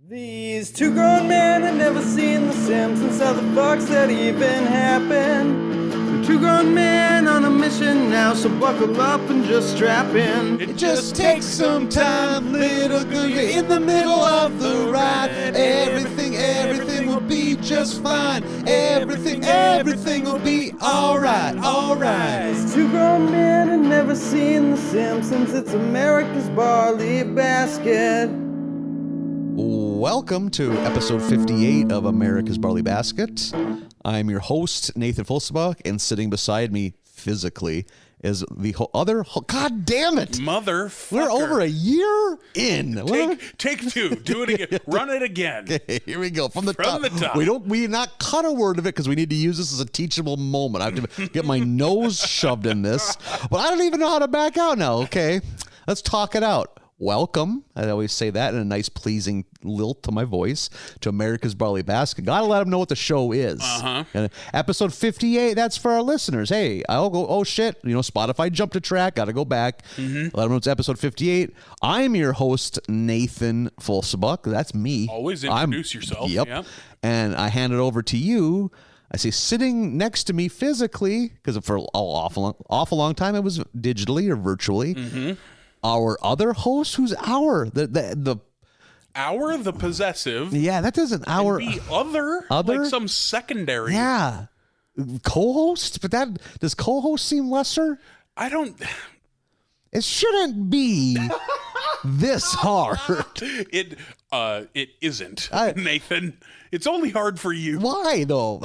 These two grown men had never seen The Simpsons. How the fuck's that even happen? They're two grown men on a mission now, so buckle up and just strap in. It just takes some time, little girl, you're in the middle of the ride. Everything will be just fine. Everything will be alright. These two grown men had never seen The Simpsons. It's America's Barley Basket. Welcome to episode 58 of America's Barley Basket. I'm your host, Nathan Fulsbach, and sitting beside me physically is the other... God damn it! Motherfucker. We're over a year in. Take two. Do it again. Run it again. Okay, here we go. From the From top. the top. We not cut a word of it because we need to use this as a teachable moment. I have to get my nose shoved in this. But I don't even know how to back out now, okay? Let's talk it out. Welcome, I always say that in a nice, pleasing lilt to my voice, to America's Barley Basket. Gotta let them know what the show is. And episode 58, that's for our listeners. Hey, I'll go, oh shit, Spotify jumped a track, gotta go back. Let them know it's episode 58. I'm your host, Nathan Fulsbach. That's me. Always introduce yourself. Yep. And I hand it over to you. I say sitting next to me physically, because for an awful long time it was digitally or virtually. Our other host, who's the possessive. Yeah, that doesn't our The other like some secondary. Yeah, co-host, but that does co-host seem lesser? I don't. It shouldn't be this hard. It isn't, I- Nathan. It's only hard for you. Why though?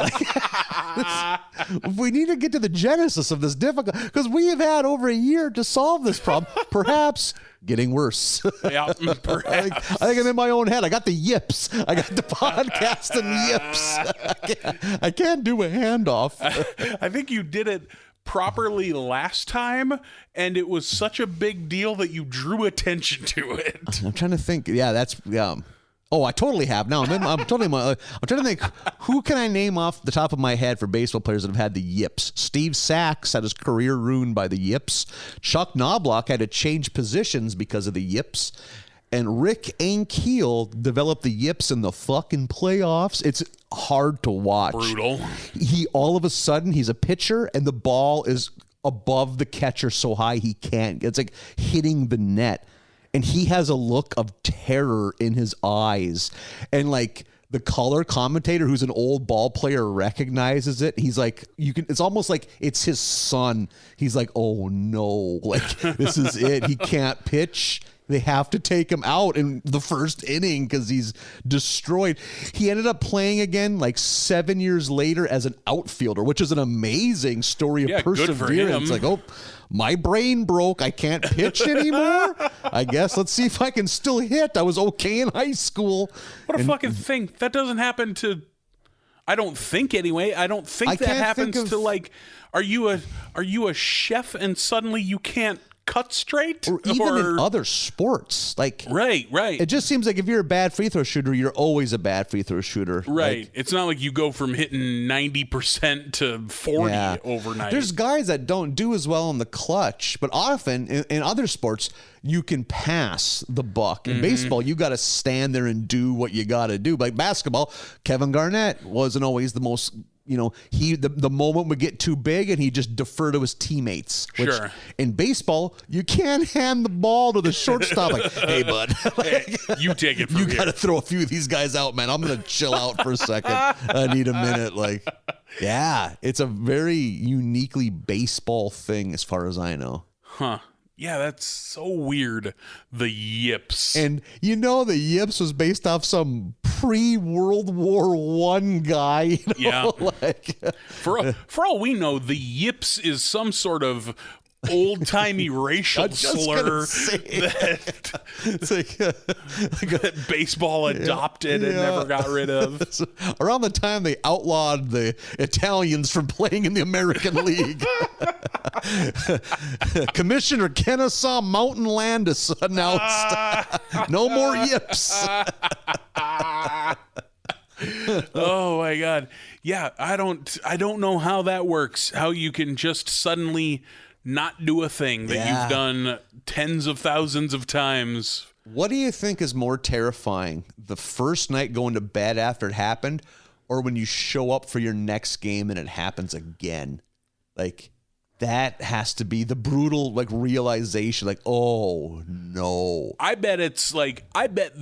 We need to get to the genesis of this difficult, because we have had over a year to solve this problem. Perhaps getting worse. Yeah, perhaps. I think I'm in my own head. I got the yips. I got the podcast and yips. I can't do a handoff. I think you did it properly last time, and it was such a big deal that you drew attention to it. I'm trying to think. Yeah, that's Oh, I totally have now. I'm trying to think. Who can I name off the top of my head for baseball players that have had the yips? Steve Sachs had his career ruined by the yips. Chuck Knobloch had to change positions because of the yips. And Rick Ankiel developed the yips in the fucking playoffs. It's hard to watch. Brutal. He all of a sudden he's a pitcher and the ball is above the catcher so high he can't. It's like hitting the net. And he has a look of terror in his eyes. And like the color commentator, who's an old ball player, recognizes it. He's like, it's almost like it's his son. He's like, oh no, like this is it. He can't pitch. They have to take him out in the first inning because he's destroyed. He ended up playing again like 7 years later as an outfielder, which is an amazing story of perseverance. Like, oh, my brain broke. I can't pitch anymore. I guess let's see if I can still hit. I was okay in high school. What a fucking thing. That doesn't happen to... I don't think anyway. I don't think that happens to like... Are you a chef and suddenly you can't cut straight? Or even in other sports. Like Right. It just seems like if you're a bad free throw shooter, you're always a bad free throw shooter. Right. Like, it's not like you go from hitting 90% to 40 overnight. There's guys that don't do as well in the clutch, but often in other sports, you can pass the buck. In baseball, you got to stand there and do what you got to do. Like basketball, Kevin Garnett wasn't always the most... the moment would get too big and he'd just defer to his teammates. Which Sure. In baseball, you can't hand the ball to the shortstop like, hey, bud. Hey, you take it from You here. got to throw a few of these guys out, man. I'm going to chill out for a second. I need a minute. Like, yeah, it's a very uniquely baseball thing as far as I know. Huh. Yeah, that's so weird. The yips. And the yips was based off some pre-World War I guy. Yeah. Like, For all we know, the yips is some sort of old-timey racial slur that, it's like that baseball adopted and never got rid of. Around the time they outlawed the Italians from playing in the American League. Commissioner Kennesaw Mountain Landis announced no more yips. Oh my God. Yeah, I don't know how that works. How you can just suddenly not do a thing that you've done tens of thousands of times What do you think is more terrifying? The first night going to bed after it happened, or when you show up for your next game and it happens again? Like, that has to be the brutal, like, realization, like, oh no. I bet it's like, I bet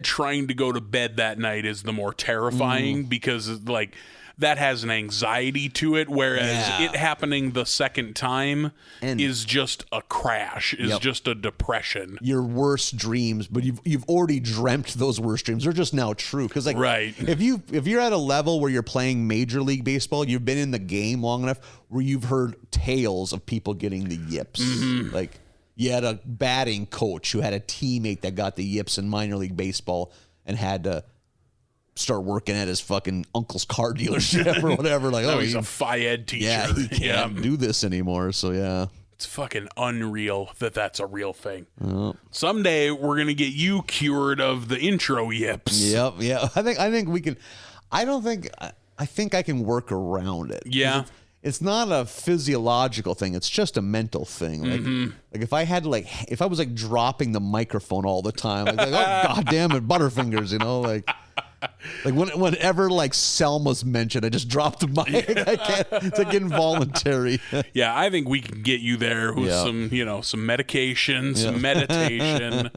trying to go to bed that night is the more terrifying because, like, that has an anxiety to it, whereas it happening the second time is just a crash, is just a depression. Your worst dreams, but you've already dreamt those worst dreams. They're just now true. Because, like, if you're at a level where you're playing Major League Baseball, you've been in the game long enough where you've heard tales of people getting the yips. Like, you had a batting coach who had a teammate that got the yips in minor league baseball and had to start working at his fucking uncle's car dealership or whatever. Like, he's a Phi-Ed teacher. Yeah, he can't do this anymore. So, yeah. It's fucking unreal that that's a real thing. Someday we're going to get you cured of the intro yips. Yep. Yeah. I think we can. I think I can work around it. Yeah. It's not a physiological thing. It's just a mental thing. Like if I had to, like, if I was like dropping the microphone all the time, like oh god damn it, Butterfingers, you know, like whenever like Selma's mentioned, I just dropped the mic. I can't. It's like involuntary. Yeah, I think we can get you there with some medication, some meditation.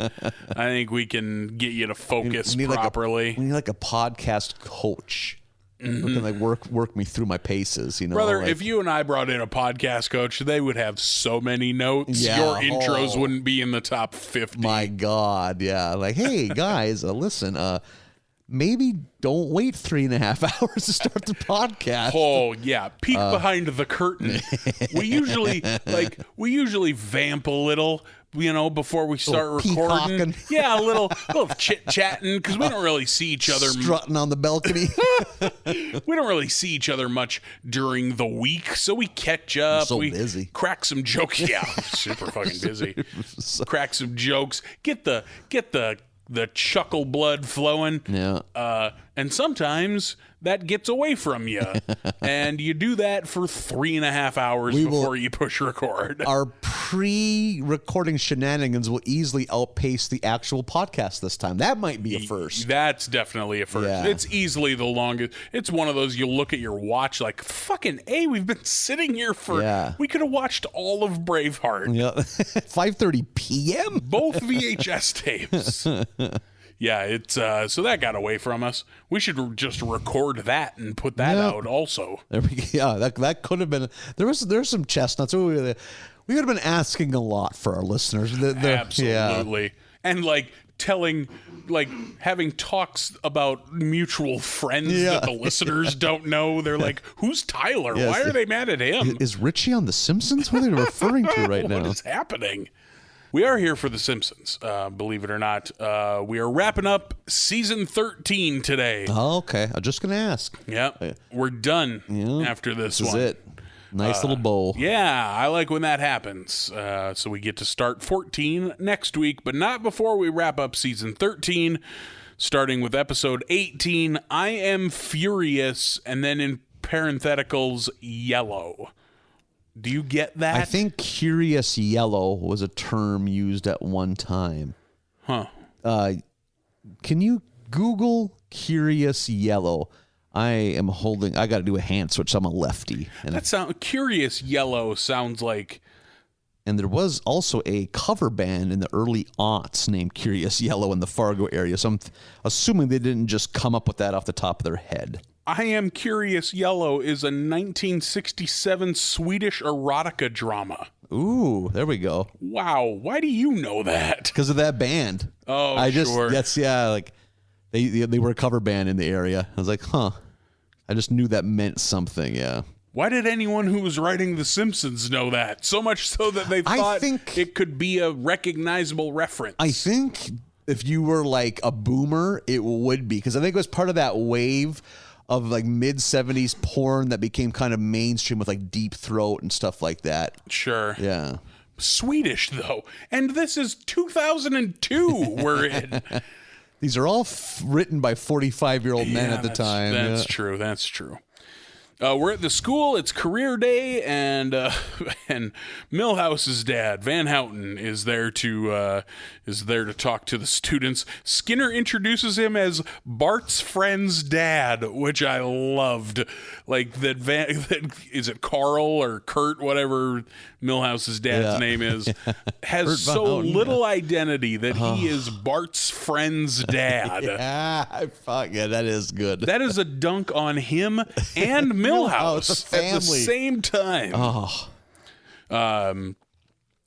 I think we can get you to focus properly. We need like a podcast coach. Who can like work me through my paces, you know? Brother, like, if you and I brought in a podcast coach, they would have so many notes. Yeah, your intros wouldn't be in the top 50. My God, yeah. Like, hey guys, listen, maybe don't wait 3.5 hours to start the podcast. Oh yeah, peek behind the curtain. We usually vamp a little, you know, before we start recording. Yeah, a little chit chatting because we don't really see each other. Strutting on the balcony. We don't really see each other much during the week, so we catch up. We busy. Crack some jokes. Yeah, super fucking busy. Crack some jokes. Get the chuckle blood flowing. Yeah. And sometimes that gets away from you. And you do that for 3.5 hours before you push record. Our pre-recording shenanigans will easily outpace the actual podcast this time. That might be a first. That's definitely a first. Yeah. It's easily the longest. It's one of those you'll look at your watch like, fucking A, we've been sitting here for... We could have watched all of Braveheart. Yeah. 5:30 p.m.? Both VHS tapes. Yeah, it's so that got away from us. We should just record that and put that out also. There we go. Yeah, that could have been. There's some chestnuts. We could have been asking a lot for our listeners. Absolutely, yeah. And like having talks about mutual friends that the listeners don't know. They're like, "Who's Tyler? Why are they mad at him? Is Richie on The Simpsons? What are they referring to right now? What is happening?" We are here for The Simpsons, believe it or not. We are wrapping up season 13 today. Oh, okay. I'm just going to ask. Yeah. We're done after this one. This is it. Nice little bowl. Yeah, I like when that happens. So we get to start 14 next week, but not before we wrap up season 13, starting with episode 18, I Am Furious, and then in parentheticals, Yellow. Do you get that? I think Curious Yellow was a term used at one time. Huh. Can you Google Curious Yellow? I got to do a hand switch. I'm a lefty. And Curious Yellow sounds like... And there was also a cover band in the early aughts named Curious Yellow in the Fargo area. So I'm assuming they didn't just come up with that off the top of their head. I Am Curious Yellow is a 1967 Swedish erotica drama. Ooh, there we go. Wow, why do you know that? Because of that band. Oh, sure. That's like they were a cover band in the area. I was like, huh. I just knew that meant something. Yeah. Why did anyone who was writing The Simpsons know that? So much so that they thought it could be a recognizable reference. I think if you were like a boomer, it would be, because I think it was part of that wave of like mid-70s porn that became kind of mainstream with like Deep Throat and stuff like that. Sure. Yeah. Swedish, though. And this is 2002 we're in. These are all written by 45-year-old men at the time. That's true. That's true. We're at the school. It's career day, and and Milhouse's dad, Van Houten, is there to talk to the students. Skinner introduces him as Bart's friend's dad, which I loved. Like that is it Carl or Kurt, whatever Milhouse's dad's name is, has so little identity that he is Bart's friend's dad. Yeah, that is good. That is a dunk on him and Milhouse at the same time.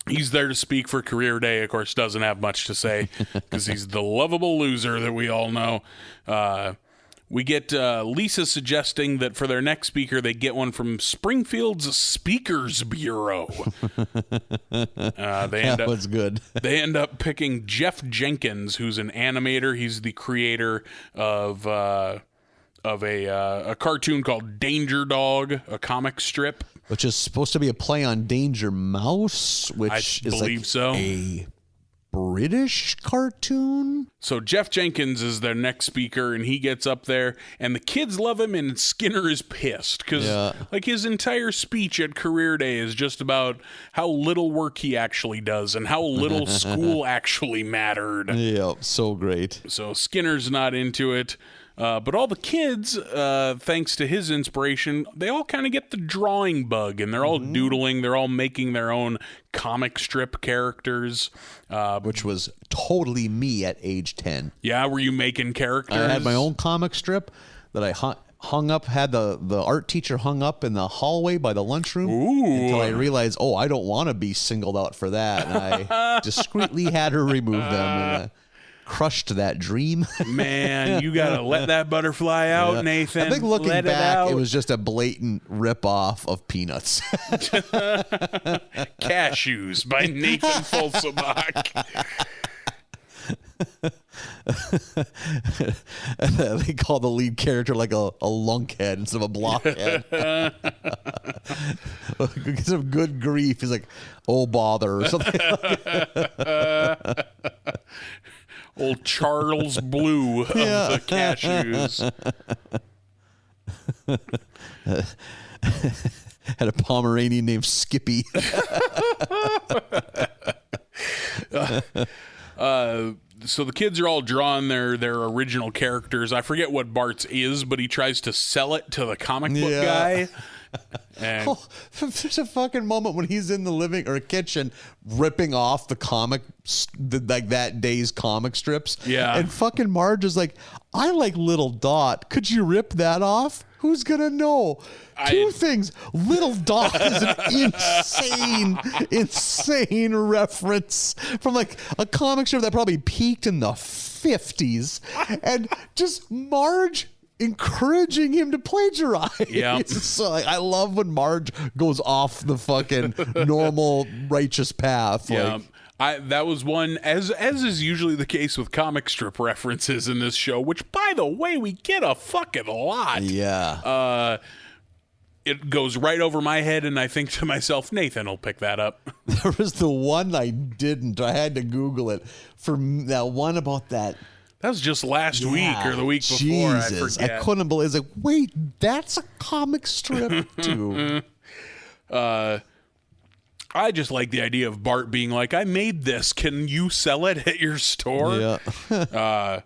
He's there to speak for career day. Of course, doesn't have much to say because he's the lovable loser that we all know. We get Lisa suggesting that for their next speaker, they get one from Springfield's Speakers Bureau. That was good. They end up picking Jeff Jenkins, who's an animator. He's the creator of a cartoon called Danger Dog, a comic strip. Which is supposed to be a play on Danger Mouse, which is like a British cartoon. So Jeff Jenkins is their next speaker, and he gets up there, and the kids love him, and Skinner is pissed because like his entire speech at career day is just about how little work he actually does and how little school actually mattered. Yeah, so great. So Skinner's not into it. But all the kids, thanks to his inspiration, they all kind of get the drawing bug, and they're all doodling. They're all making their own comic strip characters. Which was totally me at age 10. Yeah, were you making characters? I had my own comic strip that I hung up, had the art teacher hung up in the hallway by the lunchroom. Until I realized, I don't want to be singled out for that. And I discreetly had her remove them. And crushed that dream. Man, you gotta let that butterfly out, Nathan. I think looking back, it was just a blatant rip-off of Peanuts. Cashews by Nathan Folsobach. They call the lead character like a lunkhead instead of a blockhead. Get some good grief. He's like, oh bother, or something. Old Charles Blue of the cashews. Had a Pomeranian named Skippy. So the kids are all drawing their original characters. I forget what Bart's is, but he tries to sell it to the comic book guy. And there's a fucking moment when he's in the living or kitchen ripping off the like that day's comic strips. Yeah. And fucking Marge is like, I like Little Dot. Could you rip that off? Who's gonna know? Two things. Little Dot is an insane reference from like a comic strip that probably peaked in the 50s. And just Marge encouraging him to plagiarize. Yeah. So I love when Marge goes off the fucking normal righteous path. Yeah. Like, that was one, as is usually the case with comic strip references in this show, which, by the way, we get a fucking lot. Yeah. It goes right over my head, and I think to myself, Nathan will pick that up. There was the one I didn't. I had to Google it for that one about that. That was just last week or the week before. Jesus, I forget. I couldn't believe. It's like, wait, that's a comic strip too. I just like the idea of Bart being like, I made this. Can you sell it at your store? Yeah.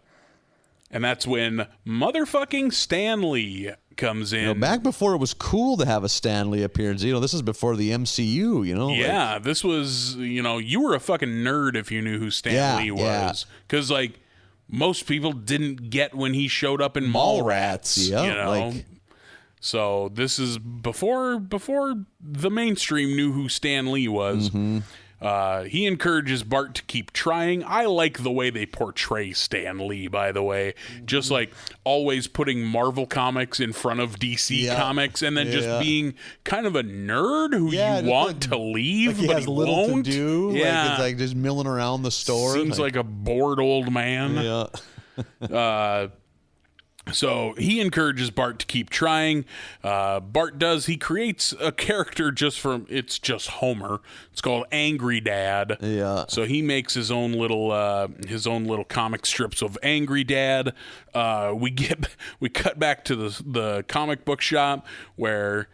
And that's when motherfucking Stan Lee comes in. Back before it was cool to have a Stan Lee appearance. This is before the MCU, Yeah, this was, you were a fucking nerd if you knew who Stan Lee was. Because, most people didn't get when he showed up in Mallrats. Yeah. So this is before the mainstream knew who Stan Lee was. Mm-hmm. He encourages Bart to keep trying. I like the way they portray Stan Lee, by the way. Just like always putting Marvel comics in front of DC comics and then just being kind of a nerd who you want to leave, like he but has he little won't. to do. Yeah. Like it's like just milling around the store. Seems like a bored old man. Yeah. So he encourages Bart to keep trying. Bart does. He creates a character it's just Homer. It's called Angry Dad. Yeah. So he makes his own little comic strips of Angry Dad. We cut back to the comic book shop where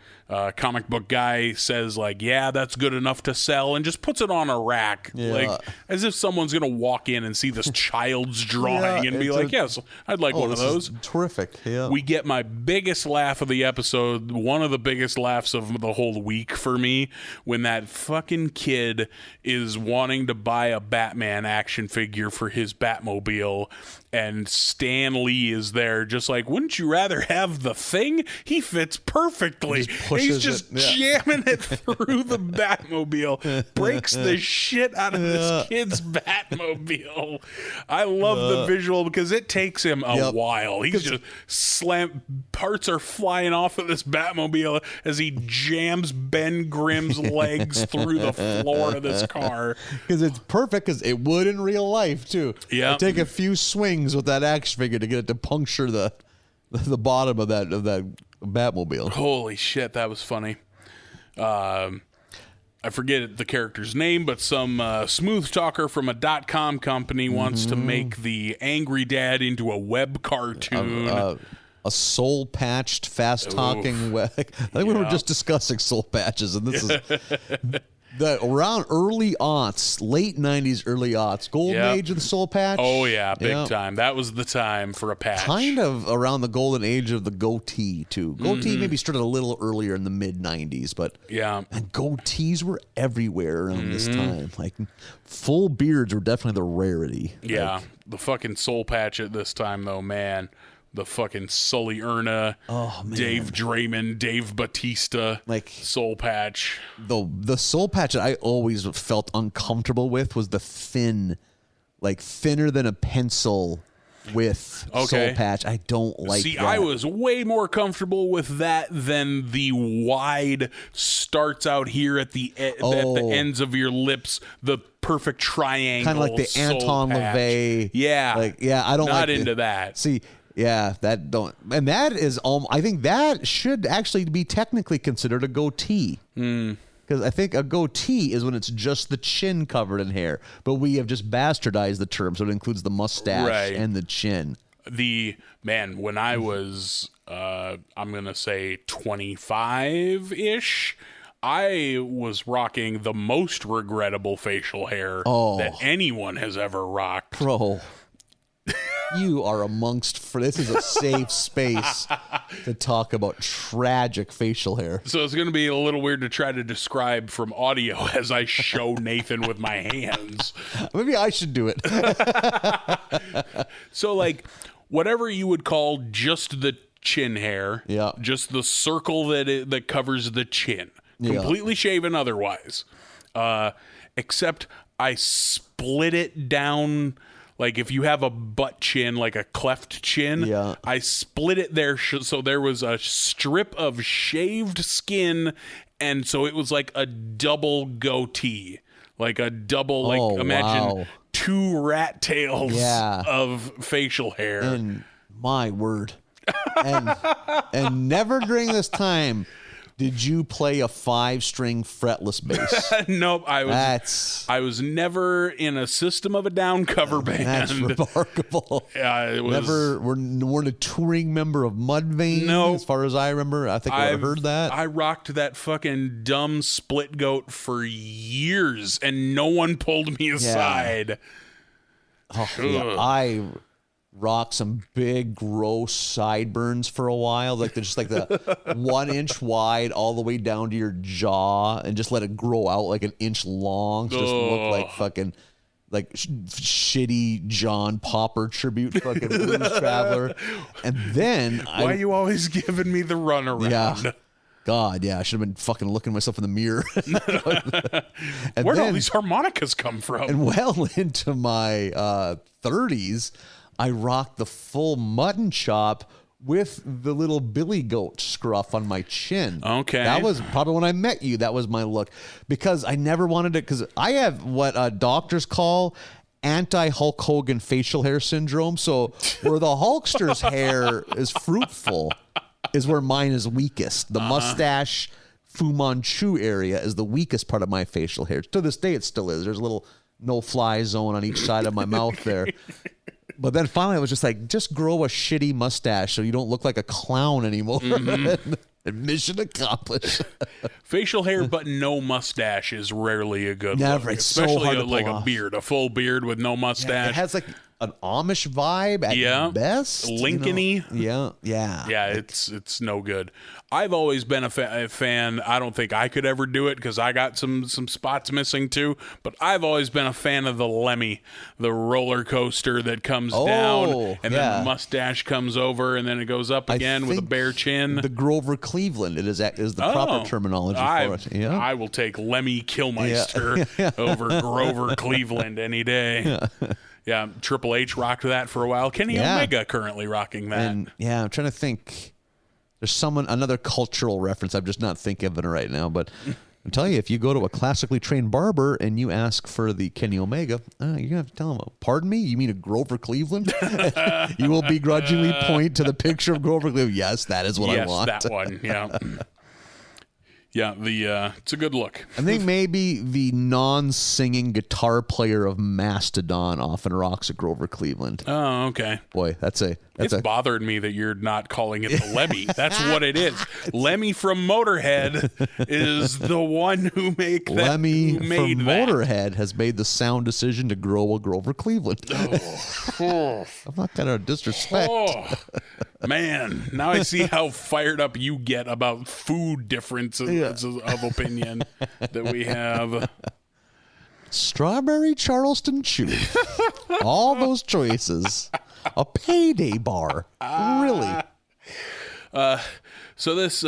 comic book guy says like, yeah, that's good enough to sell, and just puts it on a rack, like as if someone's gonna walk in and see this child's drawing and be like, yes, I'd like one of those. Terrific. Yeah. We get my biggest laugh of the episode, one of the biggest laughs of the whole week for me, when that fucking kid is wanting to buy a Batman action figure for his Batmobile, and Stan Lee is there just like, wouldn't you rather have the thing? He fits perfectly. He's just jamming it through the Batmobile, breaks the shit out of this kid's Batmobile. I love the visual because it takes him a while. He's just parts are flying off of this Batmobile as he jams Ben Grimm's legs through the floor of this car. Because it's perfect, because it would in real life too. Yeah, take a few swings with that action figure to get it to puncture the bottom of that Batmobile. Holy shit, that was funny. I forget the character's name, but some smooth talker from a .com company wants to make the Angry Dad into a web cartoon. A soul-patched, fast-talking... I think we were just discussing soul patches, and this is... around early aughts, late 90s, early aughts, golden age of the soul patch. Oh, yeah, big time. That was the time for a patch. Kind of around the golden age of the goatee, too. Goatee maybe started a little earlier in the mid-90s, but... Yeah. And goatees were everywhere around this time. Like, full beards were definitely the rarity. Yeah, like, the fucking soul patch at this time, though, man. The fucking Sully Erna, Dave Draymond, Dave Batista, like soul patch. The soul patch that I always felt uncomfortable with was the thin, like thinner than a pencil with soul patch. I don't like that. I was way more comfortable with that than the wide starts out here at the at the ends of your lips, the perfect triangle. Kind of like the Anton LaVey. Yeah. I don't Not like into that. See, yeah, and that is, I think that should actually be technically considered a goatee. Because I think a goatee is when it's just the chin covered in hair, but we have just bastardized the term, so it includes the mustache and the chin. When I was, I'm going to say 25-ish, I was rocking the most regrettable facial hair that anyone has ever rocked. Bro. You are this is a safe space to talk about tragic facial hair. So it's going to be a little weird to try to describe from audio as I show Nathan with my hands. Maybe I should do it. So like whatever you would call just the chin hair, just the circle that covers the chin, completely shaven otherwise, except I split it down. Like if you have a butt chin, like a cleft chin, I split it there so there was a strip of shaved skin, and so it was like a double goatee, like a double, imagine two rat tails of facial hair. And my word, and never during this time did you play a 5-string fretless bass? Nope. I was never in a System of a Down cover band. That's remarkable. It was never. Weren't a touring member of Mudvayne. No, as far as I remember, I think I've heard that. I rocked that fucking dumb split goat for years, and no one pulled me aside. I rock some big gross sideburns for a while, like they're just like the 1 inch wide all the way down to your jaw, and just let it grow out like an inch long, so just look like fucking like shitty John Popper tribute fucking Blues Traveler. And then why are you always giving me the runaround? God, I should have been fucking looking myself in the mirror. And where'd all these harmonicas come from? And well into my 30s, I rocked the full mutton chop with the little billy goat scruff on my chin. Okay. That was probably when I met you. That was my look. Because I never wanted it, because I have what doctors call anti-Hulk Hogan facial hair syndrome. So where the Hulkster's hair is fruitful is where mine is weakest. The mustache, Fu Manchu area is the weakest part of my facial hair. To this day, it still is. There's a little no-fly zone on each side of my mouth there. But then finally, I was just like, just grow a shitty mustache so you don't look like a clown anymore. And mission accomplished. Facial hair but no mustache is rarely a good Never. look. It's so Especially hard to pull like off. a beard, a full beard with no mustache. It has like an Amish vibe at best. Lincoln-y. Yeah. Yeah, it's no good. I've always been a fan. I don't think I could ever do it because I got some spots missing too. But I've always been a fan of the Lemmy, the roller coaster that comes down and then the mustache comes over and then it goes up again with a bare chin. The Grover Cleveland is the proper terminology for it. Yeah. I will take Lemmy Kilmeister over Grover Cleveland any day. Yeah, Triple H rocked that for a while. Kenny Omega currently rocking that. And I'm trying to think. There's another cultural reference. I'm just not thinking of it right now. But I'm telling you, if you go to a classically trained barber and you ask for the Kenny Omega, you're going to have to tell him, pardon me, you mean a Grover Cleveland? You will begrudgingly point to the picture of Grover Cleveland. Yes, that is what I want. Yes, that one, yeah. Yeah, it's a good look. I think maybe the non-singing guitar player of Mastodon often rocks a Grover Cleveland. Oh, okay. Boy, It's bothered me that you're not calling it the Lemmy. That's what it is. Lemmy from Motorhead is the one who made that. Lemmy from Motorhead has made the sound decision to grow a Grover Cleveland. I'm not going to disrespect. Oh, man, now I see how fired up you get about food differences of opinion that we have. Strawberry Charleston Chew. All those choices. A payday bar. Really? So this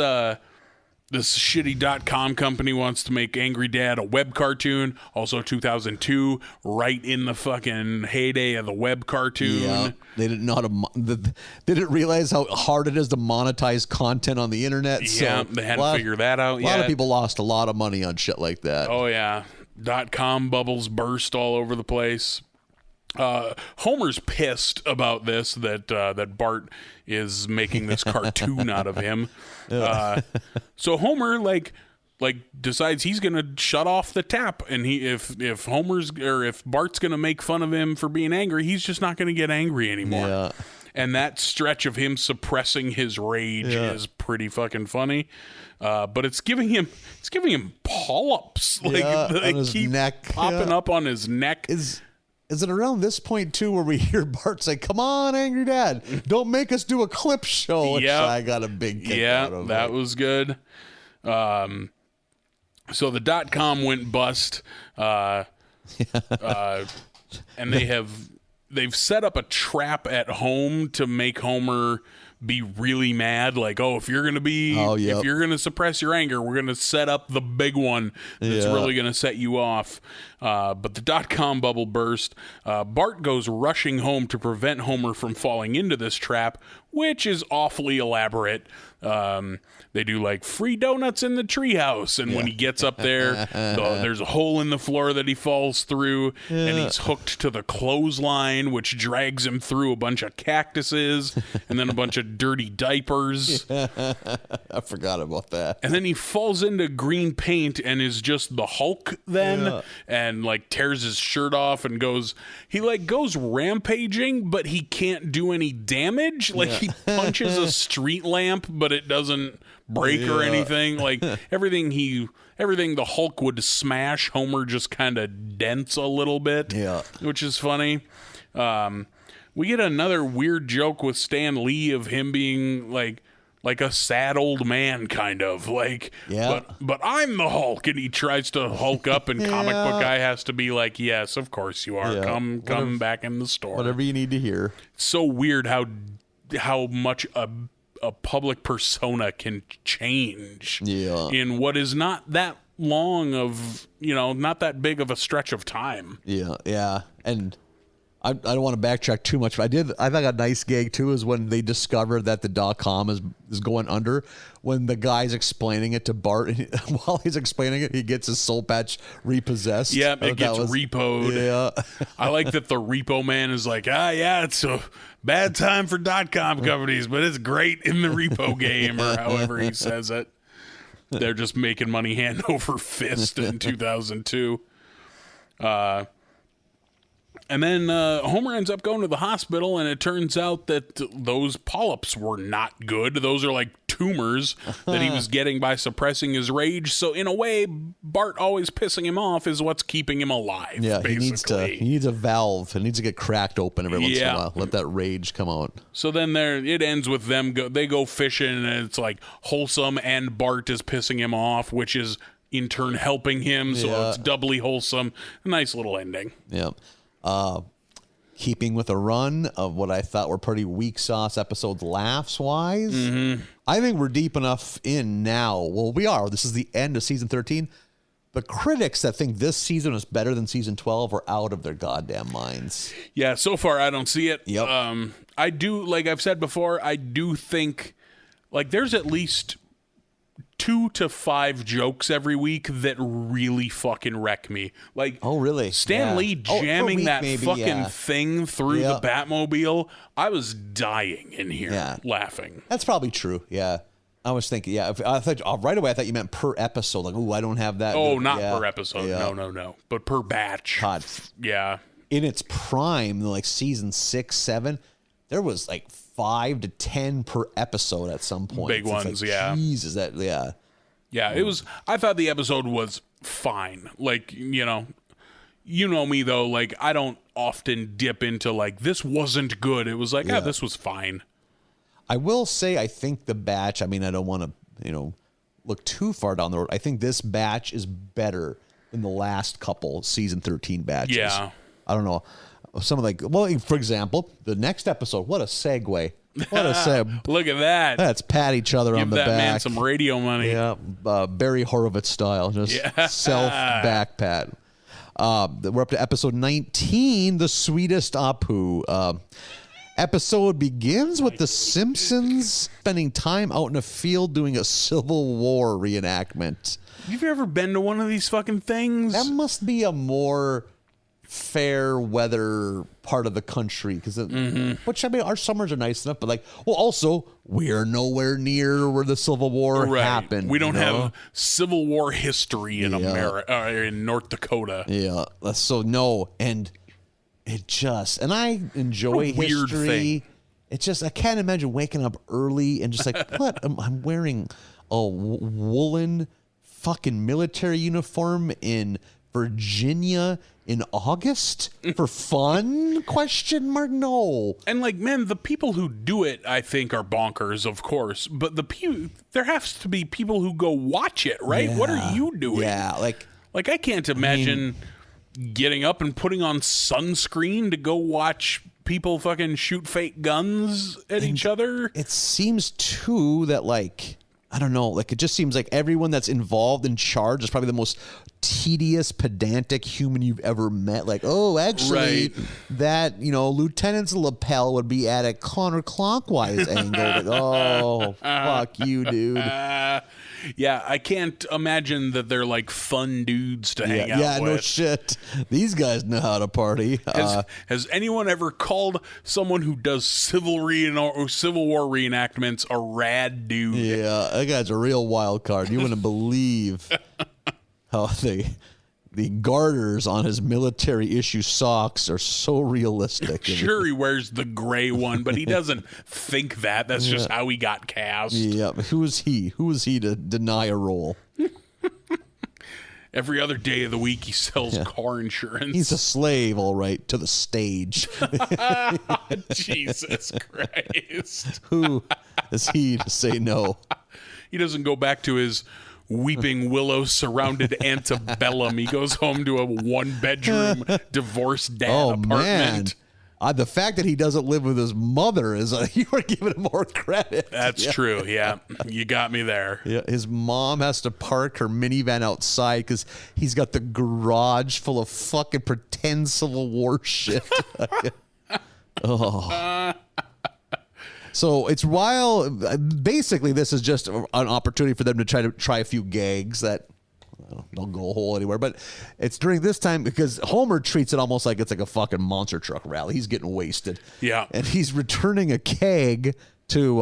shitty.com company wants to make Angry Dad a web cartoon. Also 2002, right in the fucking heyday of the web cartoon. Yeah. They didn't know how to. They didn't realize how hard it is to monetize content on the internet. Yeah, so they hadn't figured that out yet. A lot of people lost a lot of money on shit like that. Oh yeah, .com bubbles burst all over the place. Homer's pissed about this that Bart is making this cartoon out of him. So Homer like decides he's gonna shut off the tap, and if Bart's gonna make fun of him for being angry, he's just not gonna get angry anymore. Yeah. And that stretch of him suppressing his rage is pretty fucking funny. But it's giving him polyps. On his keep neck. popping up on his neck. Is it around this point too where we hear Bart say, "Come on, Angry Dad, don't make us do a clip show"? Which I got a big kick out of. That was good. So the .com went bust, and they've set up a trap at home to make Homer be really mad. Like, if you're gonna suppress your anger, we're gonna set up the big one that's really gonna set you off. But the .com bubble burst. Bart goes rushing home to prevent Homer from falling into this trap, which is awfully elaborate. They do like free donuts in the treehouse, and when he gets up there, there's a hole in the floor that he falls through, and he's hooked to the clothesline, which drags him through a bunch of cactuses and then a bunch of dirty diapers. I forgot about that. And then he falls into green paint and is just the Hulk then, and like tears his shirt off and goes rampaging, but he can't do any damage. Like he punches a street lamp, but it doesn't break or anything. Like everything the Hulk would smash, Homer just kind of dents a little bit, which is funny. We get another weird joke with Stan Lee of him being like a sad old man, kind of like, but I'm the Hulk, and he tries to Hulk up, and comic book guy has to be like, yes, of course you are. Come back in the store. Whatever you need to hear. It's so weird how much a public persona can change in what is not that long of, not that big of a stretch of time. Yeah. And I don't want to backtrack too much, but I think a nice gag too is when they discover that the .com is going under. When the guy's explaining it to Bart, and while he's explaining it, he gets his soul patch repossessed. Yeah, it gets repoed. Yeah. I like that the repo man is like, yeah, it's a bad time for .com companies, but it's great in the repo game, or however he says it. They're just making money hand over fist in 2002. And then Homer ends up going to the hospital, and it turns out that those polyps were not good. Those are like tumors that he was getting by suppressing his rage. So in a way, Bart always pissing him off is what's keeping him alive. Yeah, basically. he needs a valve. It needs to get cracked open every once in a while. Let that rage come out. So then it ends with them. They go fishing, and it's like wholesome, and Bart is pissing him off, which is in turn helping him. So it's doubly wholesome. A nice little ending. Yeah. Keeping with a run of what I thought were pretty weak sauce episodes laughs-wise. Mm-hmm. I think we're deep enough in now. Well, we are. This is the end of season 13. The critics that think this season is better than season 12 are out of their goddamn minds. Yeah, so far I don't see it. Yep. I do, like I've said before, I do think, like, there's at least 2 to 5 jokes every week that really fucking wreck me. Like, oh, really? Stan Lee jamming that fucking thing through the Batmobile. I was dying in here laughing. That's probably true. Yeah. I was thinking, I thought right away, I thought you meant per episode. Like, I don't have that. Oh, not per episode. Yeah. No. But per batch. God. Yeah. In its prime, like season 6, 7, there was like 5 to 10 per episode at some point. Big ones, like, yeah. Jesus, Yeah, it was. I thought the episode was fine. Like, you know me though. Like, I don't often dip into like this wasn't good. It was like, this was fine. I will say, I think the batch. I mean, I don't want to, look too far down the road. I think this batch is better than the last couple season 13 batches. Yeah. I don't know. Some of for example, the next episode. What a segue! What a segue! Look at that. Let's pat each other on the back. Give that man some radio money. Yeah, Barry Horowitz style, just self back pat. We're up to episode 19, The Sweetest Apu. Episode begins with the Simpsons spending time out in a field doing a Civil War reenactment. Have you ever been to one of these fucking things? That must be a more fair weather part of the country, because which, I mean, our summers are nice enough, but also we're nowhere near where the Civil War happened. We don't have Civil War history in America, in North Dakota. Yeah, so no, and it just, and I enjoy weird history. Thing. It's just, I can't imagine waking up early and just like, what? I'm wearing a woolen fucking military uniform in Virginia in August for fun? Question mark? No. And like, man, the people who do it, I think, are bonkers, of course. But there has to be people who go watch it, right? Yeah. What are you doing? Yeah, like I can't imagine getting up and putting on sunscreen to go watch people fucking shoot fake guns at each other. It seems too that, like, I don't know, like, it just seems like everyone that's involved in charge is probably the most tedious, pedantic human you've ever met. Like, actually, that, Lieutenant's lapel would be at a counterclockwise angle. Like, fuck you, dude. Yeah, I can't imagine that they're like fun dudes to hang out with. Yeah, no shit. These guys know how to party. Has anyone ever called someone who does chivalry or Civil War reenactments a rad dude? Yeah, that guy's a real wild card. You wouldn't believe how the garters on his military issue socks are so realistic. Sure, he wears the gray one, but he doesn't think that. That's just how he got cast. Yeah, who is he? Who is he to deny a role? Every other day of the week, he sells car insurance. He's a slave, all right, to the stage. Jesus Christ. Who is he to say no? He doesn't go back to his weeping willow surrounded antebellum. He goes home to a 1-bedroom divorced dad apartment. Man. The fact that he doesn't live with his mother is you are giving him more credit. That's true. Yeah, you got me there. Yeah, his mom has to park her minivan outside because he's got the garage full of fucking pretend Civil War shit. Oh. So it's while basically this is just an opportunity for them to try a few gags that don't go a hole anywhere. But it's during this time because Homer treats it almost like it's like a fucking monster truck rally. He's getting wasted. Yeah. And he's returning a keg to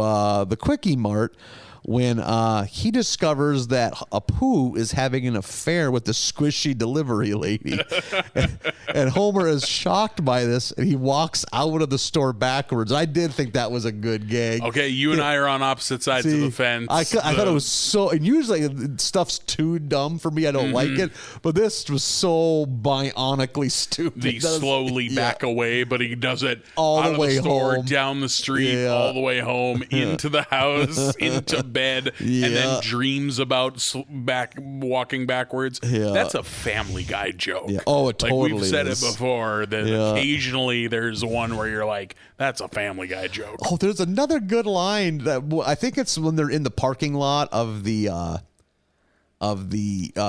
the Quickie Mart when he discovers that Apu is having an affair with the squishy delivery lady. and Homer is shocked by this, and he walks out of the store backwards. I did think that was a good gag. Okay, you and I are on opposite sides of the fence. I thought it was so, and usually stuff's too dumb for me. I don't like it, but this was so bionically stupid. He slowly back away, but he does it all out the of way the store, home, down the street, all the way home, into the house, into bed, and then dreams about walking backwards. Yeah. That's a Family Guy joke. Yeah. Oh, it totally Like we've said is. it before, that occasionally there's one where you're like, that's a Family Guy joke. Oh, there's another good line that I think it's when they're in the parking lot of the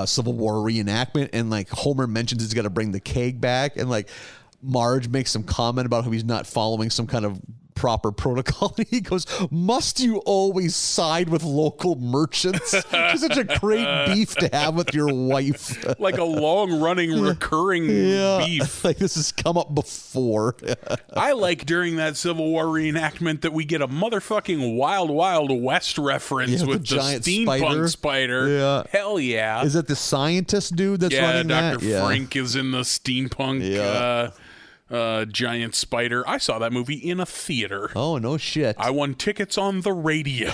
Civil War reenactment, and like Homer mentions he's got to bring the keg back, and like Marge makes some comment about how he's not following some kind of proper protocol. He goes, "Must you always side with local merchants?" It's such a great beef to have with your wife. Like a long-running, recurring beef. Like this has come up before. I like during that Civil War reenactment that we get a motherfucking Wild Wild West reference with the giant steampunk spider. Yeah. Hell yeah. Is it the scientist dude that's running that? Dr. Frank is in the steampunk giant spider. I saw that movie in a theater. Oh, no shit. I won tickets on the radio,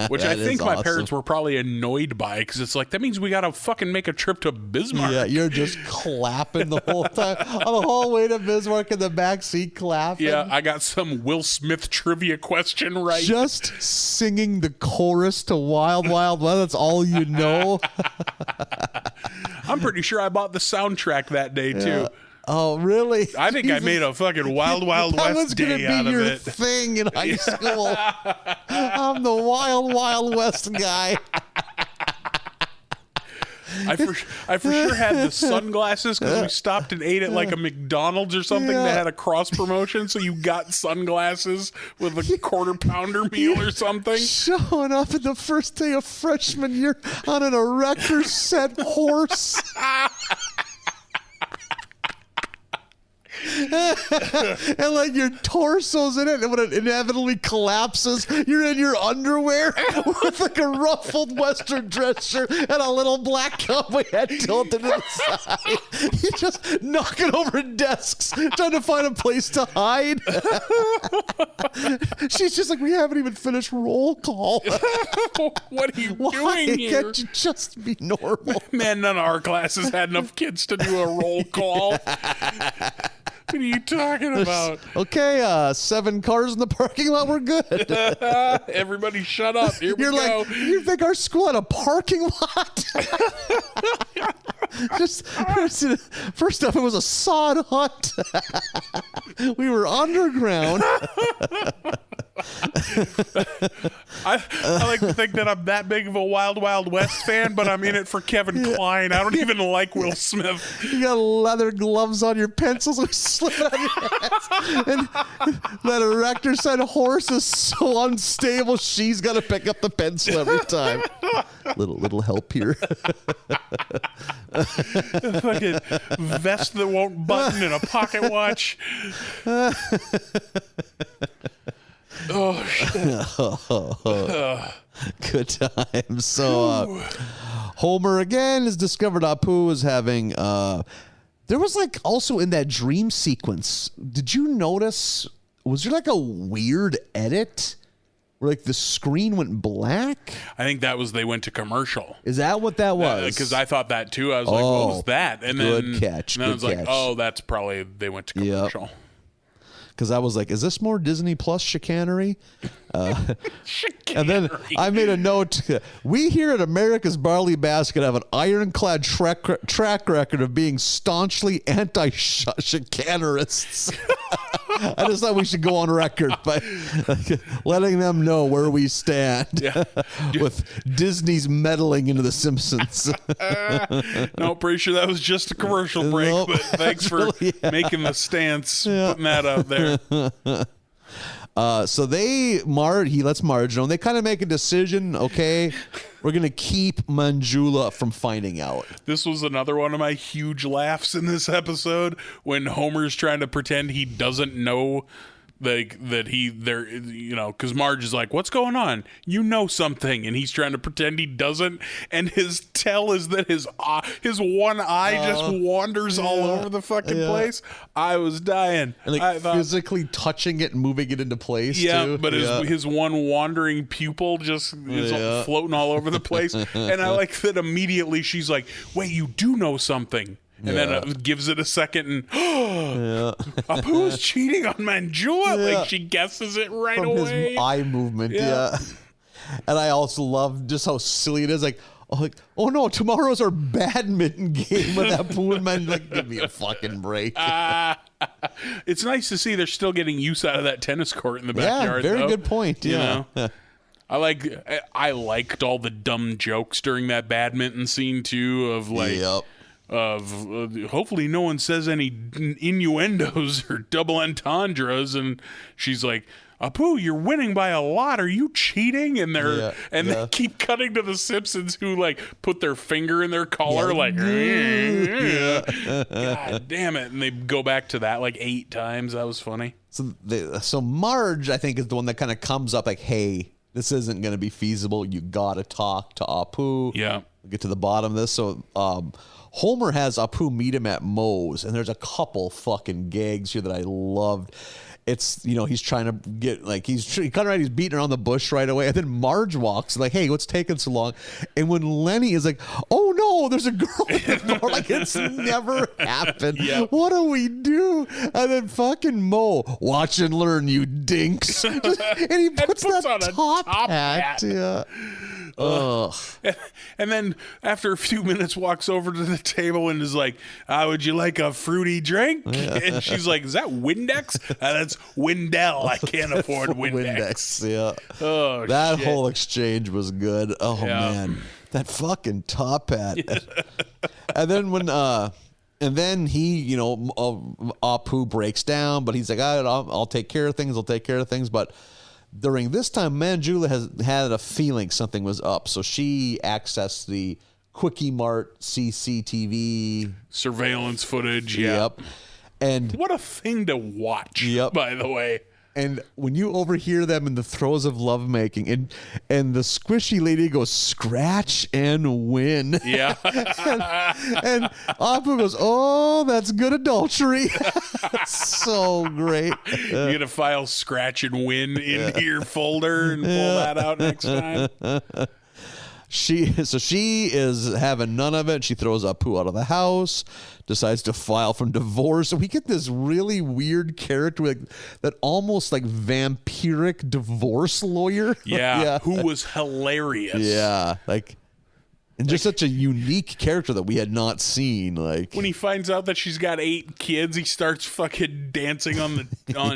which I think my parents were probably annoyed by, because it's like, that means we got to fucking make a trip to Bismarck. Yeah, you're just clapping the whole time. On the whole way to Bismarck in the back seat clapping. Yeah, I got some Will Smith trivia question right. Just singing the chorus to Wild Wild West. That's all you know. I'm pretty sure I bought the soundtrack that day, too. Oh, really? I think I made a fucking Wild Wild West day out of it. That was going to be your thing in high school. I'm the Wild Wild West guy. I for sure had the sunglasses because we stopped and ate at like a McDonald's or something that had a cross promotion. So you got sunglasses with a quarter pounder meal or something. Showing up in the first day of freshman year on an erector set horse. And like your torso's in it, and when it inevitably collapses, you're in your underwear with like a ruffled Western dress shirt and a little black cowboy hat tilted to the side. You're just knocking over desks, trying to find a place to hide. She's just like, we haven't even finished roll call. What are you Why doing here? can't you just be normal? Man, none of our classes had enough kids to do a roll call. What are you talking about? Okay, 7 cars in the parking lot. We're good. Everybody shut up. Here we You're go. like, you think our school had a parking lot? First off, it was a sod hut. We were underground. I like to think that I'm that big of a Wild Wild West fan, but I'm in it for Kevin Kline. I don't even like Will Smith. You got leather gloves on your pencils. We slip it on your hands. And that erector set horse is so unstable, she's got to pick up the pencil every time. Little help here. Fucking vest that won't button and a pocket watch. Oh, shit. Good times. So Homer again has discovered Apu is having there was like also in that dream sequence, did you notice, was there like a weird edit where like the screen went black? I think that was they went to commercial. Is that what that was? Because I thought that too. I was like, what was that? And good then, catch. And then I was like, catch. oh, that's probably they went to commercial. Because I was like, is this more Disney Plus chicanery? And then I made a note. We here at America's Barley Basket have an ironclad track record of being staunchly anti-chicanerists. I just thought we should go on record by letting them know where we stand with Disney's meddling into The Simpsons. No, pretty sure that was just a commercial break, Nope. but thanks for making the stance, putting that out there. So he lets Marge know, and they kind of make a decision. Okay, we're going to keep Manjula from finding out. This was another one of my huge laughs in this episode when Homer's trying to pretend he doesn't know because Marge is like, what's going on? You know something. And he's trying to pretend he doesn't. And his tell is that his one eye just wanders all over the fucking place. I was dying. And like physically touching it and moving it into place. Yeah, too. but his one wandering pupil just is floating all over the place. And I like that immediately she's like, wait, you do know something. And then gives it a second, and Apu is cheating on Manjula. Like she guesses it right From away. his eye movement, And I also love just how silly it is. Like, oh no, tomorrow's our badminton game with Apu and Man. Like, give me a fucking break. It's nice to see they're still getting use out of that tennis court in the backyard. Very though. good point. Yeah. You know? I liked all the dumb jokes during that badminton scene too. Of like. Yep. Hopefully no one says any innuendos or double entendres, and she's like, Apu, you're winning by a lot. Are you cheating? And they keep cutting to the Simpsons, who like put their finger in their collar, like, God damn it! And they go back to that like 8 times. That was funny. So Marge, I think, is the one that kind of comes up like, hey, this isn't going to be feasible. You got to talk to Apu. Yeah. We'll get to the bottom of this. So Homer has Apu meet him at Moe's, and there's a couple fucking gags here that I loved. It's, he's trying to get, like, he's beating around the bush right away, and then Marge walks, like, hey, what's taking so long? And when Lenny is like, oh no, there's a girl in the door, like, it's never happened. Yep. What do we do? And then fucking Moe, watch and learn, you dinks. And he puts that on a top hat. Yeah. And then after a few minutes walks over to the table and is like, would you like a fruity drink? And she's like, is that Windex? That's Windell. I can't afford Windex. Yeah. Oh, that shit. whole exchange was good. Oh man, that fucking top hat. And then he, Apu breaks down, but he's like, I'll take care of things. But during this time, Manjula has had a feeling something was up, so she accessed the Quickie Mart CCTV surveillance footage. Yeah. Yep. And what a thing to watch. Yep. By the way. And when you overhear them in the throes of lovemaking, and the squishy lady goes, scratch and win. Yeah. and Apu goes, oh, that's good adultery. So great. You gotta file scratch and win in your folder and pull that out next time. She is having none of it. She throws Apu out of the house, decides to file for divorce. And we get this really weird character that almost like vampiric divorce lawyer. Yeah. Who was hilarious. Yeah. And just such a unique character that we had not seen. Like, when he finds out that she's got 8 kids, he starts fucking dancing on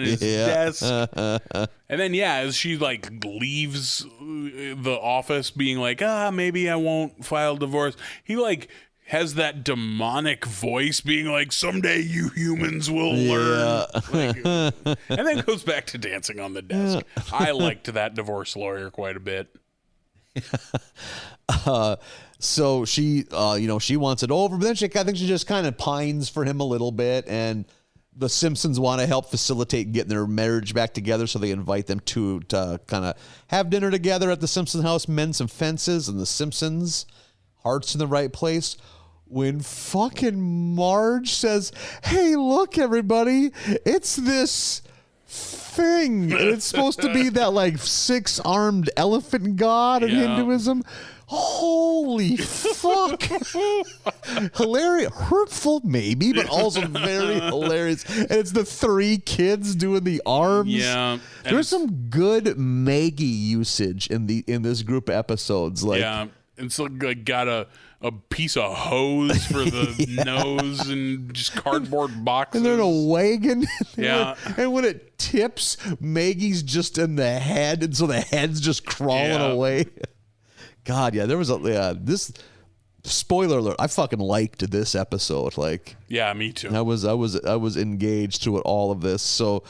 his desk. And then as she like leaves the office, being like, maybe I won't file divorce. He like has that demonic voice, being like, someday you humans will learn. And then goes back to dancing on the desk. I liked that divorce lawyer quite a bit. So she, she wants it over, but then I think she just kind of pines for him a little bit, and the Simpsons want to help facilitate getting their marriage back together, so they invite them to kind of have dinner together at the Simpson house, mend some fences, and the Simpsons, hearts in the right place. When fucking Marge says, hey, look, everybody, it's this thing. It's supposed to be that like 6-armed elephant god in Hinduism. Holy fuck. Hilarious. Hurtful maybe, but also very hilarious. And it's the 3 kids doing the arms. Yeah. There's some good Maggie usage in this group of episodes. Like And so like got a piece of hose for the nose and just cardboard boxes. And they're in a wagon. Yeah. And when it tips, Maggie's just in the head, and so the head's just crawling away. God, yeah, there was this spoiler alert. I fucking liked this episode. Like, yeah, me too. I was engaged through all of this. So,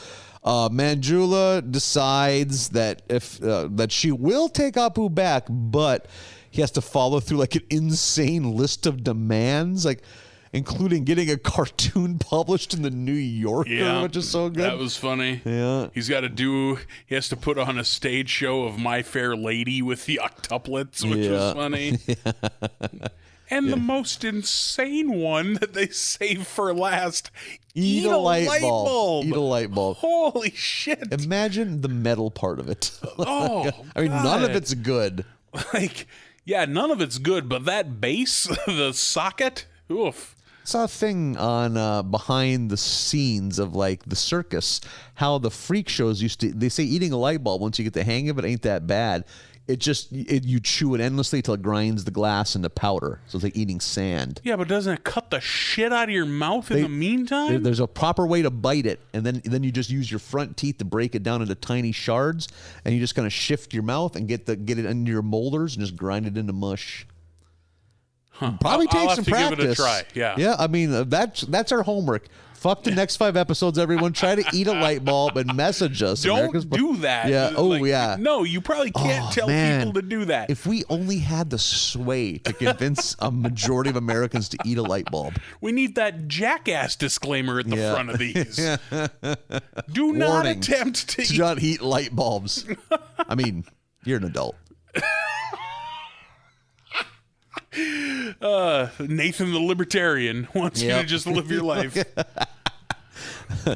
Manjula decides that that she will take Apu back, but he has to follow through like an insane list of demands, like including getting a cartoon published in the New Yorker, which is so good. That was funny. Yeah. He has to put on a stage show of My Fair Lady with the octuplets, which was funny. And the most insane one that they save for last. Eat a light bulb. Eat a light bulb. Holy shit. Imagine the metal part of it. Oh, I mean, none of God. it's good. Like, yeah, none of it's good, but that base, the socket, oof. I saw a thing on behind the scenes of like the circus, how the freak shows they say eating a light bulb, once you get the hang of it, ain't that bad. You chew it endlessly till it grinds the glass into powder. So it's like eating sand. Yeah, but doesn't it cut the shit out of your mouth in the meantime? There's a proper way to bite it, and then you just use your front teeth to break it down into tiny shards, and you just kind of shift your mouth and get it into your molders and just grind it into mush. Probably I'll take have some to give practice. it a try. Yeah. Yeah. I mean, that's our homework. Fuck the next 5 episodes, everyone. Try to eat a light bulb and message us. Don't do that. Yeah. Oh, Like, yeah. No, you probably can't tell man. people to do that. If we only had the sway to convince a majority of Americans to eat a light bulb. We need that jackass disclaimer at the Yeah. front of these. Do not Warning. attempt to To eat. not eat light bulbs. I mean, you're an adult. Nathan the Libertarian wants you to Yep. just live your life.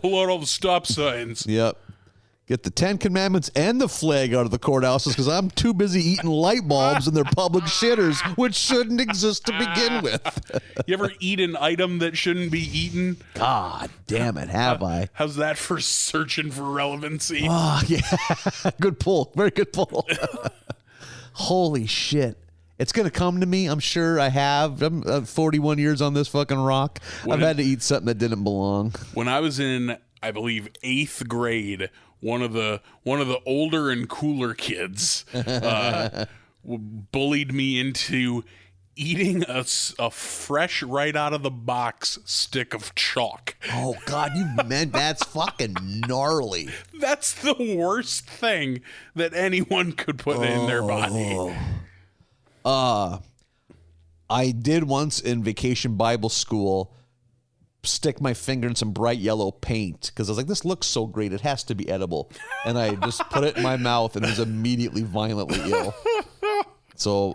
Pull out all the stop signs. Yep. Get the 10 Commandments and the flag out of the courthouses because I'm too busy eating light bulbs in their public shitters, which shouldn't exist to begin with. You ever eat an item that shouldn't be eaten? God damn it, have I? How's that for searching for relevancy? Oh, yeah. Good pull. Very good pull. Holy shit. It's going to come to me. I'm sure I have. I'm 41 years on this fucking rock. I've had to eat something that didn't belong. When I was in, I believe, 8th grade, one of the older and cooler kids bullied me into eating a fresh right out of the box stick of chalk. Oh, God, that's fucking gnarly. That's the worst thing that anyone could put in their body. I did once in Vacation Bible School stick my finger in some bright yellow paint because I was like, this looks so great. It has to be edible. And I just put it in my mouth and was immediately violently ill. So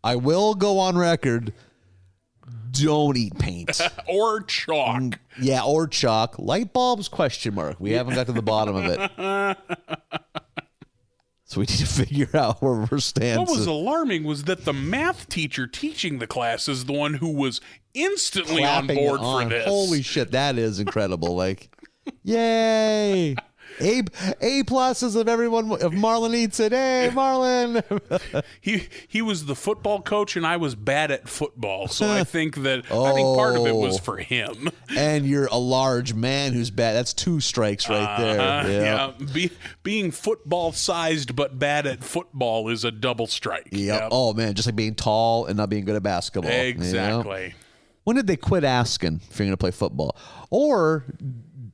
I will go on record. Don't eat paint. Or chalk. Yeah, or chalk. Light bulbs, question mark. We haven't got to the bottom of it. So we need to figure out where we're standing. What was alarming was that the math teacher teaching the class is the one who was instantly on Clapping board it for on. this. Holy shit, that is incredible. Like, yay. A pluses of everyone. If Marlon eats it, hey, Marlon. He was the football coach and I was bad at football, so I think part of it was for him. And you're a large man who's bad. That's 2 strikes right there. Yeah. Being football sized but bad at football is a double strike. Yep. Yep. Oh man, just like being tall and not being good at basketball. Exactly. Yep. When did they quit asking if you're going to play football? Or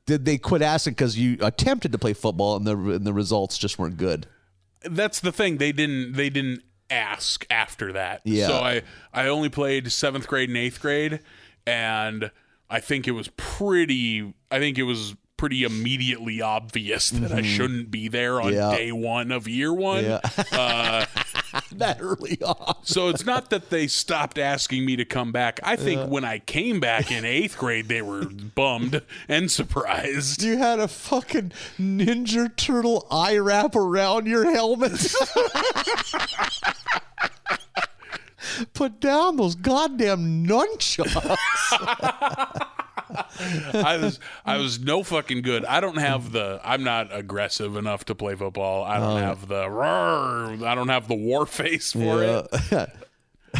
did they quit asking because you attempted to play football and the results just weren't good? That's the thing. They didn't ask after that. Yeah. So I only played 7th grade and 8th grade, and I think it was pretty immediately obvious that I shouldn't be there on day 1 of year 1. Yeah. That early on. So it's not that they stopped asking me to come back. I think when I came back in 8th grade, they were bummed and surprised. You had a fucking Ninja Turtle eye wrap around your helmet. Put down those goddamn nunchucks. I was no fucking good. I'm not aggressive enough to play football. I don't have the war face for it.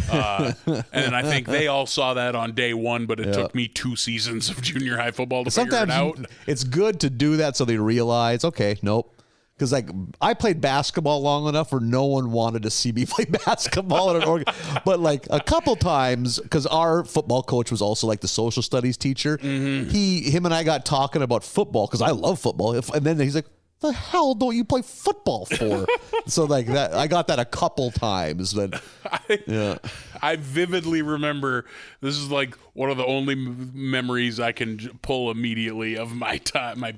And I think they all saw that on day one, but it took me 2 seasons of junior high football to figure it out. It's good to do that so they realize, okay, nope. Because like I played basketball long enough where no one wanted to see me play basketball at an but like a couple times, because our football coach was also like the social studies teacher. Him and I got talking about football because I love football. And then he's like, "The hell don't you play football for?" So like that, I got that a couple times. But I vividly remember, this is like one of the only memories I can pull immediately of my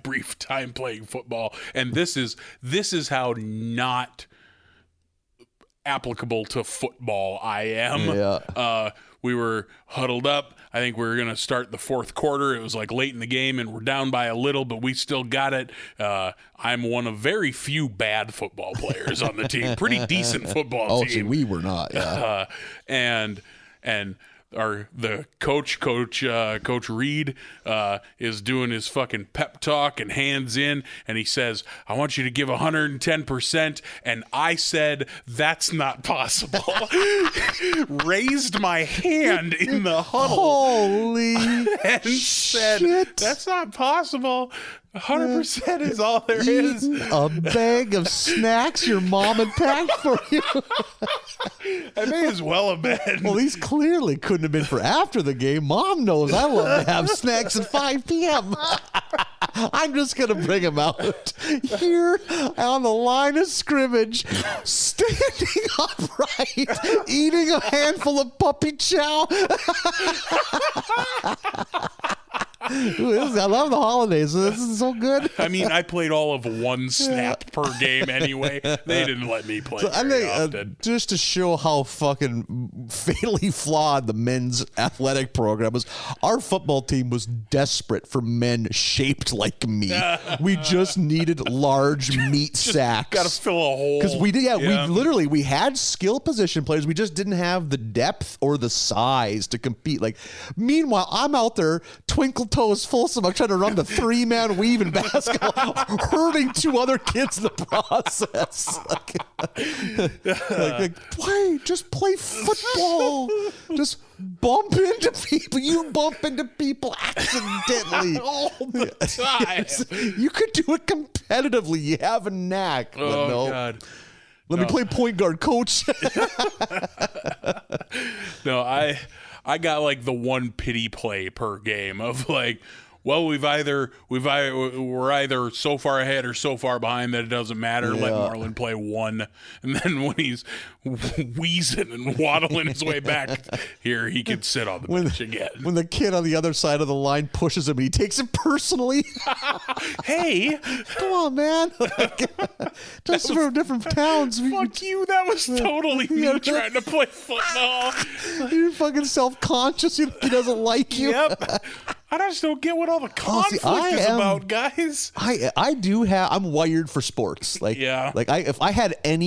brief time playing football. And this is how not applicable to football I am. We were huddled up. I think we were going to start the fourth quarter. It was like late in the game and we're down by a little, but we still got it. I'm one of very few bad football players on the team. Pretty decent football team. See, we were not. Yeah. And the coach Reed is doing his fucking pep talk and hands in, and he says, "I want you to give 110%." And I said, "That's not possible." Raised my hand in the huddle. Holy and said, shit. "That's not possible. 100% is all there is." A bag of snacks your mom had packed for you. I may as well have been. Well, these clearly couldn't have been for after the game. Mom knows I love to have snacks at 5 p.m. I'm just going to bring them out here on the line of scrimmage, standing upright, eating a handful of puppy chow. I love the holidays. This is so good. I mean, I played all of one snap per game anyway. They didn't let me play very often. Just to show how fucking fatally flawed the men's athletic program was, our football team was desperate for men shaped like me. We just needed large meat sacks. Got to fill a hole. Because we had skill position players. We just didn't have the depth or the size to compete. Like, meanwhile, I'm out there twinkle toes Folsom. I'm trying to run the 3-man weave in basketball, hurting 2 other kids in the process. Just play football. Just bump into people. You bump into people accidentally all the time. You could do it competitively. You have a knack. Oh, no. God. Let me play point guard, coach. No, I got like the one pity play per game of like, well, we're either so far ahead or so far behind that it doesn't matter. Yeah. Let Marlon play one, and then when he's wheezing and waddling his way back here, he can sit on the bench again. When the kid on the other side of the line pushes him, he takes it personally. Hey, come on, man! Just from different towns. Fuck you! That was totally me trying to play football. You're fucking self-conscious. He doesn't like you. Yep. I just don't get what all the conflict is about, guys. I'm wired for sports. Like, if I had an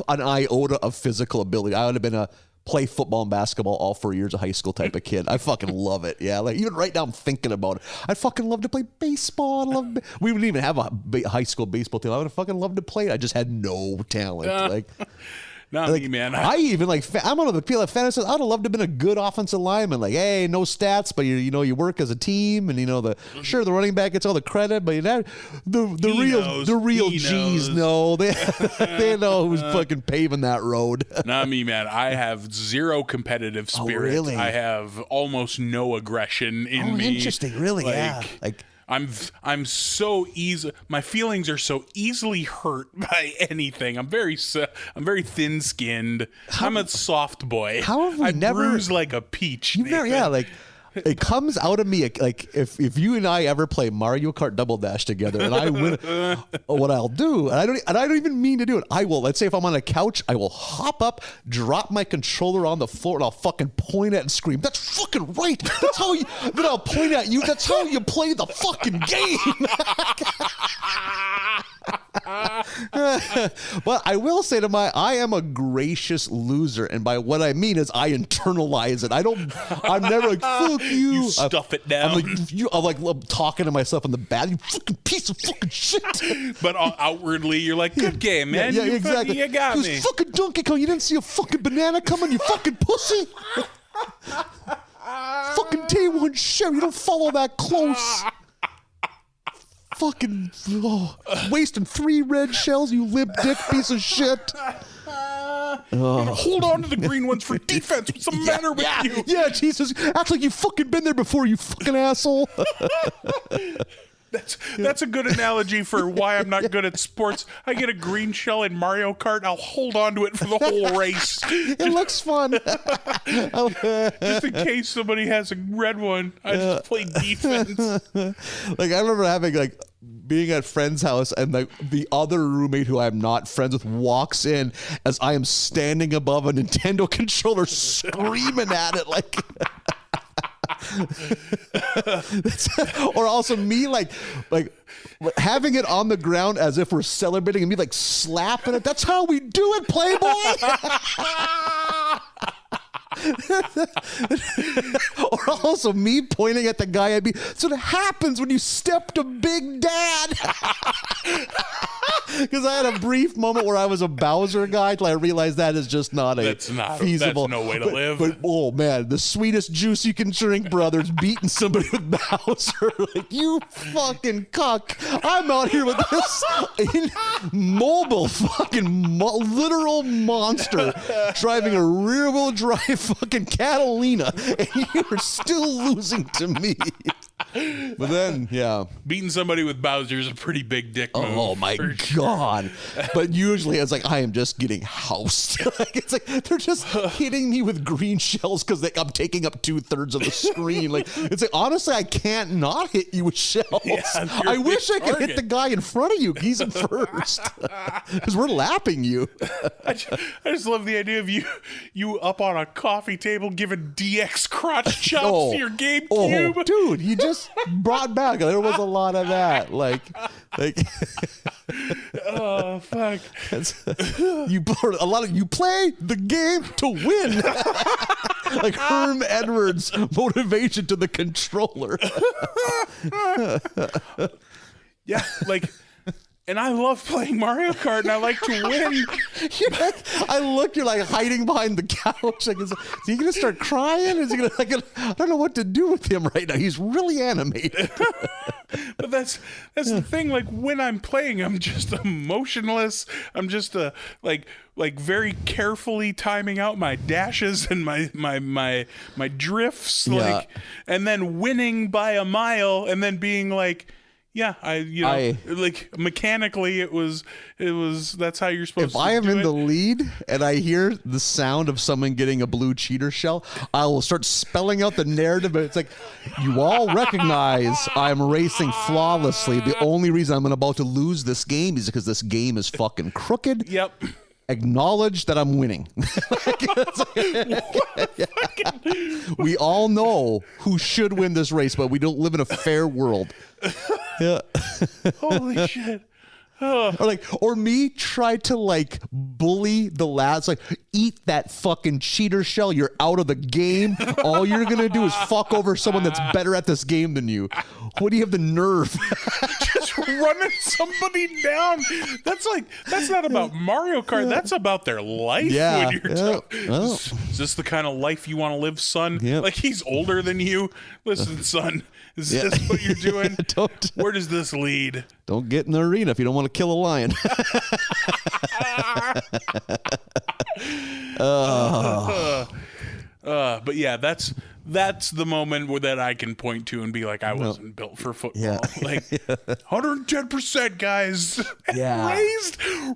iota of physical ability, I would have been play football and basketball all 4 years of high school type of kid. I fucking love it. Yeah, like even right now I'm thinking about it. I'd fucking love to play baseball. We wouldn't even have a high school baseball team. I would have fucking loved to play it. I just had no talent. Not me, man. I'm one of the people that fantasize. I'd have loved to have been a good offensive lineman. Like, hey, no stats, but you work as a team, and the running back gets all the credit, but the real G's know they know who's fucking paving that road. Not me, man. I have zero competitive spirit. Oh, really? I have almost no aggression in me. Interesting, really? Yeah. I'm so easy. My feelings are so easily hurt by anything. I'm very thin-skinned. I'm a soft boy. How have we bruise like a peach. It comes out of me like if you and I ever play Mario Kart Double Dash together and I win, what I'll do, and I don't even mean to do it. I will. Let's say if I'm on a couch, I will hop up, drop my controller on the floor, and I'll fucking point at and scream, "That's fucking right! That's how you." Then I'll point at you. That's how you play the fucking game. But I will say I am a gracious loser, and by what I mean is I internalize it. I'm never like, fuck you. You stuff it down. I'm like talking to myself in the bad, you fucking piece of fucking shit. But outwardly, you're like, good game, man. Yeah, you exactly. You got you me. Fucking Donkey Kong, you didn't see a fucking banana coming, you fucking pussy. Fucking day one share, you don't follow that close. Fucking wasting 3 red shells, you limp dick piece of shit. Hold on to the green ones for defense. What's the matter with you? Yeah, Jesus. Act like you fucking been there before, you fucking asshole. That's a good analogy for why I'm not good at sports. I get a green shell in Mario Kart, I'll hold on to it for the whole race. It looks fun. Just in case somebody has a red one, I just play defense. Like, I remember being at friend's house, and the other roommate who I'm not friends with walks in as I am standing above a Nintendo controller screaming at it like... Or also me like having it on the ground as if we're celebrating, and me like slapping it. That's how we do it, Playboy. Or also me pointing at the guy at me. So it happens when you step to Big Dad. Because I had a brief moment where I was a Bowser guy till I realized that is just not feasible. That's no way to live. But oh man, the sweetest juice you can drink, brothers, beating somebody with Bowser. Like, you fucking cuck. I'm out here with this immobile fucking literal monster driving a rear-wheel drive fucking Catalina, and you're still losing to me. But then, yeah. Beating somebody with Bowser is a pretty big dick move. Oh my God. But usually it's like, I am just getting housed. Like, it's like, they're just hitting me with green shells because I'm taking up 2/3 of the screen. Like, it's like, honestly, I can't not hit you with shells. Yeah, I wish I could hit the guy in front of you. He's in first. Because we're lapping you. I just love the idea of you up on a coffee table giving DX crotch chops to your GameCube. Oh, dude, you just brought back. There was a lot of that. Like oh fuck! You play the game to win. Like Herm Edwards' motivation to the controller. Yeah, like. And I love playing Mario Kart, and I like to win. You're like hiding behind the couch. Like, is he gonna start crying? Is he gonna? I don't know what to do with him right now. He's really animated. But that's the thing. Like, when I'm playing, I'm just emotionless. I'm just like very carefully timing out my dashes and my drifts. Yeah. Like, and then winning by a mile, and then being like. Yeah, like mechanically it was that's how you're supposed to do it. If I am in the lead and I hear the sound of someone getting a blue cheater shell, I will start spelling out the narrative. But it's like, you all recognize I'm racing flawlessly. The only reason I'm about to lose this game is because this game is fucking crooked. Yep. Acknowledge that I'm winning. We all know who should win this race, but we don't live in a fair world. Yeah. Holy shit. Or me try to bully the lads, eat that fucking cheater shell. You're out of the game. All you're gonna do is fuck over someone that's better at this game than you. What do you have the nerve? Just running somebody down. That's not about Mario Kart. That's about their life. Yeah. When you're is this the kind of life you want to live, son? Yep. Like, he's older than you. Listen, son, is this what you're doing? Where does this lead? Don't get in the arena if you don't want to kill a lion. But yeah, that's the moment that I can point to and be like, I wasn't built for football. Yeah. Like 110%, guys. Yeah.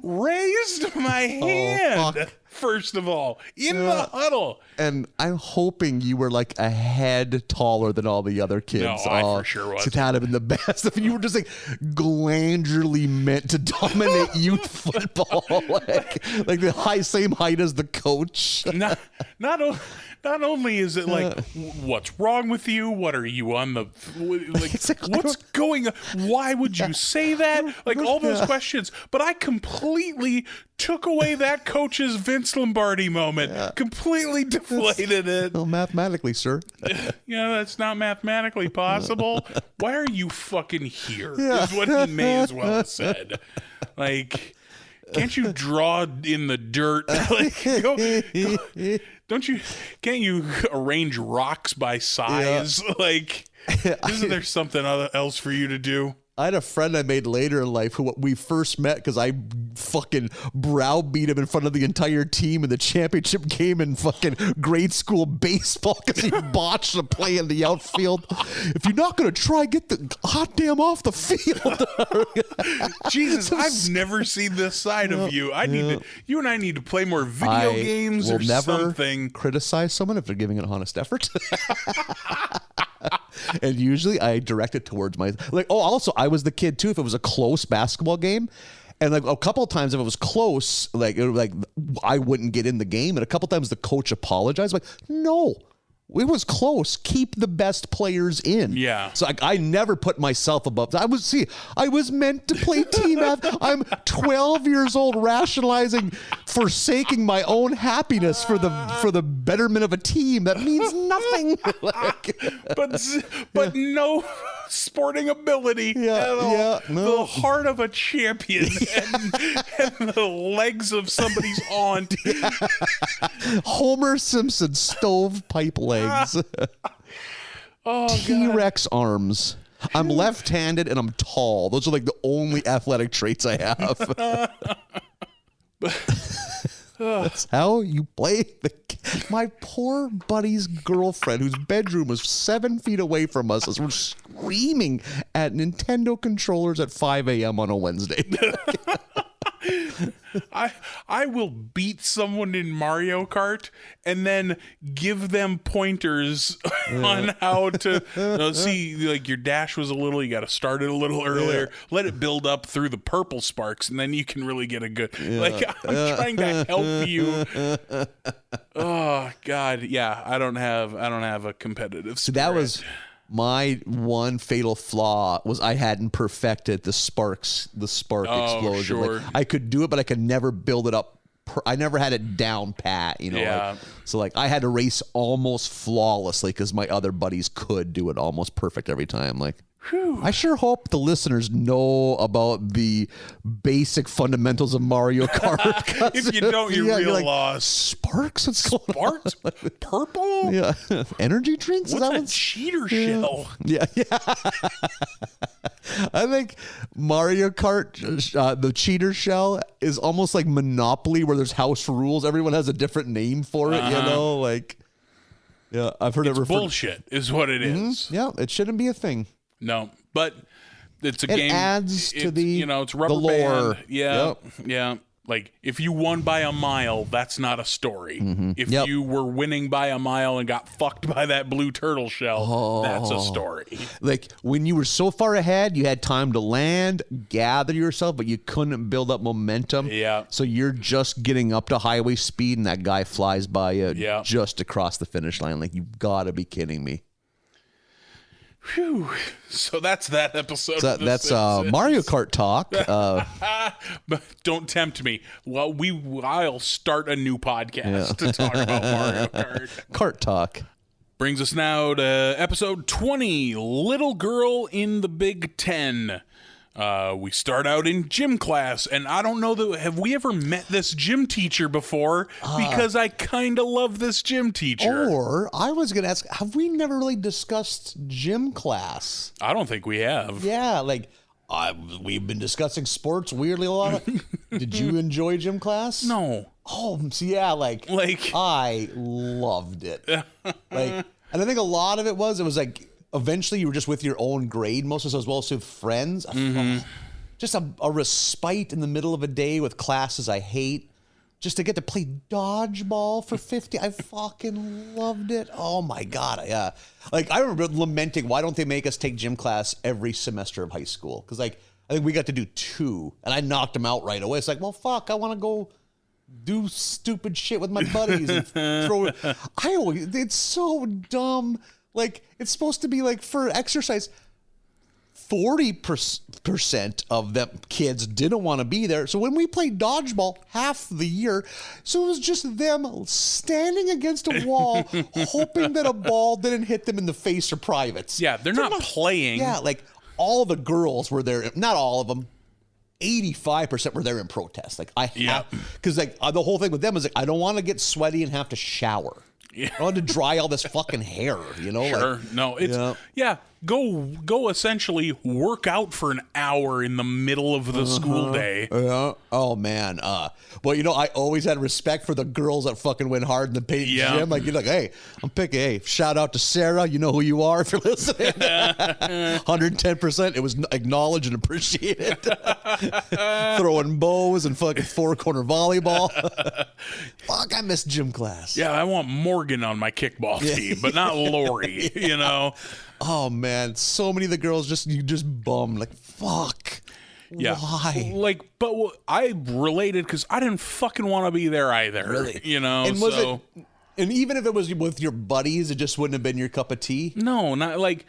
raised my hand. first of all, in the huddle. And I'm hoping you were like a head taller than all the other kids. No, I for sure was. It had been the best if you were just like glandularly meant to dominate youth football, like the same height as the coach. Not only is it like, what's wrong with you? What are you on the, like, what's going on? Why would you say that? Like all those questions. But I completely took away that coach's Vince Lombardi moment, completely deflated it. Well, mathematically, sir. That's not mathematically possible. Why are you fucking here? Is what he may as well have said. Like, can't you draw in the dirt? Like, go. Can't you arrange rocks by size? Yeah. Like, isn't there something else for you to do? I had a friend I made later in life who we first met because I fucking browbeat him in front of the entire team in the championship game in fucking grade school baseball because he botched a play in the outfield. If you're not going to try, get the hot damn off the field. Jesus, I've never seen this side of you. You and I need to play more video games or something. Never criticize someone if they're giving an honest effort. And usually I direct it towards also I was the kid too if it was a close basketball game, and like a couple of times if it was close, like I wouldn't get in the game, and a couple of times the coach apologized, like, no, it was close, keep the best players in. Yeah. So I never put myself above. I was meant to play team. I'm 12 years old, rationalizing, forsaking my own happiness for the betterment of a team. That means nothing. but no sporting ability at all. No. The heart of a champion and the legs of somebody's aunt. Homer Simpson stovepipe legs. T-Rex arms. I'm left-handed and I'm tall. Those are like the only athletic traits I have. That's how you play my poor buddy's girlfriend, whose bedroom was 7 feet away from us, as we're screaming at Nintendo controllers at 5 a.m. on a Wednesday. I will beat someone in Mario Kart and then give them pointers on how to see, like, your dash was you got to start it a little earlier, let it build up through the purple sparks, and then you can really get a good, I'm trying to help you. Oh God. Yeah. I don't have a competitive spirit. So that was my one fatal flaw, was I hadn't perfected the spark explosion. Sure. Like, I could do it, but I could never build it up. I never had it down pat, Yeah. So I had to race almost flawlessly because my other buddies could do it almost perfect every time. Like, whew. I sure hope the listeners know about the basic fundamentals of Mario Kart. If you don't, you're real lost. Sparks? What's going on? Purple? Yeah. Energy drinks? What's a cheater shell? Yeah. I think Mario Kart, the cheater shell, is almost like Monopoly, where there's house rules. Everyone has a different name for it, Yeah, I've heard it's bullshit is what it is. Yeah, it shouldn't be a thing. No, but it's a game. It adds to it's rubber the lore. band. Yeah, yeah. Like, if you won by a mile, that's not a story. If you were winning by a mile and got fucked by that blue turtle shell, that's a story. Like, when you were so far ahead, you had time to land, gather yourself, but you couldn't build up momentum. Yeah. So you're just getting up to highway speed, and that guy flies by you just across the finish line. Like, you've got to be kidding me. Whew. So that's that episode. So that's Mario Kart talk. But don't tempt me. Well, I'll start a new podcast to talk about Mario Kart. Kart talk. Brings us now to episode 20, Little Girl in the Big Ten. We start out in gym class, and I don't know have we ever met this gym teacher before, because I kind of love this gym teacher. Or I was going to ask, have we never really discussed gym class? I don't think we have. Yeah, like we've been discussing sports weirdly a lot. Did you enjoy gym class? No. Oh, so yeah, like I loved it. And I think a lot of it was like, eventually you were just with your own grade, most of us, as well as with friends. Just a respite in the middle of a day with classes I hate. just to get to play dodgeball for 50. I fucking loved it. Oh my God. Yeah. Like I remember lamenting, why don't they make us take gym class every semester of high school? Because like, I think we got to do 2 and I knocked them out right away. It's like, well, fuck, I want to go do stupid shit with my buddies and throw it. It's so dumb. Like it's supposed to be like for exercise. 40% of them kids didn't want to be there. So when we played dodgeball half the year, so it was just them standing against a wall, hoping that a ball didn't hit them in the face or privates. Yeah, they're not playing. Yeah, like all the girls were there. Not all of them. 85% were there in protest. Like because like the whole thing with them is like I don't want to get sweaty and have to shower. Yeah. I want to dry all this fucking hair, you know? Sure. Like, no, it's go essentially work out for an hour in the middle of the school day. Yeah. Oh man. Well, you know, I always had respect for the girls that fucking went hard in the paint gym. Like you're like, hey, I'm picking. Hey, shout out to Sarah. You know who you are if you're listening. 110%. It was acknowledged and appreciated. Throwing bows and fucking 4-corner volleyball. Fuck, I miss gym class. Yeah, I want Morgan on my kickball team, but not Lori. You know. Oh man, so many of the girls just bummed. Like fuck. Yeah. Why? Like, but I related because I didn't fucking want to be there either. Really? You know. And was it? And even if it was with your buddies, it just wouldn't have been your cup of tea. No, not like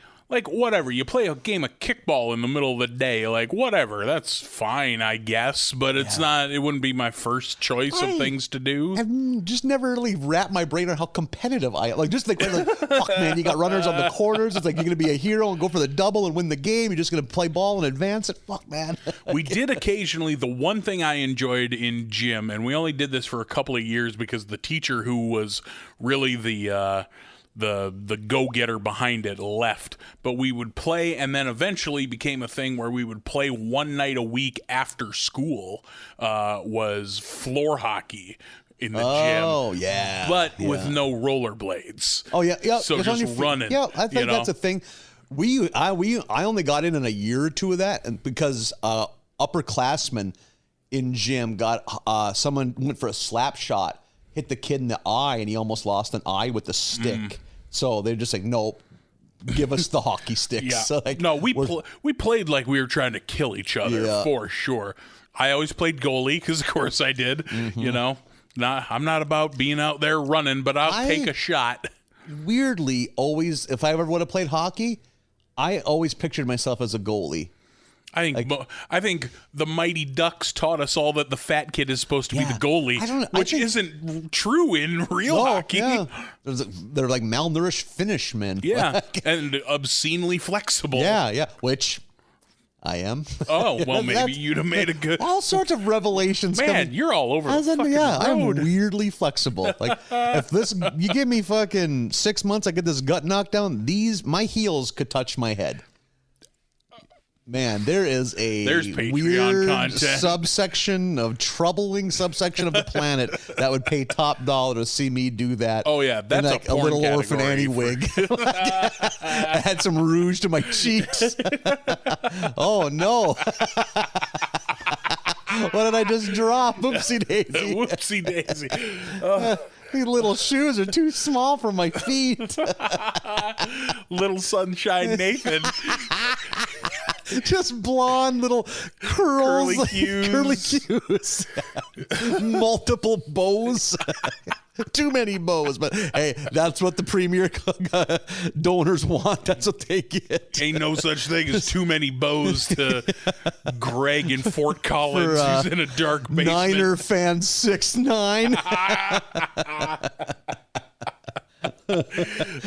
whatever. You play a game of kickball in the middle of the day, like whatever. That's fine, I guess. But it's not. It wouldn't be my first choice of things to do. I've just never really wrapped my brain on how competitive I am. Like just like fuck man, you got runners on the corners. It's like you're gonna be a hero and go for the double and win the game. You're just gonna play ball and advance it. Fuck man. We did occasionally. The one thing I enjoyed in gym, and we only did this for a couple of years because the teacher who was really the go-getter behind it left, but we would play, and then eventually became a thing where we would play one night a week after school, was floor hockey in the gym. Oh yeah, but with no rollerblades. Oh yeah, yeah. So it's on just your running. Yeah, I think that's a thing. I only got in a year or two of that, and because upperclassmen in gym got someone went for a slap shot, hit the kid in the eye, and he almost lost an eye with the stick. So they're just like, nope, give us the hockey sticks. Yeah. So like, no, we played like we were trying to kill each other for sure. I always played goalie because, of course, I did. You know, I'm not about being out there running, but I'll take a shot. Weirdly, always, if I ever would have played hockey, I always pictured myself as a goalie. I think the Mighty Ducks taught us all that the fat kid is supposed to be the goalie, which isn't true in real hockey. Yeah. They're like malnourished Finnish men. Yeah, and obscenely flexible. Yeah, which I am. Oh, well, maybe you'd have made a good... All sorts of revelations. Man, you're all over the fucking road. I'm weirdly flexible. Like, if you give me fucking 6 months, I get this gut knocked down, my heels could touch my head. Man, there's Patreon weird content. troubling subsection of the planet that would pay top dollar to see me do that. Oh yeah, that's like a porn little orphan Annie wig. I had some rouge to my cheeks. Oh no. What did I just drop? Whoopsie daisy. Whoopsie daisy. These little shoes are too small for my feet. Little sunshine Nathan. Just blonde little curls, curly cues. Multiple bows. Too many bows, but hey, that's what the premier donors want. That's what they get. Ain't no such thing as too many bows to Greg in Fort Collins, who's in a dark basement. Niner fan 6'9".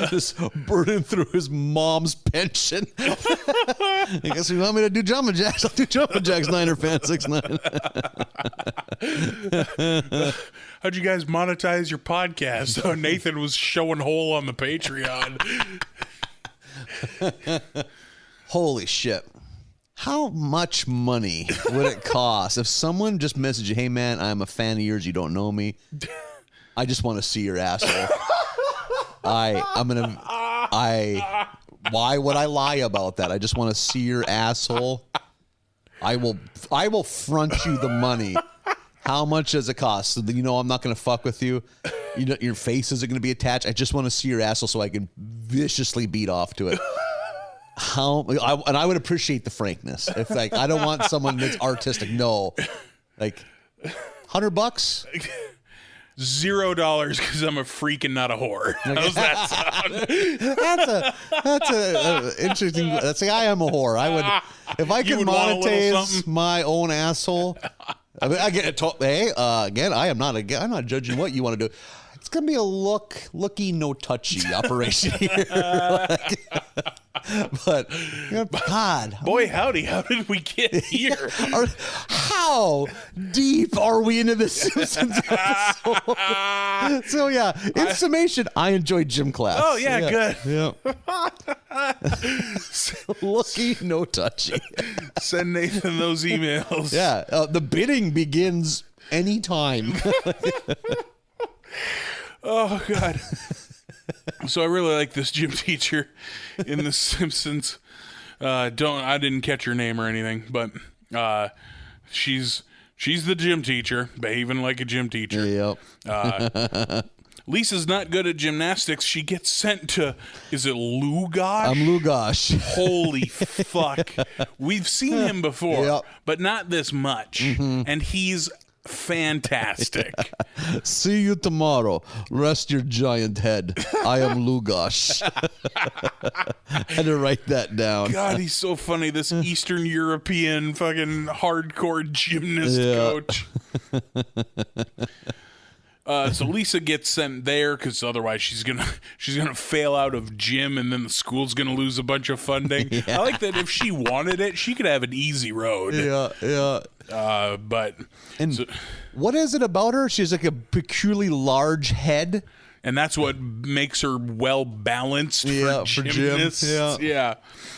Just burning through his mom's pension. I guess you want me to do jumping jacks? I'll do jumping jacks. Niner fan 6'9". How'd you guys monetize your podcast? Oh, Nathan was showing whole on the Patreon. Holy shit. How much money would it cost if someone just messaged you, hey man, I'm a fan of yours, you don't know me. I just want to see your asshole. Why would I lie about that? I just want to see your asshole. I will front you the money How much does it cost? So that you know I'm not going to fuck with you. You know, your face isn't going to be attached. I just want to see your asshole so I can viciously beat off to it. And I would appreciate the frankness. If like I don't want someone that's artistic. No, like $100. $0 because I'm a freak and not a whore. How's that sound? That's a interesting. That's like I am a whore. I would if I could would want a little monetize something? my own asshole. I mean, I get it. Hey, again, I'm not judging what you want to do. It's gonna be a looky, no touchy operation here. But God, Boy, howdy, how did we get here? how deep are we into the Simpsons episode? So yeah, in summation, I enjoyed gym class. Oh, yeah, good. Yeah. Looky, no touchy. Send Nathan those emails. Yeah, the bidding begins anytime. Oh, God. So I really like this gym teacher in The Simpsons. I didn't catch her name or anything, but she's the gym teacher, behaving like a gym teacher. Yep. Lisa's not good at gymnastics. She gets sent to, is it Lugosh? I'm Lugosh. Holy fuck. We've seen him before, Yep. but not this much. And he's fantastic. See you tomorrow. Rest your giant head. I am Lugosh. Had to write that down. God, he's so funny. This Eastern European fucking hardcore gymnast coach. So Lisa gets sent there because otherwise she's gonna fail out of gym and then the school's gonna lose a bunch of funding. I like that if she wanted it, she could have an easy road. Yeah. What is it about her? She's like a peculiarly large head. And that's what makes her well balanced Yeah, for for gym. gymnasts. Yeah.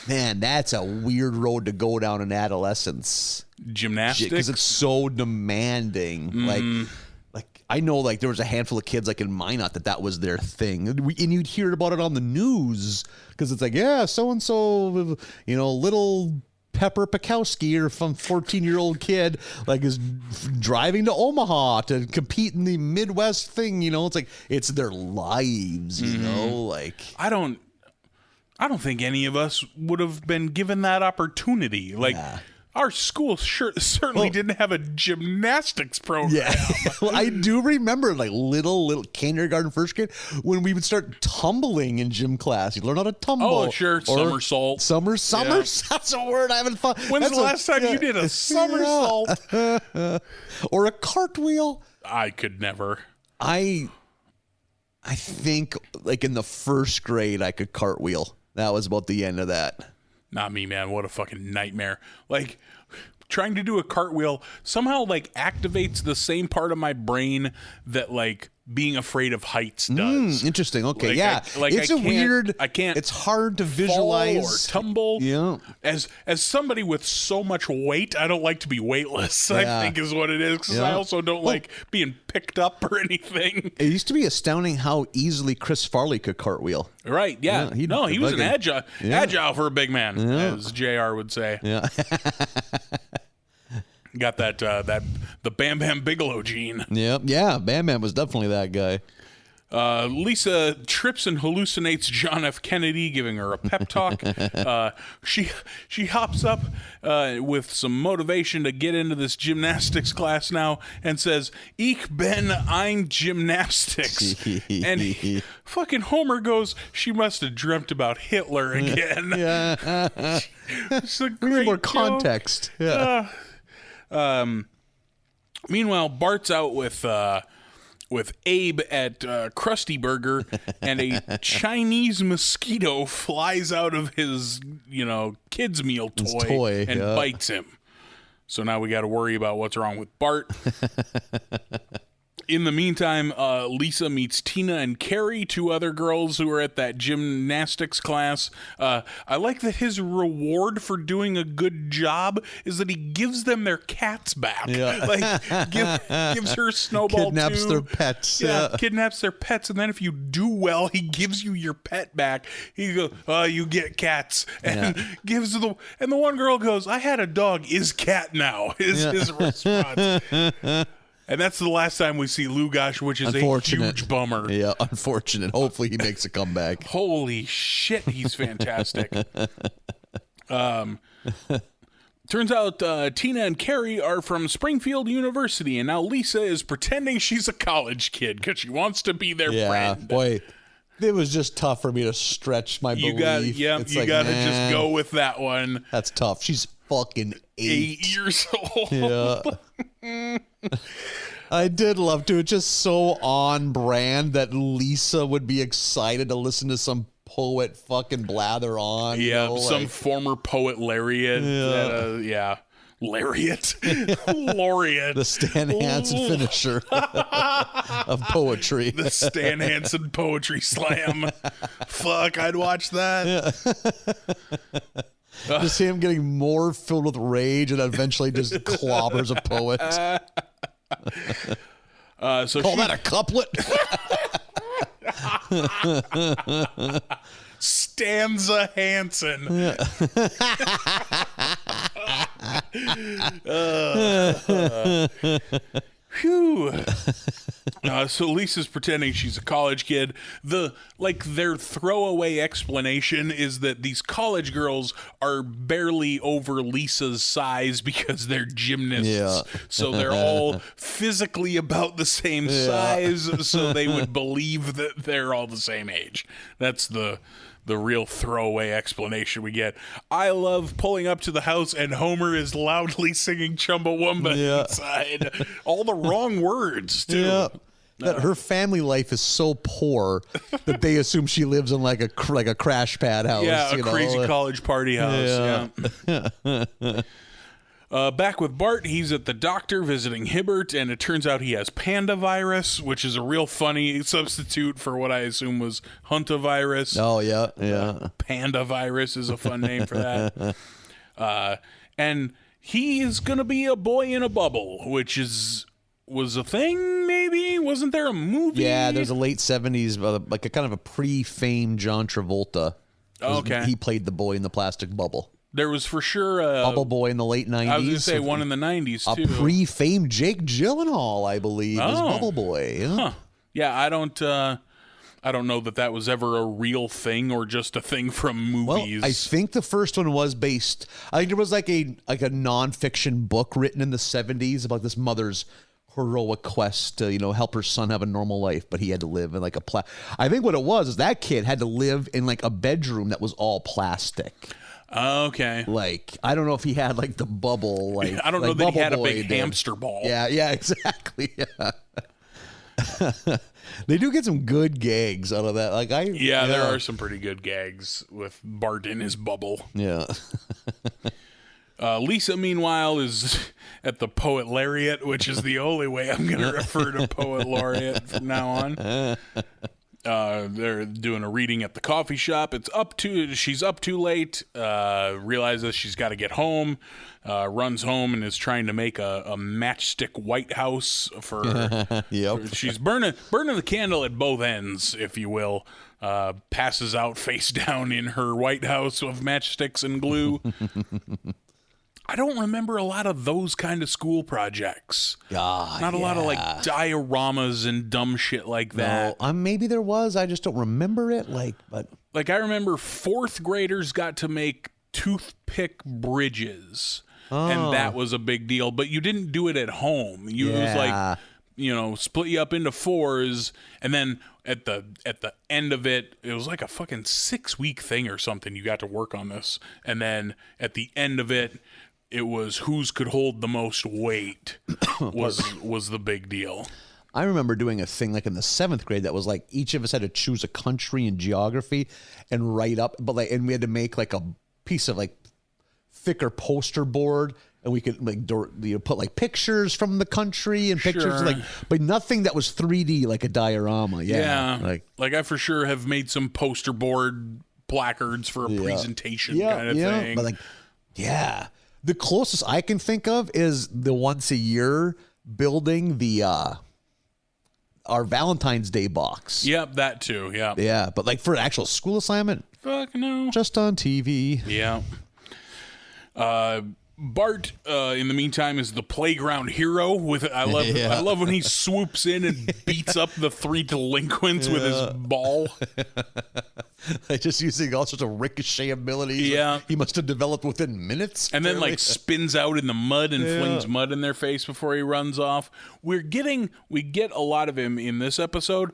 Man, that's a weird road to go down in adolescence. Gymnastics. Because it's so demanding. Like I know, like there was a handful of kids like in Minot that was their thing, and you'd hear about it on the news because it's like, yeah, so and so, little Pepper Pikowski or some 14-year-old kid like is driving to Omaha to compete in the Midwest thing. It's like it's their lives. Like I don't think any of us would have been given that opportunity. Like our school certainly didn't have a gymnastics program. Yeah, well, I do remember like little kindergarten, first grade when we would start tumbling in gym class. You learn how to tumble. Oh, sure, somersault. That's a word I haven't found. When's the last time you did a somersault? Or a cartwheel? I could never. I think like in the first grade I could cartwheel. That was about the end of that. Not me, man. What a fucking nightmare. Like, trying to do a cartwheel somehow, like, activates the same part of my brain that, like, being afraid of heights does. Interesting. Okay, Like, yeah. It's I can't it's hard to fall visualize. or tumble. Yeah. As somebody with so much weight, I don't like to be weightless, I think is what it is, because I also don't like being picked up or anything. It used to be astounding how easily Chris Farley could cartwheel. Right, yeah. he was an fucking- agile for a big man, as JR would say. Yeah. Got the Bam Bam Bigelow gene. Yep. Yeah. Bam Bam was definitely that guy. Lisa trips and hallucinates John F. Kennedy, giving her a pep talk. She hops up with some motivation to get into this gymnastics class now and says, "Ich bin ein Gymnastics." And fucking Homer goes, "She must have dreamt about Hitler again." Yeah. It's a We need great more joke. context. Yeah. Meanwhile, Bart's out with Abe at Krusty Burger, and a Chinese mosquito flies out of his, kids' meal toy and bites him. So now we got to worry about what's wrong with Bart. In the meantime, Lisa meets Tina and Carrie, two other girls who are at that gymnastics class. I like that his reward for doing a good job is that he gives them their cats back. Yeah. Like, gives her Snowball Kidnaps too. their pets. Yeah, Yeah. kidnaps their pets, and then if you do well, he gives you your pet back. He goes, you get cats. And gives the one girl goes, "I had a dog, is cat now," is his response. And that's the last time we see Lugosh, which is a huge bummer. Yeah, unfortunate. Hopefully he makes a comeback. Holy shit, he's fantastic. Turns out Tina and Carrie are from Springfield University, and now Lisa is pretending she's a college kid because she wants to be their friend. Boy, it was just tough for me to stretch my belief. You got to just go with that one. That's tough. She's fucking 8 years old. Yeah. I did love to. It's just so on brand that Lisa would be excited to listen to some poet fucking blather on. Yeah, some former poet laureate. Laureate. Laureate. The Stan Hansen finisher of poetry. The Stan Hansen Poetry Slam. Fuck, I'd watch that. Yeah. Just him getting more filled with rage and eventually just clobbers a poet. Call that a couplet? Stanza Hansen. Phew. So Lisa's pretending she's a college kid. Their throwaway explanation is that these college girls are barely over Lisa's size because they're gymnasts. Yeah. So they're all physically about the same size, so they would believe that they're all the same age. That's the real throwaway explanation we get. I love pulling up to the house and Homer is loudly singing Chumbawamba inside. All the wrong words, too. Yeah. That her family life is so poor that they assume she lives in like a crash pad house. Yeah, a crazy college party house. Yeah. Back with Bart, he's at the doctor visiting Hibbert, and it turns out he has panda virus, which is a real funny substitute for what I assume was Huntavirus. Oh, yeah. Panda virus is a fun name for that. And he is going to be a boy in a bubble, which was a thing, maybe? Wasn't there a movie? Yeah, there's a late 70s, like a kind of a pre-famed John Travolta. Okay. He played the boy in the plastic bubble. There was for sure a Bubble Boy in the late 90s. I was going to say one in the 90s, too. A pre-famed Jake Gyllenhaal, I believe, is Bubble Boy. Yeah. Huh. Yeah, I don't know that was ever a real thing or just a thing from movies. Well, I think the first one was based. I think there was like a nonfiction book written in the 70s about this mother's heroic quest to help her son have a normal life, but he had to live in like I think what it was is that kid had to live in like a bedroom that was all plastic. Okay. Like, I don't know if he had like the bubble. Like, I don't know that he had a big hamster ball. Yeah, exactly. Yeah. They do get some good gags out of that. Like there are some pretty good gags with Bart in his bubble. Yeah. Lisa, meanwhile, is at the Poet Laureate, which is the only way I'm going to refer to Poet Laureate from now on. They're doing a reading at the coffee shop. She's up too late, realizes she's got to get home, runs home and is trying to make a matchstick White House for Yep. She's burning the candle at both ends, if you will. Passes out face down in her White House of matchsticks and glue. I don't remember a lot of those kind of school projects. Not a lot of like dioramas and dumb shit like that. No, maybe there was. I just don't remember it. But I remember fourth graders got to make toothpick bridges, and that was a big deal. But you didn't do it at home. It was like, split you up into fours, and then at the end of it, it was like a fucking 6-week thing or something. You got to work on this, and then at the end of it. It was whose could hold the most weight was the big deal. I remember doing a thing like in the 7th grade that was like each of us had to choose a country in geography and write up, and we had to make like a piece of like thicker poster board, and we could like put like pictures from the country and pictures but nothing that was 3D like a diorama. Yeah. Like I for sure have made some poster board placards for a presentation kind of thing. But the closest I can think of is the once a year building the our Valentine's Day box. Yep, that too. Yeah. Yeah, but like for an actual school assignment, fuck no. Just on TV. Yeah. Bart, in the meantime, is the playground hero. I love when he swoops in and beats up the 3 delinquents with his ball. Just using all sorts of ricochet abilities. Yeah. He must have developed within minutes. And then spins out in the mud and flings mud in their face before he runs off. We get a lot of him in this episode.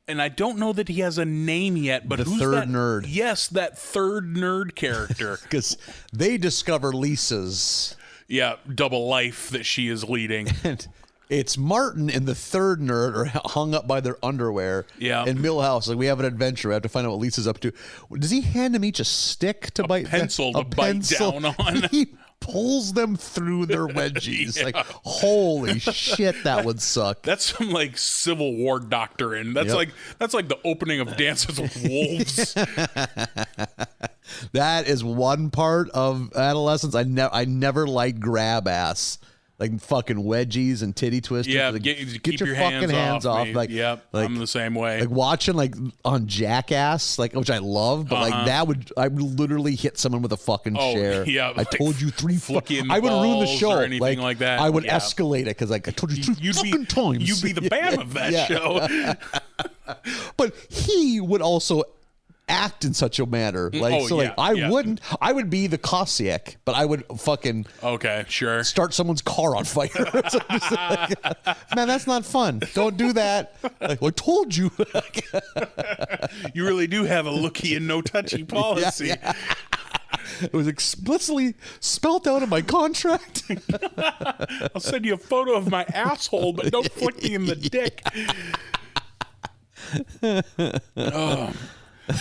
And I don't know that he has a name yet, but who's third that nerd? Yes, that third nerd character. Because they discover Lisa's. Yeah, double life that she is leading. And it's Martin and the third nerd are hung up by their underwear. Yeah. In Millhouse, like we have an adventure. We have to find out what Lisa's up to. Does he hand them each a stick to bite? Pencil to bite down on. He pulls them through their wedgies. Like, holy shit, that would suck. That's some like Civil War doctrine. That's like the opening of Dances with Wolves. That is one part of adolescence. I never liked grab ass. Like fucking wedgies and titty twisters. Yeah, like, keep your fucking hands off me. Like, yep, I'm the same way. Like watching like on Jackass, like which I love, but like I would literally hit someone with a fucking chair. Yeah, I told you 3 flicking I would ruin the balls show or anything like that. I would Yeah. escalate it because like I told you 3 fucking times. You'd be the Bam of that show. But he would also act in such a manner. Like I wouldn't. I would be the Cossack, but I would fucking Okay, sure. start someone's car on fire. So just like, man, that's not fun. Don't do that. Like, I told you. You really do have a looky and no touchy policy. Yeah. It was explicitly spelled out in my contract. I'll send you a photo of my asshole, but don't flick me in the dick.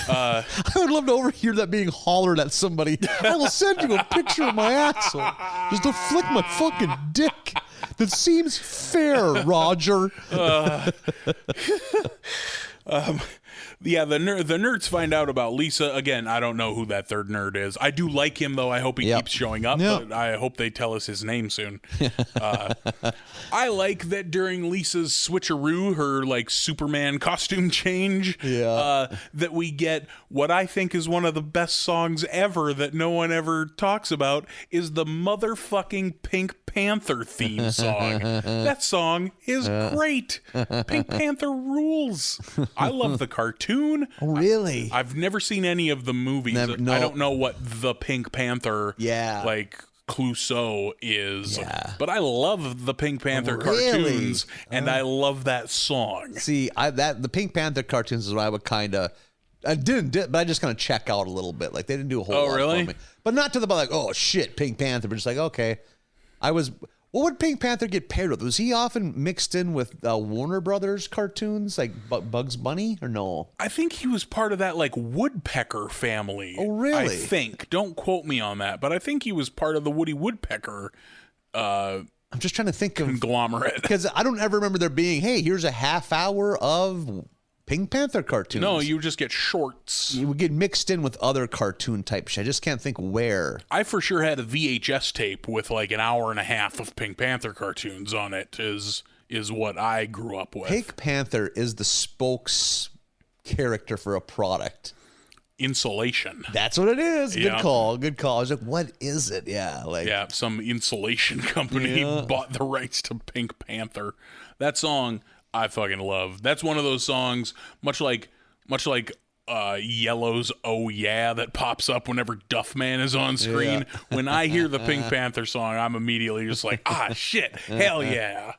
I would love to overhear that being hollered at somebody. I will send you a picture of my asshole just to flick my fucking dick. That seems fair, Roger. Yeah, the nerds find out about Lisa. Again, I don't know who that third nerd is. I do like him, though. I hope he keeps showing up, but I hope they tell us his name soon. I like that during Lisa's switcheroo, her like Superman costume change, that we get what I think is one of the best songs ever that no one ever talks about is the motherfucking Pink Panther theme song. That song is great. Pink Panther rules. I love the cartoon. Oh, really? I've never seen any of the movies. No. I don't know what the Pink Panther like Clouseau is. But I love the Pink Panther cartoons and I love that song. See, the Pink Panther cartoons is what I would kind of but I just kind of check out a little bit. Like they didn't do a whole lot really? for me. But not to the like, oh shit, Pink Panther, but just like, okay. What would Pink Panther get paired with? Was he often mixed in with Warner Brothers cartoons, like Bugs Bunny, or no? I think he was part of that like Woodpecker family. Oh, really? I think. Don't quote me on that, but I think he was part of the Woody Woodpecker I'm just trying to think of conglomerate. Because I don't ever remember there being, hey, here's a half hour of Pink Panther cartoons. No, you just get shorts. You would get mixed in with other cartoon type shit. I just can't think where. I for sure had a VHS tape with like an hour and a half of Pink Panther cartoons on it is what I grew up with. Pink Panther is the spokes character for a product. Insulation. That's what it is. Yeah. Good call. I was like, what is it? Yeah. Some insulation company bought the rights to Pink Panther. That song I fucking love. That's one of those songs, much like Yellow's "Oh Yeah" that pops up whenever Duffman is on screen. Yeah. When I hear the Pink Panther song, I'm immediately just like, shit, hell yeah.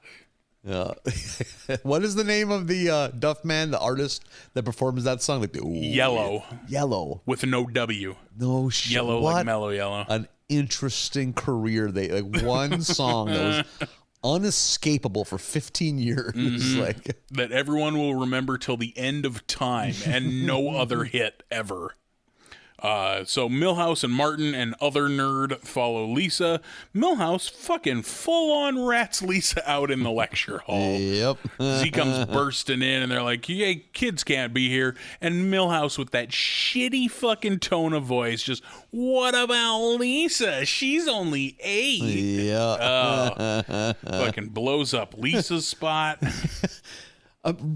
What is the name of the Duff Man, the artist that performs that song? Like Yellow. Yellow With no W. No shit. Yellow, what like mellow yellow. An interesting career. They like one song that was unescapable for 15 years. Like that everyone will remember till the end of time and no other hit ever. So Milhouse and Martin and other nerd follow Lisa. Milhouse fucking full on rats Lisa out in the lecture hall. Yep. He comes bursting in and they're like, "Hey, kids can't be here." And Milhouse with that shitty fucking tone of voice just, "What about Lisa? She's only 8." Yeah. Fucking blows up Lisa's spot.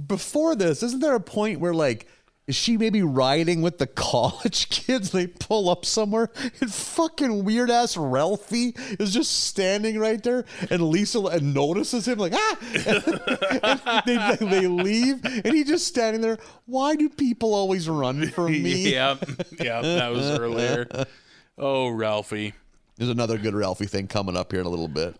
Before this, isn't there a point where like is she maybe riding with the college kids? They pull up somewhere and fucking weird ass Ralphie is just standing right there, and Lisa notices him like and they leave, and he's just standing there. Why do people always run from me? Yeah, that was earlier. Oh, Ralphie. There's another good Ralphie thing coming up here in a little bit.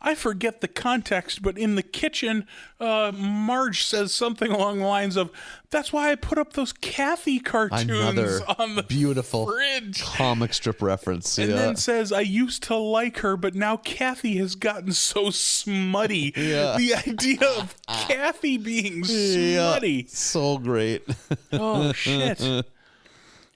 I forget the context, but in the kitchen, Marge says something along the lines of, "That's why I put up those Kathy cartoons Another on the beautiful fridge." comic strip reference. And then says, "I used to like her, but now Kathy has gotten so smutty." Yeah. The idea of Kathy being smutty. So great. Oh, shit.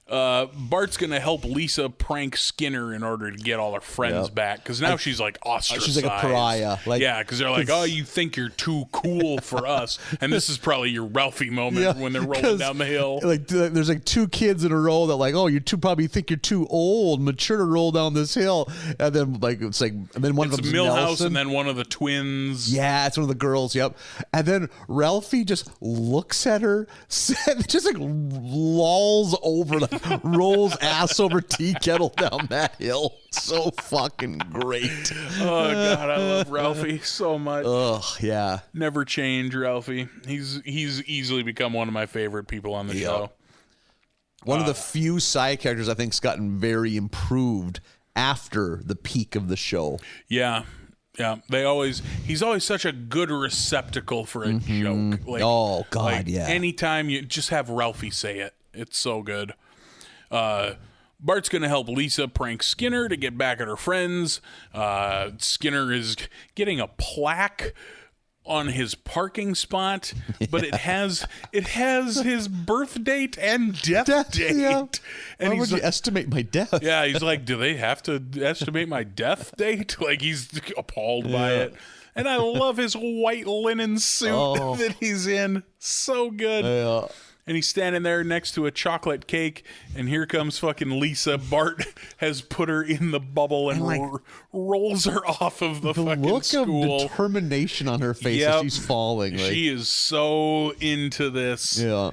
Bart's gonna help Lisa prank Skinner in order to get all her friends back, because now she's like ostracized. She's like a pariah. Yeah, because they're like, "Oh, you think you're too cool for us," and this is probably your Ralphie moment when they're rolling down the hill. Like, there's like two kids in a row that like, "Oh, you probably think you're too old, mature to roll down this hill," and then like it's like, and then one of them's Milhouse, Nelson. and then one of the twins. Yeah, it's one of the girls. Yep. And then Ralphie just looks at her, just like lolls over, like rolls ass over tea kettle down that hill. So fucking great. Oh God, I love Ralphie so much. Ugh, yeah. Never change, Ralphie. He's easily become one of my favorite people on the show. One of the few side characters I think's gotten very improved after the peak of the show. Yeah. Yeah, he's always such a good receptacle for a joke. Like, Oh, God, like, yeah. Anytime you just have Ralphie say it, it's so good. Bart's going to help Lisa prank Skinner to get back at her friends. Skinner is getting a plaque on his parking spot, but it has his birth date and death date. Yeah. And Why he's would you like, estimate my death? yeah, he's like, "Do they have to estimate my death date?" Like, he's appalled by it. And I love his white linen suit that he's in. So good. Yeah. And he's standing there next to a chocolate cake, and here comes fucking Lisa. Bart has put her in the bubble and like, rolls her off of the fucking Look school. of determination on her face as she's falling. Like, She is so into this. yeah.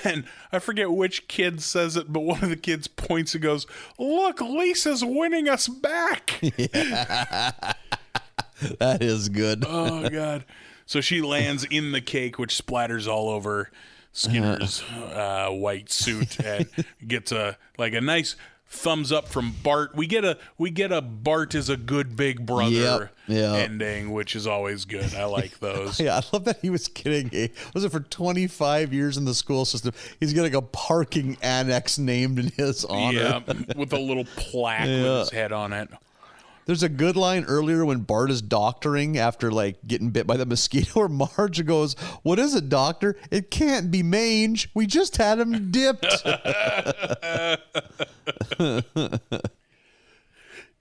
And I forget which kid says it, but one of the kids points and goes, "Look, Lisa's winning us back." That is good. Oh, God. So she lands in the cake, which splatters all over Skinner's white suit, and gets a nice thumbs up from Bart. We get a Bart is a good big brother ending, which is always good. I like those. Yeah, I love that he was getting for 25 years in the school system, he's getting a parking annex named in his honor. Yeah, with a little plaque with his head on it. There's a good line earlier when Bart is doctoring after like getting bit by the mosquito, where Marge goes, "What is it, doctor? It can't be mange. We just had him dipped."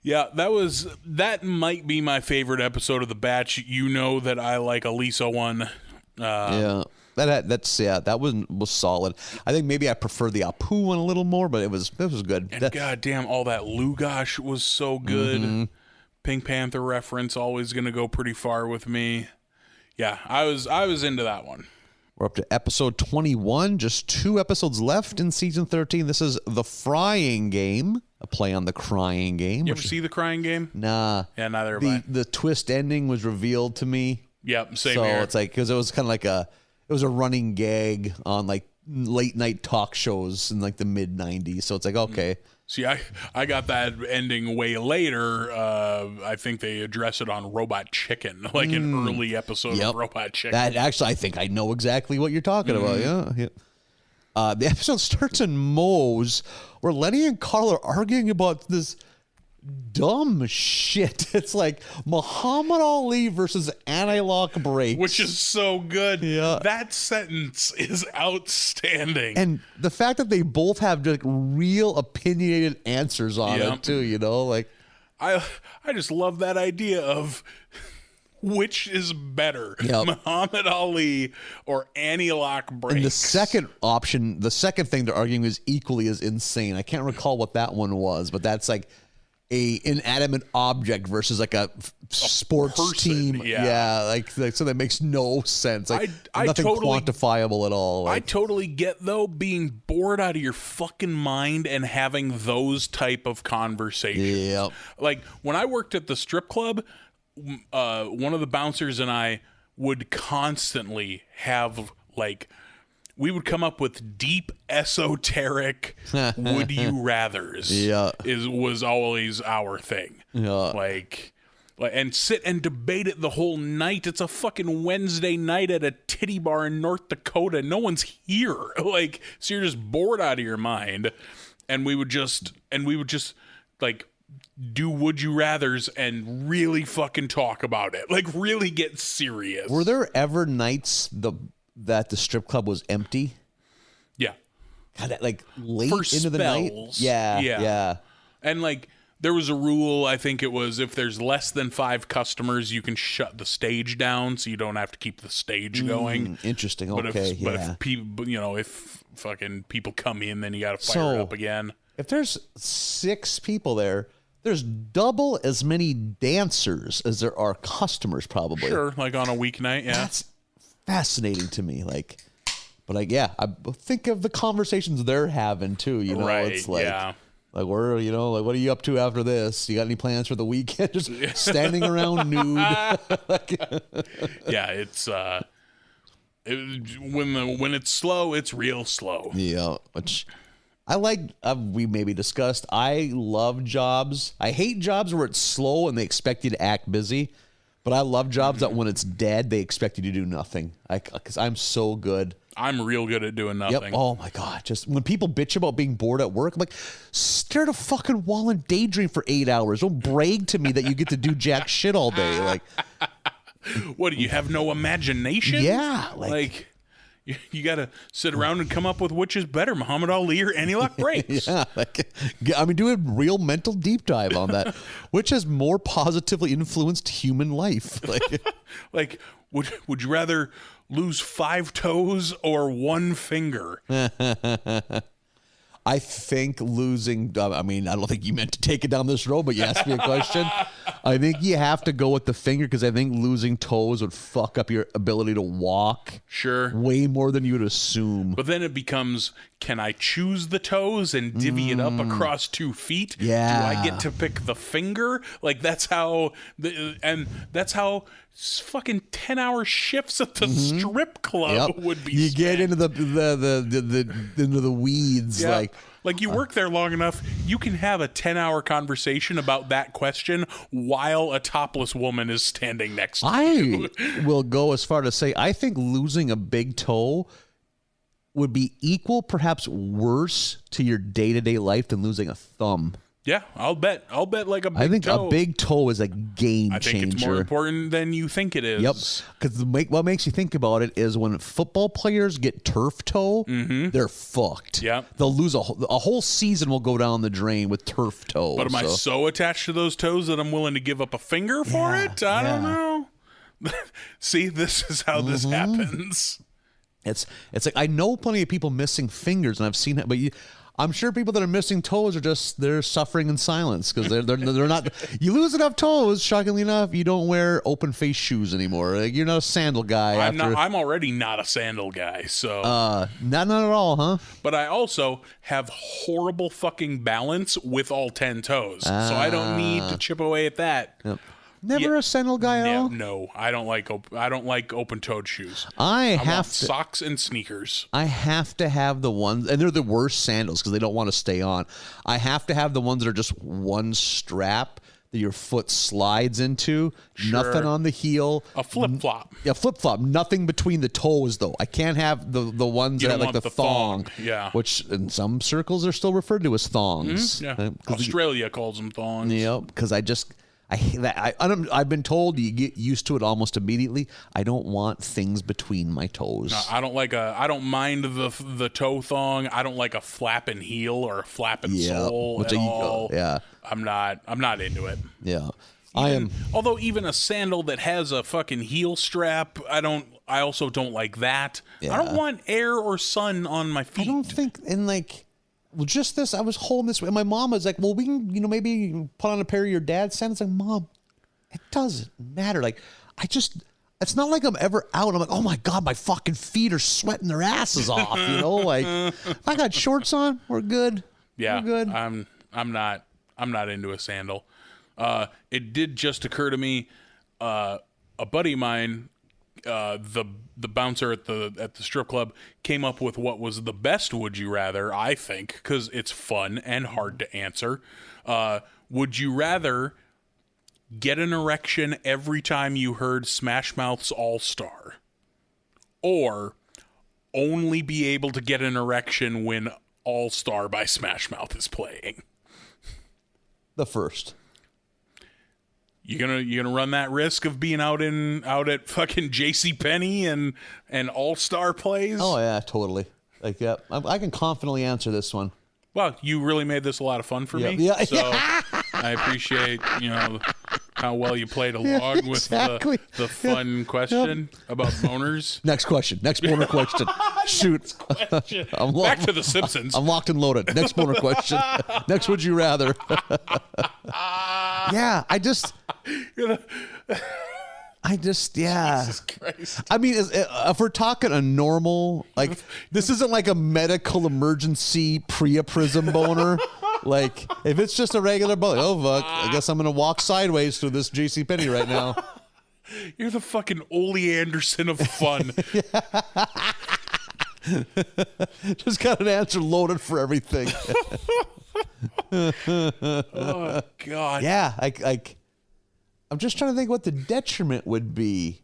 Yeah, that might be my favorite episode of the batch. You know that I like a Lisa one. Yeah. That was solid. I think maybe I prefer the Apu one a little more, but it was good. And goddamn, all that Lugosh was so good. Pink Panther reference always gonna go pretty far with me. Yeah, I was into that one. We're up to episode 21, just 2 episodes left in season 13. This is The Frying Game, a play on The Crying Game. You ever see The Crying Game? Nah. Yeah, neither have I. The twist ending was revealed to me. Yep, same so here. It's like, because it was kind of like it was a running gag on like late night talk shows in like the mid 90s. So it's like, okay. See, I got that ending way later. I think they address it on Robot Chicken, like an early episode of Robot Chicken. That actually, I think I know exactly what you're talking about. Yeah. The episode starts in Moe's, where Lenny and Carl are arguing about this dumb shit. It's like Muhammad Ali versus anti-lock brakes, which is so good. Yeah. That sentence is outstanding. And the fact that they both have like real opinionated answers on it too, like I just love that idea of which is better, Muhammad Ali or anti-lock brakes. And the second option, the second thing they're arguing is equally as insane. I can't recall what that one was, but that's like a inanimate object versus like a sports person, team. yeah. Like so that makes no sense. Like I nothing totally- quantifiable at all. I Like, totally get though being bored out of your fucking mind and having those type of conversations. Yep. Like when I worked at the strip club, one of the bouncers and I would constantly have like we would come up with deep esoteric would you rathers. Yeah. Was always our thing. Yeah. Like and sit and debate it the whole night. It's a fucking Wednesday night at a titty bar in North Dakota. No one's here. Like, so you're just bored out of your mind. And we would just like do would you rathers and really fucking talk about it. Like really get serious. were there ever nights that the strip club was empty? Yeah. God, that, like late For into the night. spells. Yeah. Yeah. Yeah. And like there was a rule, I think it was if there's less than 5 customers, you can shut the stage down so you don't have to keep the stage going. Interesting. But Okay. if, yeah. but if people, if fucking people come in, then you got to fire it So- up again. If there's 6 people there, there's double as many dancers as there are customers, probably. Sure, like on a weeknight, yeah. That's fascinating to me. Like, but like, yeah, I think of the conversations they're having too. You know, Right, it's like, yeah. like we're, you know, like, what are you up to after this? You got any plans for the weekend? Just standing around nude. Yeah, it's when it's slow, it's real slow. Yeah, which I like. We maybe discussed. I love jobs. I hate jobs where it's slow and they expect you to act busy. But I love jobs that when it's dead, they expect you to do nothing. Because I'm so good. I'm real good at doing Yep. nothing. Oh my God. Just when people bitch about being bored at work, I'm like, stare at a fucking wall and daydream for 8 hours. Don't brag to me that you get to do jack shit all day. Like, What do you have no imagination? yeah. Like you got to sit around and come up with which is better, Muhammad Ali or Any Luck Breaks. yeah. Like, I mean, do a real mental deep dive on that. Which has more positively influenced human life? Like, Like, would you rather lose 5 toes or 1 finger? I think losing, I mean, I don't think you meant to take it down this road, but you asked me a question. I think you have to go with the finger because I think losing toes would fuck up your ability to walk Sure. way more than you would assume. But then it becomes, can I choose the toes and divvy it up across 2 feet? Yeah. Do I get to pick the finger? Like that's how that's how fucking 10-hour shifts at the strip club would be. You get spent. into the weeds, Yeah. like you work there long enough, you can have a 10-hour conversation about that question while a topless woman is standing next to you. I will go as far to say I think losing a big toe would be equal, perhaps worse to your day-to-day life than losing a thumb. Yeah, I'll bet like a big I think toe. a big toe is a game I think changer. it's more important than you think it is. Yep. Because what makes you think about it is when football players get turf toe, they're fucked. Yep. They'll lose a whole season will go down the drain with turf toe. But am I so attached to those toes that I'm willing to give up a finger for it? I don't know. See, this is how this happens. It's like I know plenty of people missing fingers, and I've seen it, but I'm sure people that are missing toes are they're suffering in silence because they're not. You lose enough toes, shockingly enough, you don't wear open face shoes anymore. Like, you're not a sandal guy. I'm already not a sandal guy, so. Not at all, huh? But I also have horrible fucking balance with all 10 toes, so I don't need to chip away at that. Yep. Never a sandal guy at all. No, I don't like open-toed shoes. I want have to. socks and sneakers. I have to have the ones, and they're the worst sandals because they don't want to stay on. I have to have the ones that are just one strap that your foot slides into, nothing on the heel. A flip-flop. Yeah, flip flop. Nothing between the toes, though. I can't have the ones You that don't have like want the the thong. thong, yeah. Which in some circles are still referred to as thongs. Yeah, 'Cause Australia calls them thongs. Yep, because I hate that. I've been told you get used to it almost immediately. I don't want things between my toes. I don't mind the toe thong. I don't like a flapping heel or a flapping sole Which at I- all. yeah. I'm not into it. Yeah, I am. Although even a sandal that has a fucking heel strap, I also don't like that. Yeah. I don't want air or sun on my feet. I don't think in like well, just this, I was holding this, and my mom was like, well, we can, maybe put on a pair of your dad's sandals. Like, Mom, it doesn't matter. Like, it's not like I'm ever out. I'm like, oh my God, my fucking feet are sweating their asses off. Like, if I got shorts on, we're good. Yeah, we're good. I'm not into a sandal. It did just occur to me, a buddy of mine, the bouncer at the strip club, came up with what was the best would you rather, I think, because it's fun and hard to answer. Would you rather get an erection every time you heard Smash Mouth's All Star, or only be able to get an erection when All Star by Smash Mouth is playing? The first. You gonna run that risk of being out at fucking JCPenney and All Star plays? Oh yeah, totally. Like, yeah, I can confidently answer this one. Well, you really made this a lot of fun for me. Yeah. So I appreciate how well you played along exactly. with the fun question about boners. Next question. Next boner question. Shoot. Question. Back to the Simpsons. I'm locked and loaded. Next boner question. Next would you rather? Yeah, yeah. Jesus Christ. I mean, if we're talking a normal, like, this isn't like a medical emergency priapism boner. Like, if it's just a regular boner, oh fuck, I guess I'm gonna walk sideways through this JCPenney right now. You're the fucking Ole Anderson of fun. Just got an answer loaded for everything. Oh God. Yeah, I'm just trying to think what the detriment would be.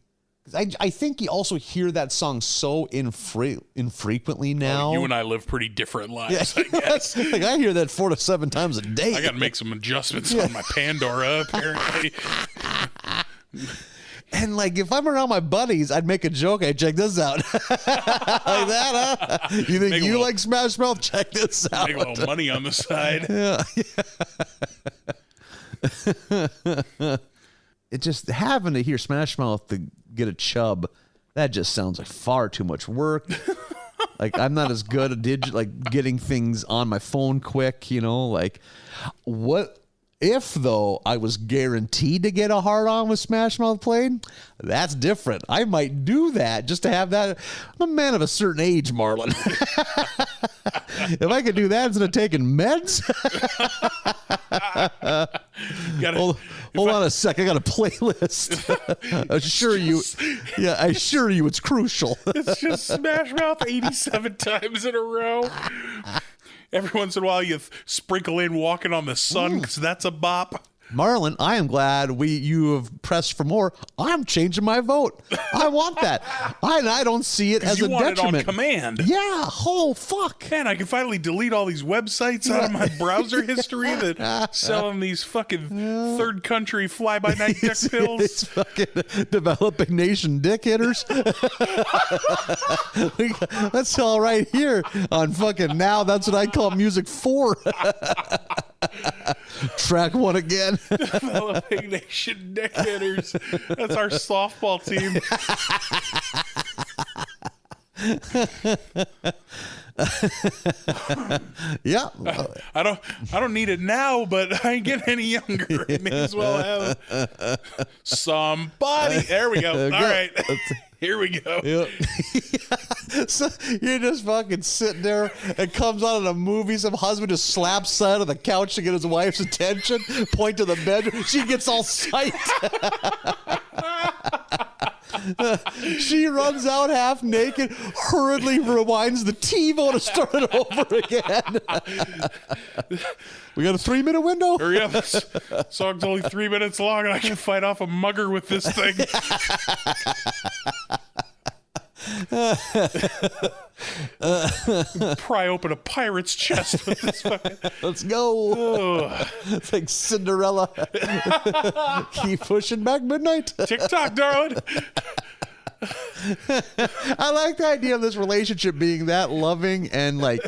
I think you also hear that song so infrequently now. You and I live pretty different lives, I guess. Like, I hear that 4 to 7 times a day. I got to make some adjustments on my Pandora, apparently. And like, if I'm around my buddies, I'd make a joke. Hey, check this out. Like that, huh? You think you like Smash Mouth? Check this out. Make a little money on the side. Yeah. It just having to hear Smash Mouth to get a chub, that just sounds like far too much work. Like, I'm not as good at getting things on my phone quick, like, what if though I was guaranteed to get a hard on with Smash Mouth played? That's different. I might do that just to have that. I'm a man of a certain age, Marlon. If I could do that instead of taking meds. Hold on a sec. I got a playlist. I assure you it's crucial. It's just Smash Mouth 87 times in a row. Every once in a while you sprinkle in Walking on the Sun, because that's a bop. Marlon, I am glad you have pressed for more. I'm changing my vote. I want that. I don't see it as a detriment. You want it on command. Yeah. Oh, fuck. Man, I can finally delete all these websites out of my browser history that selling these fucking third country fly-by-night dick pills. It's fucking developing nation dick hitters. That's all right here on fucking Now. That's what I call Music 4. Track 1 again. Developing Nation Dick Hitters. That's our softball team. Yeah. I don't need it now, but I ain't getting any younger. I may as well have somebody. There we go. All right. Here we go. Yep. So you're just fucking sitting there. It comes out in a movie. Some husband just slaps side of the couch to get his wife's attention. Point to the bedroom. She gets all psyched. She runs out half naked, hurriedly rewinds the TiVo to start it over again. We got a 3-minute window. Hurry up. This song's only 3 minutes long and I can fight off a mugger with this thing. Pry open a pirate's chest with this fucking... Let's go. Oh. It's like Cinderella. Keep pushing back midnight. TikTok, darling. I like the idea of this relationship being that loving and like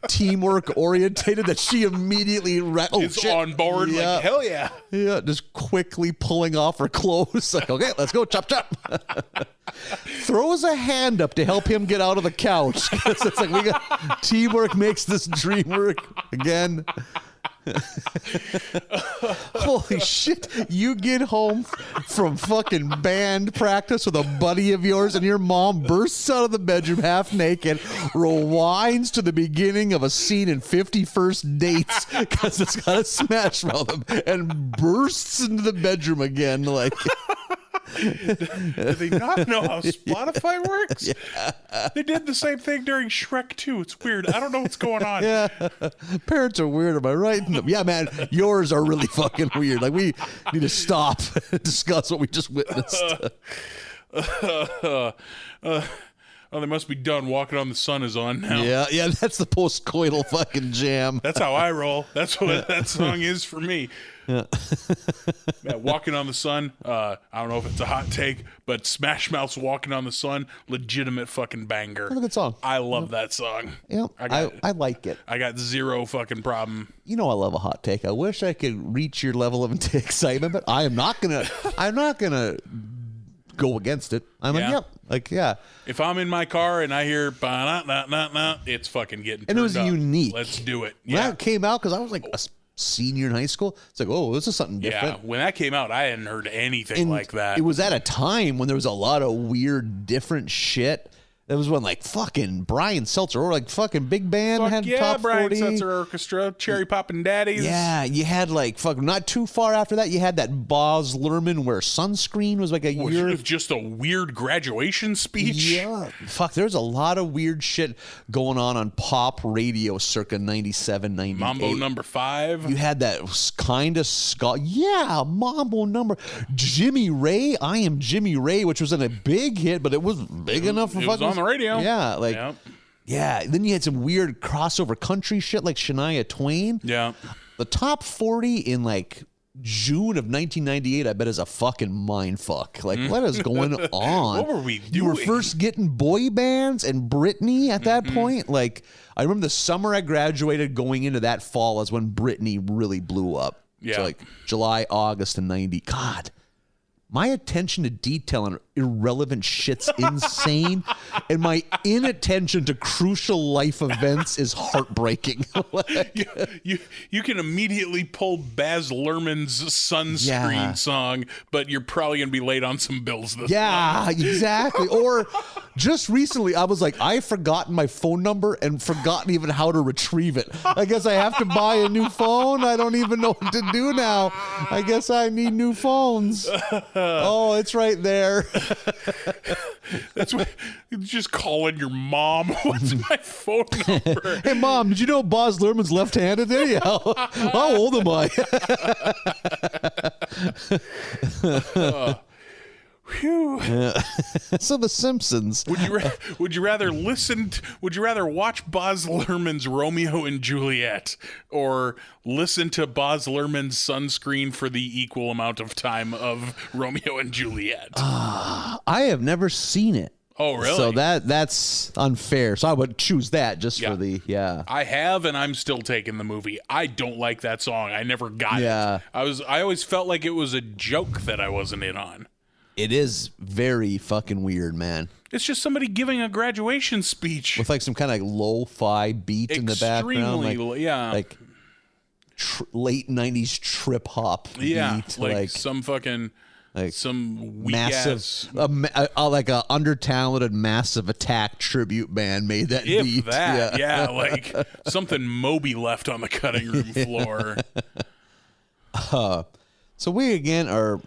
teamwork orientated that she immediately Is on board. Yeah. Like, hell yeah. Yeah, just quickly pulling off her clothes. Like, okay, let's go, chop, chop. Throws a hand up to help him get out of the couch. It's like we got teamwork makes this dream work again. Holy shit. You get home from fucking band practice with a buddy of yours and your mom bursts out of the bedroom half naked, rewinds to the beginning of a scene in 50 First Dates because it's got a Smash Mouth and bursts into the bedroom again like... Do they not know how Spotify works? Yeah. They did the same thing during Shrek 2. It's weird. I don't know what's going on. Yeah. Parents are weird, am I right? Yeah, man, yours are really fucking weird. Like, we need to stop and discuss what we just witnessed. Oh, they must be done. Walking on the Sun is on now. Yeah, that's the post-coital fucking jam. That's how I roll. That's what that song is for me. Yeah. Walking on the Sun. I don't know if it's a hot take, but Smash Mouth's Walking on the Sun, legitimate fucking banger. That's a good song. I love that song. Yeah, I like it. I got zero fucking problem. You know I love a hot take. I wish I could reach your level of excitement, but I am not gonna go against it. I'm like, yep. Like, yeah. If I'm in my car and I hear ba-na-na-na-na, it's fucking getting turned and it was up. unique. Let's do it. When that came out, because I was like a senior in high school, it's like, oh, this is something different. Yeah, when that came out, I hadn't heard anything like that. It was at a time when there was a lot of weird, different shit. That was when like fucking Brian Seltzer or like fucking Big Band had top 40. Brian Seltzer Orchestra, Cherry Poppin' Daddies. Yeah, you had like fucking not too far after that, you had that Boz Lerman where Sunscreen was like a year. It was just a weird graduation speech. Yeah, fuck. There's a lot of weird shit going on pop radio circa 97, 98. Mambo number 5. You had that kind of Mambo number. Jimmy Ray, I Am Jimmy Ray, which was in a big hit, but it was big enough for it was on the radio. Yeah, like yeah. Then you had some weird crossover country shit like Shania Twain. Yeah. The top 40 in like June of 1998, I bet is a fucking mind fuck. Like, what is going on? What were we doing? You were first getting boy bands and Britney at that point. Like, I remember the summer I graduated, going into that fall is when Britney really blew up. Yeah. So like July, August of 90. God, my attention to detail on irrelevant shit's insane, and my inattention to crucial life events is heartbreaking. You can immediately pull Baz Luhrmann's Sunscreen song, but you're probably going to be late on some bills this month. Exactly. Or just recently, I was like, I've forgotten my phone number and forgotten even how to retrieve it. I guess I have to buy a new phone. I don't even know what to do now. I guess I need new phones. Oh, it's right there. That's what, just calling your mom. What's my phone number? Hey, Mom, did you know Boz Luhrmann's left-handed? Anyhow, how old am I? Whew. So The Simpsons. Would you rather watch Baz Luhrmann's Romeo and Juliet or listen to Baz Luhrmann's Sunscreen for the equal amount of time of Romeo and Juliet? I have never seen it. Oh, really? So that's unfair. So I would choose that just for the I have, and I'm still taking the movie. I don't like that song. I never got it. I always felt like it was a joke that I wasn't in on. It is very fucking weird, man. It's just somebody giving a graduation speech with like some kind of lo-fi beat in the background, like late 90s trip hop beat, like some fucking like some weak massive like a under-talented Massive Attack tribute band made that beat. Like something Moby left on the cutting room floor. So we again are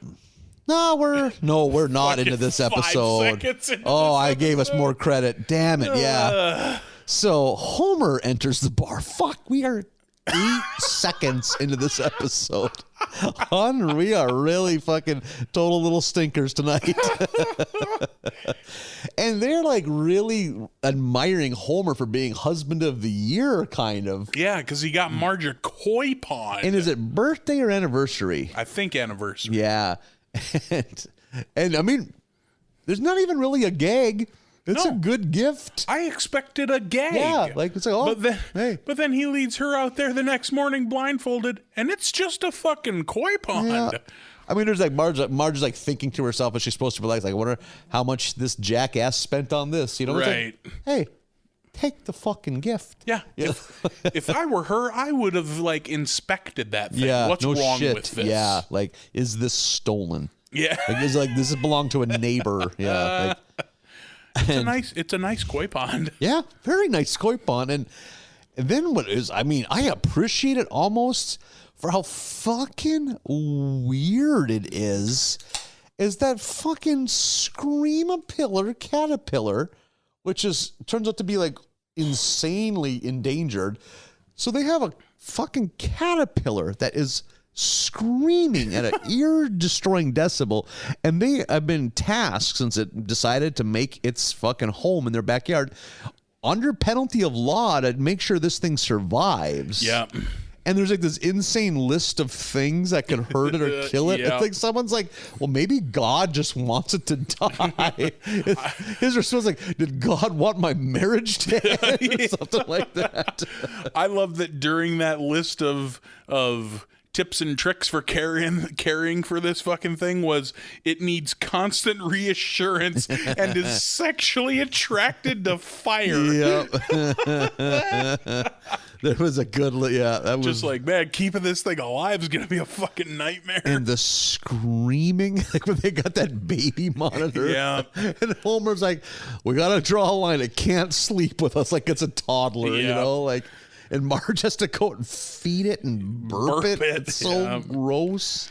we're not into this episode. I gave us more credit. Damn it, yeah. So Homer enters the bar. Fuck, we are 8 seconds into this episode. We are really fucking total little stinkers tonight. And they're like really admiring Homer for being husband of the year, kind of. Yeah, because he got Marge a koi pond. And is it birthday or anniversary? I think anniversary. Yeah. And I mean, there's not even really a gag. It's a good gift. I expected a gag. Yeah, like it's like, oh, but then he leads her out there the next morning blindfolded, and it's just a fucking koi pond. Yeah. I mean, there's like Marge is like thinking to herself as she's supposed to be like, I wonder how much this jackass spent on this. You know, Right. It's like, hey, take the fucking gift. Yeah. If I were her, I would have like inspected that thing. Yeah, What's no wrong shit. with this? Yeah, like, is this stolen? Yeah. Like, this belong to a neighbor. Yeah, like, It's a nice koi pond. yeah, very nice koi pond. And then what is? I mean, I appreciate it almost for how fucking weird it is that fucking Scream-a-Pillar caterpillar, which turns out to be like insanely endangered. So they have a fucking caterpillar that is screaming at an ear-destroying decibel, and they have been tasked, since it decided to make its fucking home in their backyard, under penalty of law, to make sure this thing survives. Yeah. And there's like this insane list of things that could hurt it or kill it. Yeah. It's like someone's like, well, maybe God just wants it to die. His response was like, did God want my marriage to end? Or something like that. I love that during that list of tips and tricks for caring for this fucking thing was it needs constant reassurance and is sexually attracted to fire. Yep. There was a good, that was Just like, man, keeping this thing alive is going to be a fucking nightmare. and the screaming, like when they got that baby monitor. Yeah. And Homer's like, we got to draw a line. It can't sleep with us like it's a toddler, you Yeah. know? Like, and Marge has to go and feed it and burp it. It's so gross.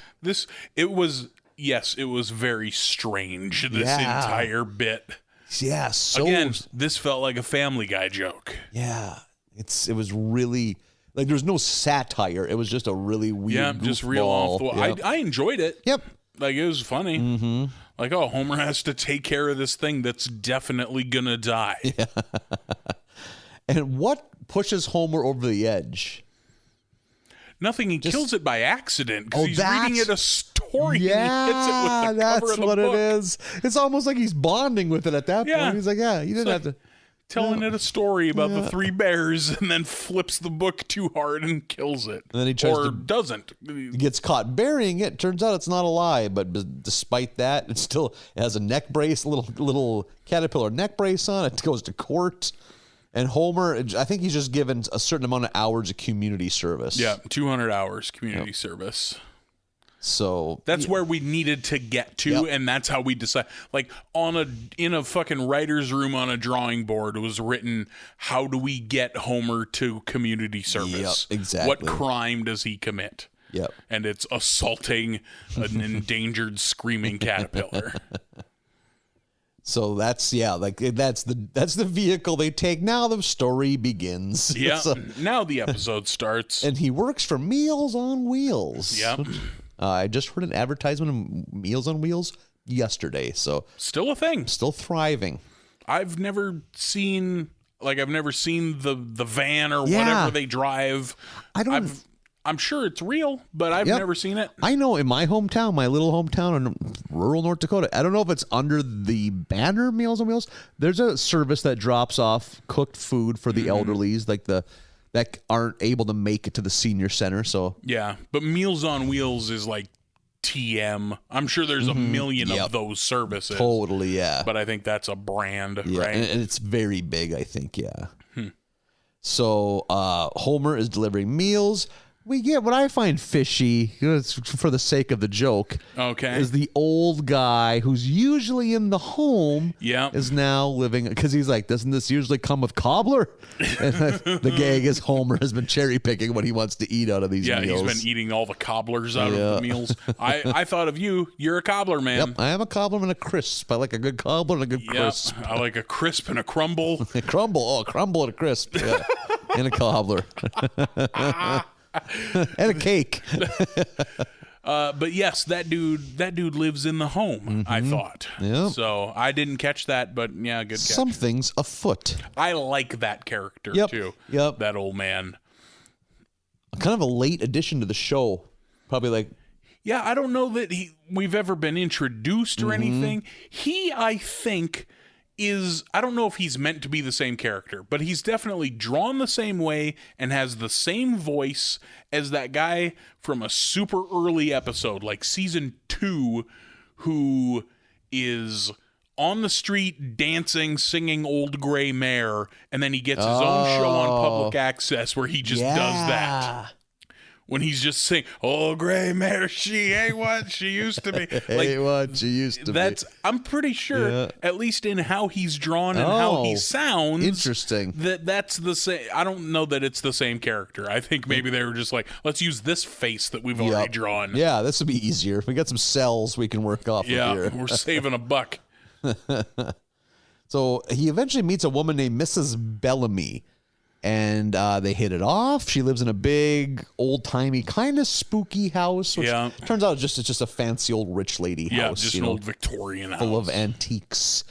It was very strange, this Yeah. entire bit. Yeah, so Again, this felt like a Family Guy joke. yeah. It was really like there was no satire. It was just a really weird, Yeah, just real off the wall. Yep. I enjoyed it. Yep. Like, it was funny. Mm-hmm. Like, oh, Homer has to take care of this thing that's definitely gonna die. Yeah. And what pushes Homer over the edge? Nothing. He kills it by accident because Oh, he's reading that's- it a story. Yeah, and he hits it with the cover that's of the what book. it is. It's almost like he's bonding with it at that Yeah. point. He's like, yeah, you didn't have to. Telling it a story about the three bears, and then flips the book too hard and kills it. And then he tries or to- doesn't. He gets caught burying it. Turns out it's not a lie, but despite that, it has a neck brace, a little caterpillar neck brace on. It goes to court. And Homer, I think he's just given a certain amount of hours of community service. Yeah, 200 hours community service. So That's where we needed to get to, Yep. and that's how we decide. Like in a fucking writer's room on a drawing board, it was written, "How do we get Homer to community service? Yep, exactly. What crime does he commit?" Yep. And it's assaulting an endangered screaming caterpillar. So that's the vehicle they take. Now the story begins. Yeah. So- Now the episode starts. and he works for Meals on Wheels. Yep. I just heard an advertisement of Meals on Wheels yesterday, so Still a thing. still thriving. I've never seen the van or Yeah. whatever they drive. I'm sure it's real, but I've Yep. never seen it. I know in my hometown, my little hometown in rural North Dakota, I don't know if it's under the banner Meals on Wheels. There's a service that drops off cooked food for the elderlies, like that aren't able to make it to the senior center. So Yeah, but Meals on Wheels is like TM. I'm sure there's a million Yep. of those services. totally, yeah. But I think that's a brand, Yeah, right? and it's very big, I think, yeah. So Homer is delivering meals. We get what I find fishy, it's for the sake of the joke, Okay. is the old guy who's usually in the home Yeah. is now living, because he's like, doesn't this usually come with cobbler? And the gag is Homer has been cherry picking what he wants to eat out of these Yeah, meals. he's been eating all the cobblers out Yeah. of the meals. I thought of you. You're a cobbler, man. Yep, I am a cobbler and a crisp. I like a good cobbler and a good Yep. crisp. I like a crisp and a crumble. A crumble and a crisp. Yeah. And a cobbler. And a cake. But yes, that dude lives in the home, I thought. Yep. So I didn't catch that, but yeah, good catch. Something's afoot. I like that character Yep. too. Yep. That old man. Kind of a late addition to the show. Probably like Yeah, I don't know that we've ever been introduced or anything. He, I think, I don't know if he's meant to be the same character, but he's definitely drawn the same way and has the same voice as that guy from a super early episode, like season 2, who is on the street dancing, singing Old Gray Mare, and then he gets his own show on public access where he just does that. When he's just saying, "Oh, Gray Mare, she ain't what she used to be." Ain't what she used to be. I'm pretty sure, at least in how he's drawn and how he sounds, interesting. That's the same. I don't know that it's the same character. I think maybe they were just like, let's use this face that we've already drawn. Yeah, this would be easier. We got some cells we can work off of here. We're saving a buck. So he eventually meets a woman named Mrs. Bellamy. And they hit it off. She lives in a big, old-timey, kind of spooky house. Which turns out it's just a fancy old rich lady house. Yeah, just an old Victorian house. Full of antiques.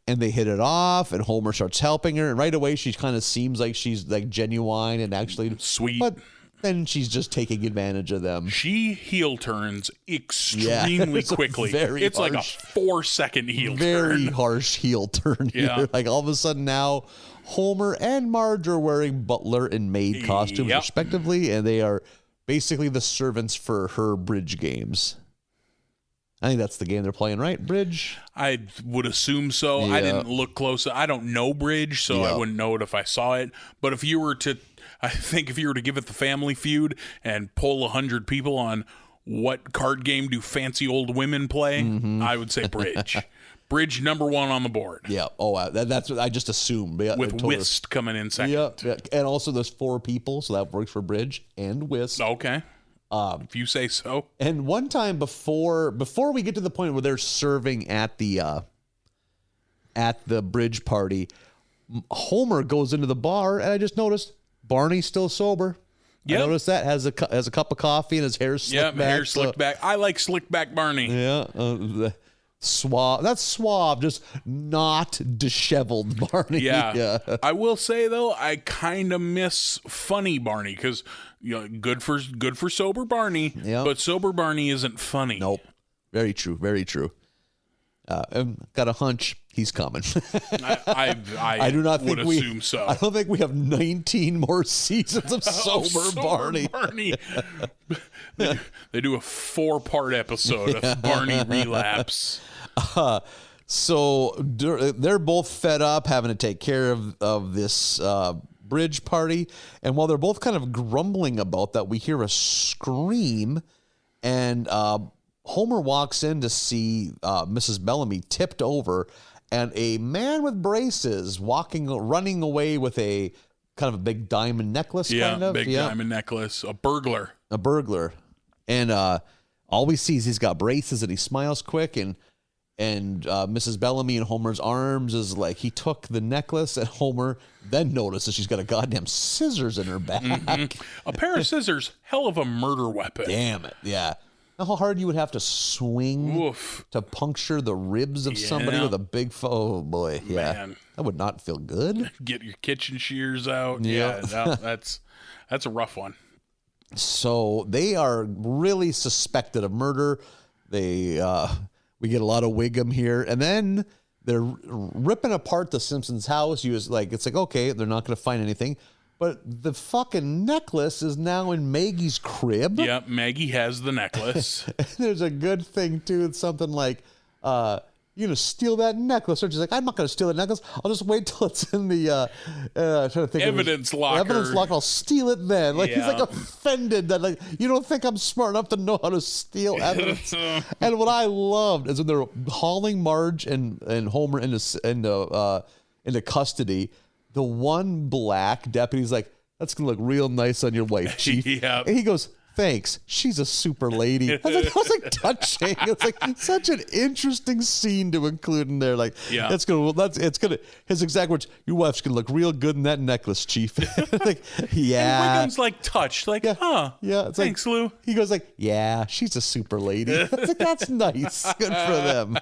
And they hit it off, and Homer starts helping her. And right away, she kind of seems like she's like genuine and actually sweet. But then she's just taking advantage of them. She heel turns extremely quickly. It's like a 4-second heel turn. Very harsh heel turn here. Like all of a sudden now, Homer and Marge are wearing butler and maid costumes respectively, and they are basically the servants for her bridge games. I think that's the game they're playing, right? Bridge? I would assume so. I didn't look close. I don't know bridge, so I wouldn't know it if I saw it. But if you were to give it the Family Feud and poll 100 people on what card game do fancy old women play, I would say bridge. Bridge number 1 on the board. Yeah. Oh, that's what I just assumed. Yeah, with whist coming in second. Yeah. And also there's 4 people, so that works for bridge and whist. Okay. If you say so. And one time before we get to the point where they're serving at the bridge party, Homer goes into the bar, and I just noticed Barney's still sober. Yep. I noticed that has a cup of coffee and his hair slicked back. Hair slicked back. I like slick back Barney. Yeah. Suave. That's suave, just not disheveled Barney. Yeah. I will say though, I kind of miss funny Barney because good for sober Barney, but sober Barney isn't funny. Nope. Very true. Very true. Got a hunch he's coming. I do not think we assume so. I don't think we have 19 more seasons of sober Barney. They do a 4-part episode of Barney relapse. So they're both fed up having to take care of this bridge party. And while they're both kind of grumbling about that, we hear a scream, and Homer walks in to see Mrs. Bellamy tipped over, and a man with braces running away with a kind of a big diamond necklace. Diamond necklace. A burglar. And all we see is he's got braces and he smiles quick, and Mrs. Bellamy in Homer's arms is like, he took the necklace, and Homer then notices she's got a goddamn scissors in her back. A pair of scissors, hell of a murder weapon. Damn it, yeah. Know how hard you would have to swing to puncture the ribs of somebody with a big oh boy, yeah. Man. That would not feel good. Get your kitchen shears out. Yeah, that's a rough one. So they are really suspected of murder. We get a lot of Wiggum here, and then they're ripping apart the Simpsons house. It's like, okay, they're not going to find anything. But the fucking necklace is now in Maggie's crib. Yeah, Maggie has the necklace. There's a good thing, too. It's something like, you're going to steal that necklace. Or she's like, I'm not going to steal the necklace. I'll just wait till it's in the trying to think evidence locker. Evidence locker. I'll steal it then. Like, he's like offended that, like, you don't think I'm smart enough to know how to steal evidence. And what I loved is when they're hauling Marge and Homer into custody, the one black deputy's like, that's going to look real nice on your wife, Chief. And he goes, thanks. She's a super lady. I was like touching. It's like such an interesting scene to include in there. Like, it's gonna. His exact words: "Your wife's gonna look real good in that necklace, Chief." Like, yeah. And Wiggum's like touched, like, huh? Yeah. It's thanks, like, Lou. He goes like, yeah, she's a super lady. It's like, that's nice. Good for them.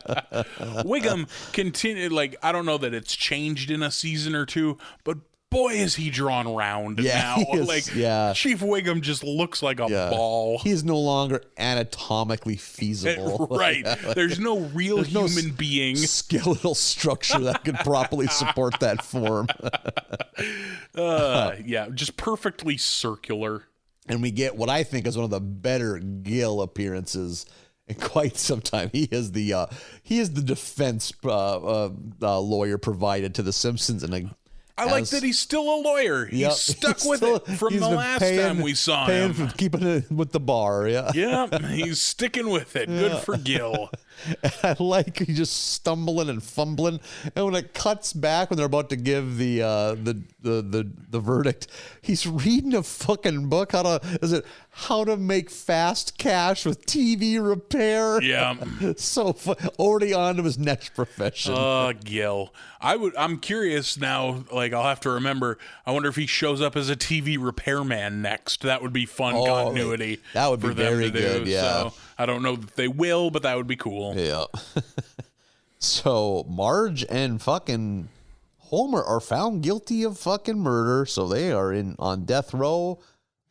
Wiggum continued. Like, I don't know that it's changed in a season or two, but boy, is he drawn round Yeah, now. he is, Like, yeah. Chief Wiggum just looks like a Yeah. ball. He's no longer anatomically feasible. Right. There's no real There's no human being. skeletal structure that could properly support that form. Yeah, just perfectly circular. And we get what I think is one of the better Gil appearances in quite some time. He is the defense lawyer provided to the Simpsons, and I like that he's still a lawyer. He's Yep, stuck he's with still- it from he's the been last paying- time we saw paying him. for keeping it with the bar. Yeah, Yeah, he's sticking with it. Good for Gil. I like he's just stumbling and fumbling, and when it cuts back when they're about to give the verdict, he's reading a fucking book. How to make fast cash with TV repair. Yeah. So already on to his next profession. Gil. I'm curious now, like I'll have to remember. I wonder if he shows up as a TV repairman next. That would be fun continuity. that would be for them very to good, do. yeah. So I don't know that they will, but that would be cool. Yeah. So Marge and fucking Homer are found guilty of fucking murder, so they are on death row.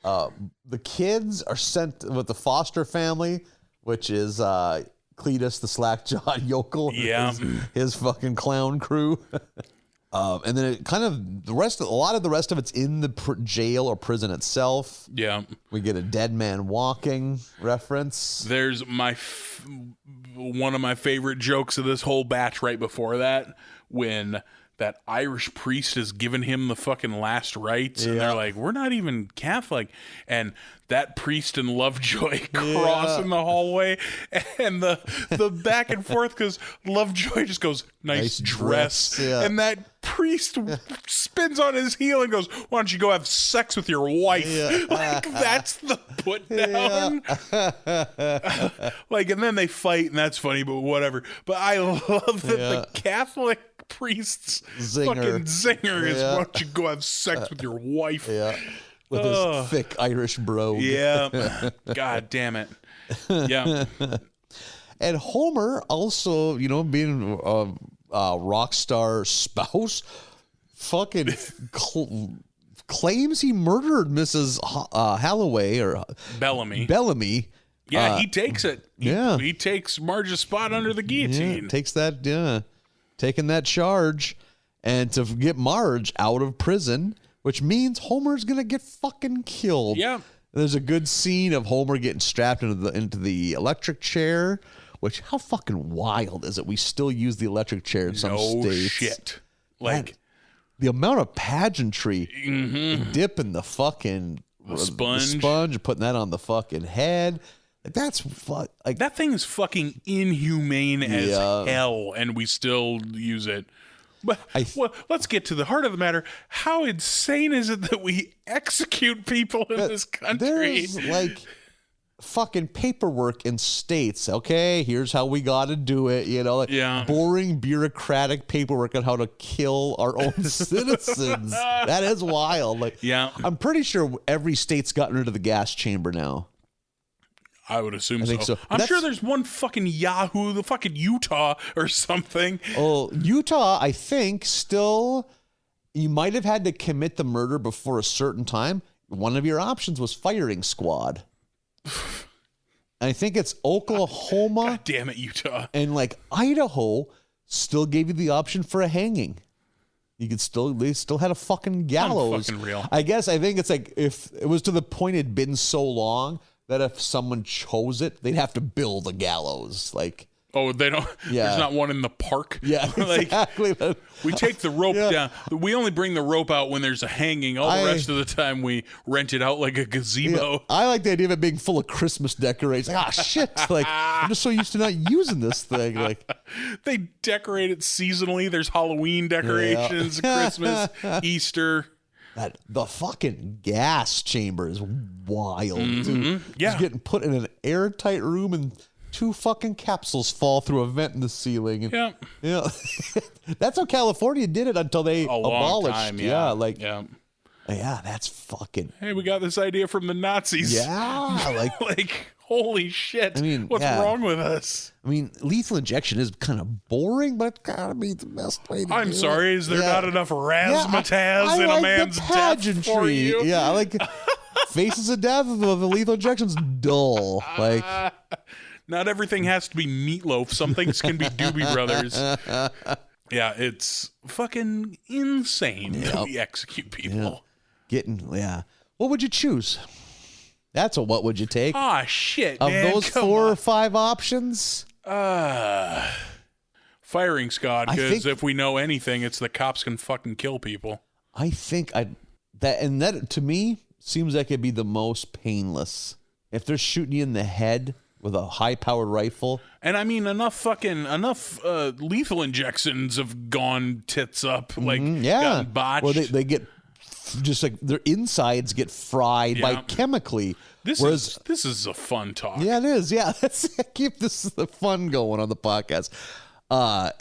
The kids are sent with the foster family, which is Cletus, the slack-jawed yokel, Yeah. his fucking clown crew. And then it kind of a lot of the rest of it's in the jail or prison itself. Yeah. We get a dead man walking reference. There's one of my favorite jokes of this whole batch right before that, when that Irish priest has given him the fucking last rites, and they're like, we're not even Catholic. And that priest and Lovejoy cross in the hallway, and the back and forth, because Lovejoy just goes, nice dress. Yeah. And that priest spins on his heel and goes, why don't you go have sex with your wife? Yeah. Like, that's the put down. Like, and then they fight, and that's funny, but whatever. But I love that the Catholic priest's fucking zinger is, why don't you go have sex with your wife? Yeah. With his thick Irish brogue. Yeah. God damn it. Yeah. And Homer also, being a rock star spouse, fucking claims he murdered Mrs. Holloway or Bellamy. Yeah, he takes it. He takes Marge's spot under the guillotine. Taking that charge, and to get Marge out of prison, which means Homer's gonna get fucking killed. Yeah. There's a good scene of Homer getting strapped into the electric chair, which how fucking wild is it? We still use the electric chair in some states. No shit. Like, Man, the amount of pageantry, dipping the fucking sponge, putting that on the fucking head. Like, that's like that thing is fucking inhumane as hell, and we still use it. But well, let's get to the heart of the matter. How insane is it that we execute people in this country? There's like fucking paperwork in states. Okay, here's how we got to do it. Boring bureaucratic paperwork on how to kill our own citizens. That is wild. Like, I'm pretty sure every state's gotten rid of the gas chamber now. I would assume so. I'm sure there's one fucking Yahoo, the fucking Utah or something. Oh, Utah, I think still, you might have had to commit the murder before a certain time. One of your options was firing squad. I think it's Oklahoma. God damn it, Utah. And like Idaho still gave you the option for a hanging. They still had a fucking gallows. Fucking real. I think it's like if it was to the point it'd been so long that if someone chose it, they'd have to build a gallows. Like, oh, they don't. Yeah. There's not one in the park. Yeah, like, exactly. We take the rope down. We only bring the rope out when there's a hanging. All the rest of the time, we rent it out like a gazebo. Yeah, I like the idea of it being full of Christmas decorations. Like, shit! Like, I'm just so used to not using this thing. Like, they decorate it seasonally. There's Halloween decorations, Christmas, Easter. The fucking gas chamber is wild, dude. Yeah. Just getting put in an airtight room and 2 fucking capsules fall through a vent in the ceiling. And, Yeah. That's how California did it until they abolished. Long time, yeah. Yeah, that's fucking. Hey, we got this idea from the Nazis. Yeah, like Like, holy shit. I mean, what's yeah. wrong with us? I mean, lethal injection is kind of boring, but it's gotta be the best way to I'm do sorry, it. is there Yeah. not enough razzmatazz I in like a man's the death pageantry. for you? Yeah, I like faces of death of the lethal injection's dull. Like, Not everything has to be Meatloaf. Some things can be Doobie Brothers. Yeah, it's fucking insane that we execute people. What would you choose? That's a what would you take? Ah, shit, Of man. those come 4 on. or 5 options? Firing squad, I because think- if we know anything, it's the cops can fucking kill people. I think that to me seems like it'd be the most painless. If they're shooting you in the head with a high-powered rifle, And I mean, enough lethal injections have gone tits up, like gotten botched. well, they get just like their insides get fried by Yeah. chemically. this Whereas, is a fun talk. yeah, it is. Yeah, let's keep the fun going on the podcast.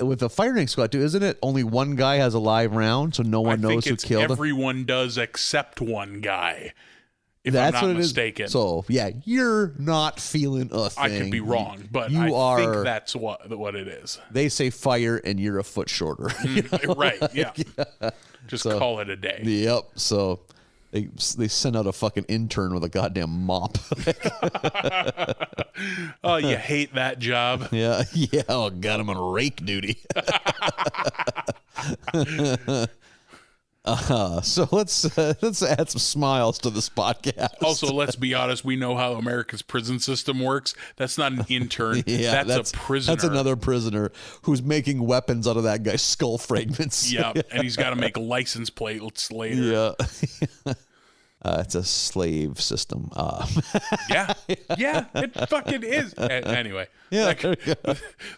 With the firing squad too, isn't it? Only one guy has a live round, so no I one knows think who it's killed him. everyone does except one guy. If That's I'm what not it mistaken. is. So yeah, you're not feeling a thing. I could be wrong, but you I think are. that's what it is. They say fire, and you're a foot shorter. Right? Yeah. Just call it a day. Yep. So they send out a fucking intern with a goddamn mop. Oh, you hate that job. Yeah. Oh god, I'm on rake duty. So let's add some smiles to this podcast. Also, let's be honest. We know how America's prison system works. That's not an intern. Yeah, that's a prisoner. That's another prisoner who's making weapons out of that guy's skull fragments. Yeah, and he's got to make license plates later. Yeah. It's a slave system. Yeah, it fucking is. Anyway, Yeah,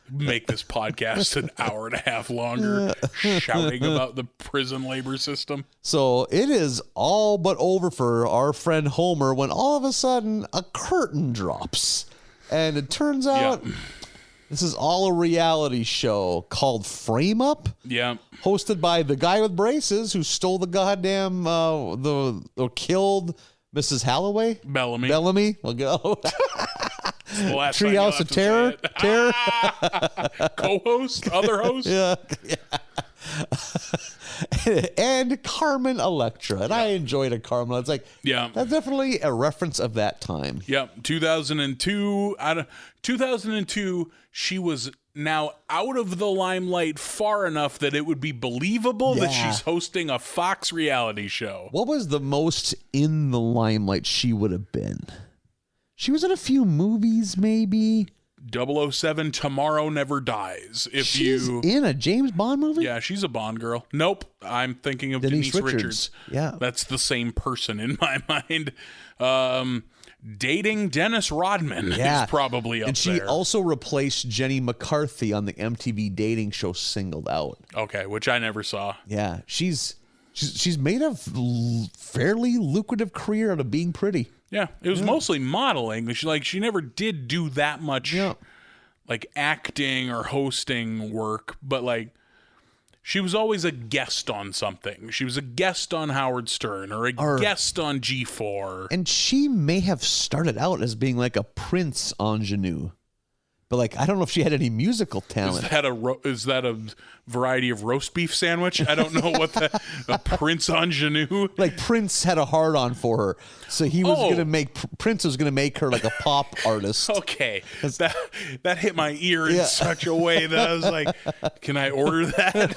make this podcast an hour and a half longer, shouting about the prison labor system. So it is all but over for our friend Homer when all of a sudden a curtain drops. And it turns out this is all a reality show called Frame Up, Yeah, hosted by the guy with braces who stole the goddamn, or killed Mrs. Halloway. Bellamy. We'll go. The last time you'll Treehouse have of to Terror. say it. Co-host, other host. Yeah. And Carmen Electra. And I enjoyed a Carmen. It's like, Yeah. that's definitely a reference of that time. Yep, 2002. 2002, she was now out of the limelight far enough that it would be believable that Yeah. she's hosting a Fox reality show. What was the most in the limelight she would have been? She was in a few movies, maybe. 007 Tomorrow Never Dies. If She's you in a James Bond movie? Yeah, she's a Bond girl. Nope, I'm thinking of Denise Richards. Yeah. That's the same person in my mind. Dating Dennis Rodman Yeah. is probably up And she there. also replaced Jenny McCarthy on the MTV dating show Singled Out. Okay, which I never saw. Yeah, she's made a fairly lucrative career out of being pretty. Yeah, it was mostly modeling. She never did do that much Yeah. like acting or hosting work, but like she was always a guest on something. She was a guest on Howard Stern or a guest on G4. And she may have started out as being like a Prince ingenue. But like, I don't know if she had any musical talent. Is that a variety of roast beef sandwich? I don't know what a Prince ingenue. Like Prince had a hard on for her, so he was gonna make Prince was gonna make her like a pop artist. Okay, that hit my ear in such a way that I was like, "Can I order that?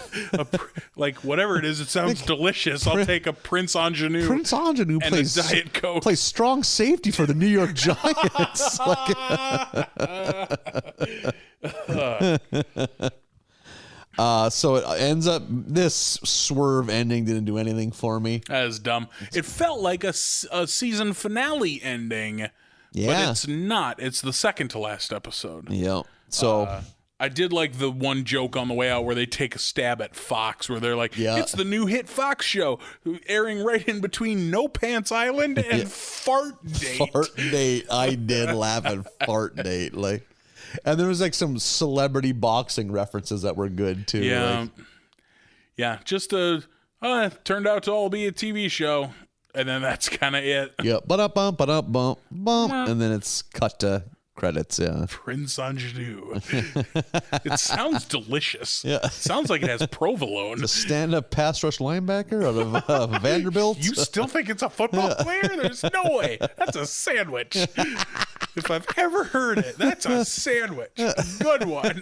Like whatever it is, it sounds delicious. I'll take a Prince ingenue." Prince ingenue and plays a Diet Coke. plays strong safety for the New York Giants. So it ends up this swerve ending didn't do anything for me. That is dumb. It felt like a season finale ending, but Yeah. it's not. It's the second to last episode. Yeah. So I did like the one joke on the way out where they take a stab at Fox, where they're like, Yeah. "It's the new hit Fox show, airing right in between No Pants Island and Fart Date." Fart date. I did laugh at fart date. Like, and there was like some celebrity boxing references that were good too. Yeah, Like, yeah, just a Turned out to all be a TV show. And then that's kind of it. Yeah, ba-da-bum, ba-da-bum, bum, and then it's cut to credits. Yeah, Prince Ingenue. It sounds delicious. Yeah. It sounds like it has provolone. a stand-up pass rush linebacker out of Vanderbilt. You still think it's a football player? There's no way. That's a sandwich. If I've ever heard it, that's a sandwich. A good one.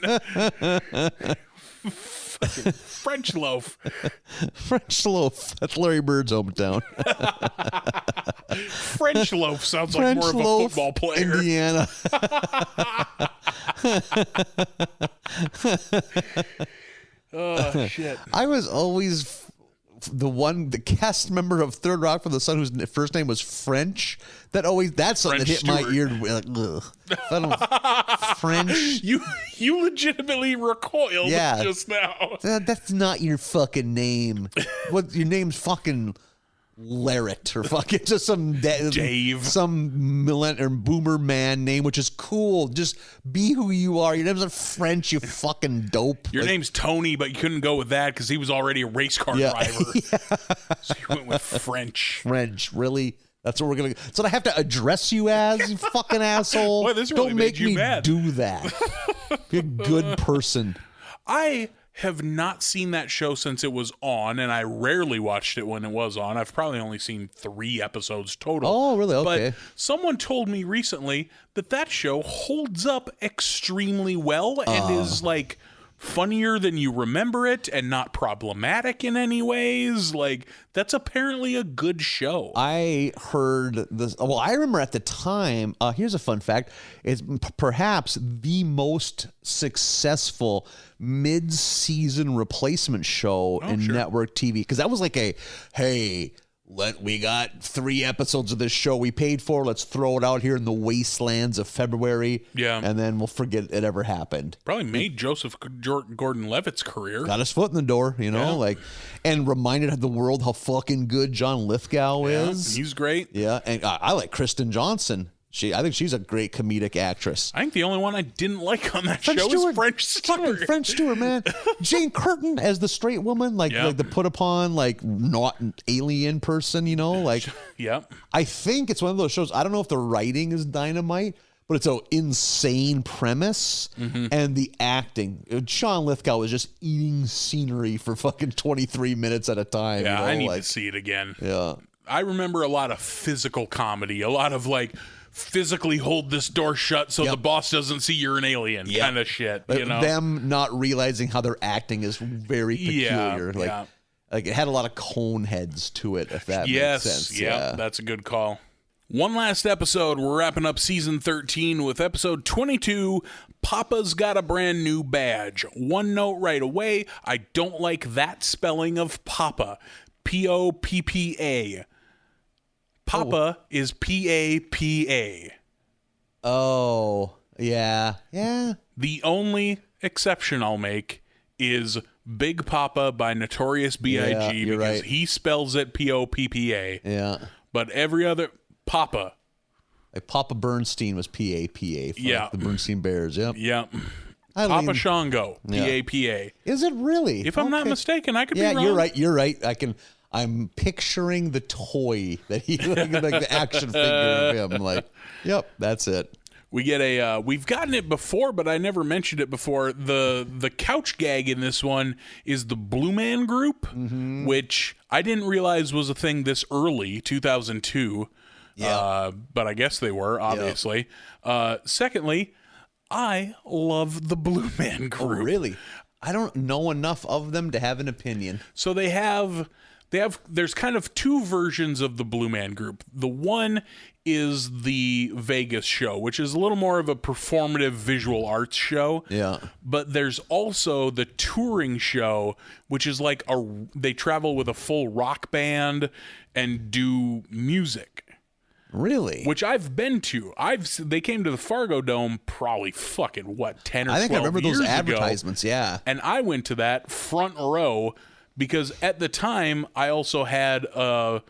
Fucking French loaf. French loaf. That's Larry Bird's hometown. French loaf sounds like more of a football player. Indiana. Oh, shit. I was always the cast member of Third Rock from the Sun whose first name was French. That's something French that hit my Stewart. ear. Like, ugh. I don't- French. You legitimately recoiled Yeah. just now. That's not your fucking name. What your name's fucking Larrett or fucking just some Dave. some millennial or boomer man name, which is cool. Just be who you are. Your name's not French, you fucking dope. Your name's Tony, but you couldn't go with that because he was already a race car Yeah. driver. So you went with French. French, really? That's what we're gonna. That's what I have to address you as, you fucking asshole. Boy, this really Don't made make you me mad. do that. Be a good person. I have not seen that show since it was on, and I rarely watched it when it was on. I've probably only seen 3 episodes total. Oh, really? Okay. But someone told me recently that show holds up extremely well and is like funnier than you remember it and not problematic in any ways. Like, that's apparently a good show. I heard this. Well, I remember at the time. Here's a fun fact: it's perhaps the most successful mid-season replacement show in sure. network TV, because that was like we got 3 episodes of this show we paid for. Let's throw it out here in the wastelands of February. Yeah. And then we'll forget it ever happened. Probably made Joseph Gordon-Levitt's career. Got his foot in the door, Yeah. and reminded the world how fucking good John Lithgow Yeah, is. he's great. Yeah, and I like Kristen Johnson. I think she's a great comedic actress. I think the only one I didn't like on that French show Stewart. is French Stewart. Fucking French Stewart, man. Jane Curtin as the straight woman, like the put upon, like not an alien person, like Yep. I think it's one of those shows. I don't know if the writing is dynamite, but it's an insane premise and the acting. Sean Lithgow is just eating scenery for fucking 23 minutes at a time. Yeah, I need like, to see it again. Yeah. I remember a lot of physical comedy, a lot of like physically hold this door shut so the boss doesn't see you're an alien kind of shit. Them not realizing how their acting is very peculiar. Like it had a lot of cone heads to it, if that makes sense. Yeah, that's a good call. One last episode. We're wrapping up season 13 with episode 22. Papa's got a brand new badge. One note right away. I don't like that spelling of Papa. Poppa. Papa is Papa. Oh, yeah. Yeah. The only exception I'll make is Big Papa by Notorious B.I.G. Yeah, you're because right. he spells it Poppa. Yeah. But every other Papa. Like Papa Bernstein was P-A-P-A. Yeah. Like the Bernstein Bears. Yep. Yep. Eileen- Papa Shango, P-A-P-A. Is it really? If I'm not Okay. mistaken, I could be Yeah, wrong. you're right. I'm picturing the toy that he like the action figure of him. Like, yep, that's it. We get we've gotten it before, but I never mentioned it before. The couch gag in this one is the Blue Man Group, which I didn't realize was a thing this early, 2002. Yeah. But I guess they were, obviously. Secondly, I love the Blue Man Oh, Group. really? I don't know enough of them to have an opinion. So there's kind of 2 versions of the Blue Man Group. The one is the Vegas show, which is a little more of a performative visual arts show. Yeah. But there's also the touring show, which is like they travel with a full rock band and do music. Really? Which I've been to. They came to the Fargo Dome probably fucking 10 or 12 years ago. I think I remember those advertisements. Yeah. And I went to that front row because at the time I also had a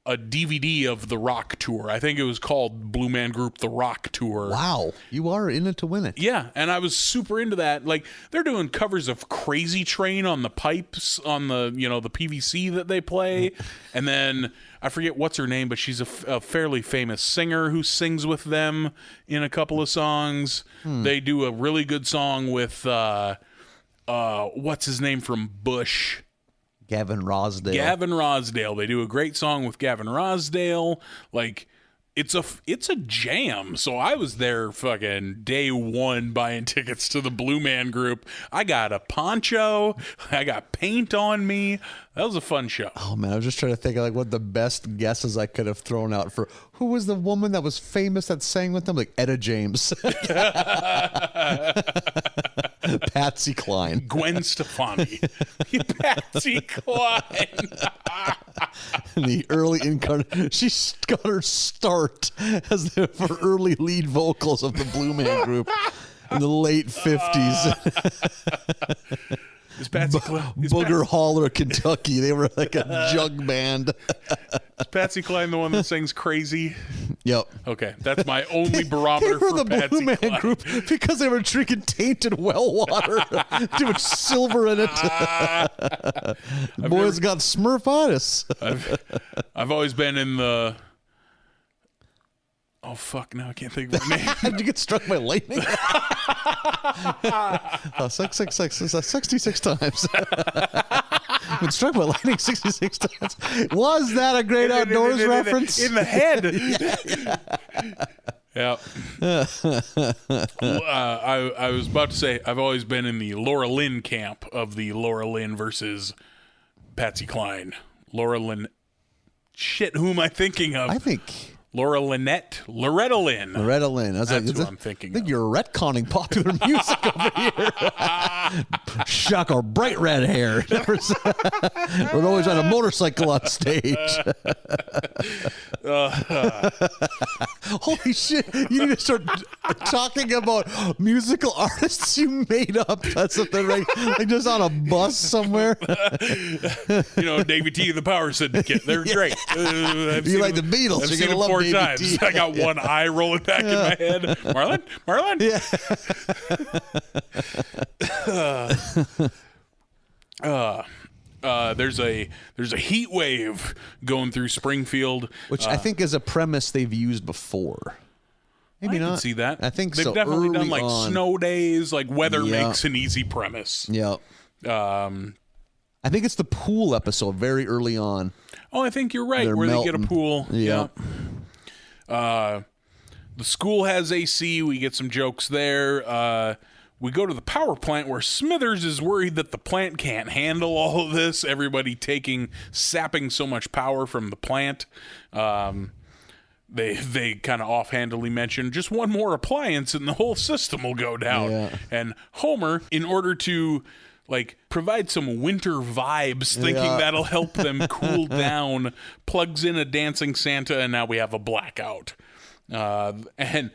a DVD of the Rock Tour. I think it was called Blue Man Group The Rock Tour. Wow, you are in it to win it. Yeah, and I was super into that. Like, they're doing covers of Crazy Train on the pipes, on the, the PVC that they play. And then I forget what's her name, but she's a fairly famous singer who sings with them in a couple of songs. They do a really good song with what's his name from Bush? Gavin Rossdale. Gavin Rossdale. They do a great song with Gavin Rossdale. Like, it's a jam. So I was there fucking day one buying tickets to the Blue Man Group. I got a poncho. I got paint on me. That was a fun show. Oh man, I was just trying to think of like what the best guesses I could have thrown out for who was the woman that was famous that sang with them, like Etta James. Patsy Cline. Gwen Stefani. Patsy Cline. In the early incarnation, she got her start as the for early lead vocals of the Blue Man Group in the late 50s. Is Patsy Cline, Booger Holler, Kentucky. They were like a jug band. Is Patsy Cline the one that sings Crazy? Yep. Okay, that's my only They barometer were for the Patsy Blue Man Cline. Group because they were drinking tainted well water. Too much silver in it. The boys got Smurfitis. I've always been in the... Oh, fuck, now I can't think of her name. Did you get struck by lightning? 66 times. Been struck by lightning 66 times. Was that a great outdoors reference? In the head. Yeah. I was about to say, I've always been in the Laura Lynn camp of the Laura Lynn versus Patsy Cline. Laura Lynn. Shit, who am I thinking of? I think Laura Lynette. Loretta Lynn. Loretta Lynn. That's who I'm thinking I think of. you're retconning popular music over here. Shaka, bright red hair. We're always on a motorcycle on stage. Holy shit. You need to start talking about musical artists you made up. That's something like just on a bus somewhere. Davey T. and the Power Syndicate. They're great. You like the Beatles. I've You're seen going to them love 4 Davey times. T. I got one eye rolling back in my head. Marlon? Yeah. There's a heat wave going through Springfield, Which I think is a premise they've used before. Maybe I not. can see that. I think they've so. definitely Early done like on. snow days, like weather Yeah. makes an easy premise. Yeah. I think it's the pool episode very early on. Oh, I think you're right. They're where melting. they get a pool. Yeah. The school has AC. We get some jokes there. We go to the power plant where Smithers is worried that the plant can't handle all of this. Everybody sapping so much power from the plant. They kind of offhandedly mention just one more appliance and the whole system will go down. Yeah. And Homer, in order to provide some winter vibes, thinking that'll help them cool down, plugs in a dancing Santa, and now we have a blackout. And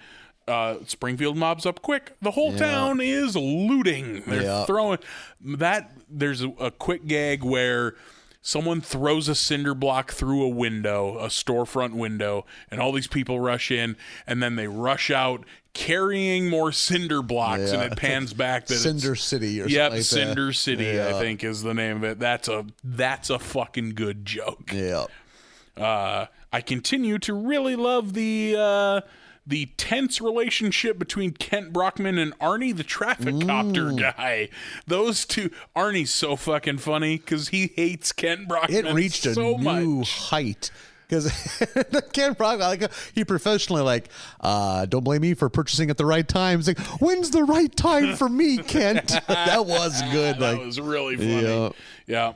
Springfield mobs up quick. The whole town is looting. They're throwing that. There's a quick gag where someone throws a cinder block through a storefront window, and all these people rush in, and then they rush out carrying more cinder blocks, and it pans back that Cinder it's, City or yep, something like Cinder that. City, I think is the name of it. That's a fucking good joke. Yeah. I continue to really love the tense relationship between Kent Brockman and Arnie, the traffic copter guy. Those two, Arnie's so fucking funny because he hates Kent Brockman. It reached a so new much. height. Because Ken Brockman, he professionally don't blame me for purchasing at the right time. He's like, when's the right time for me, Kent? That was good. That was really funny. Yeah.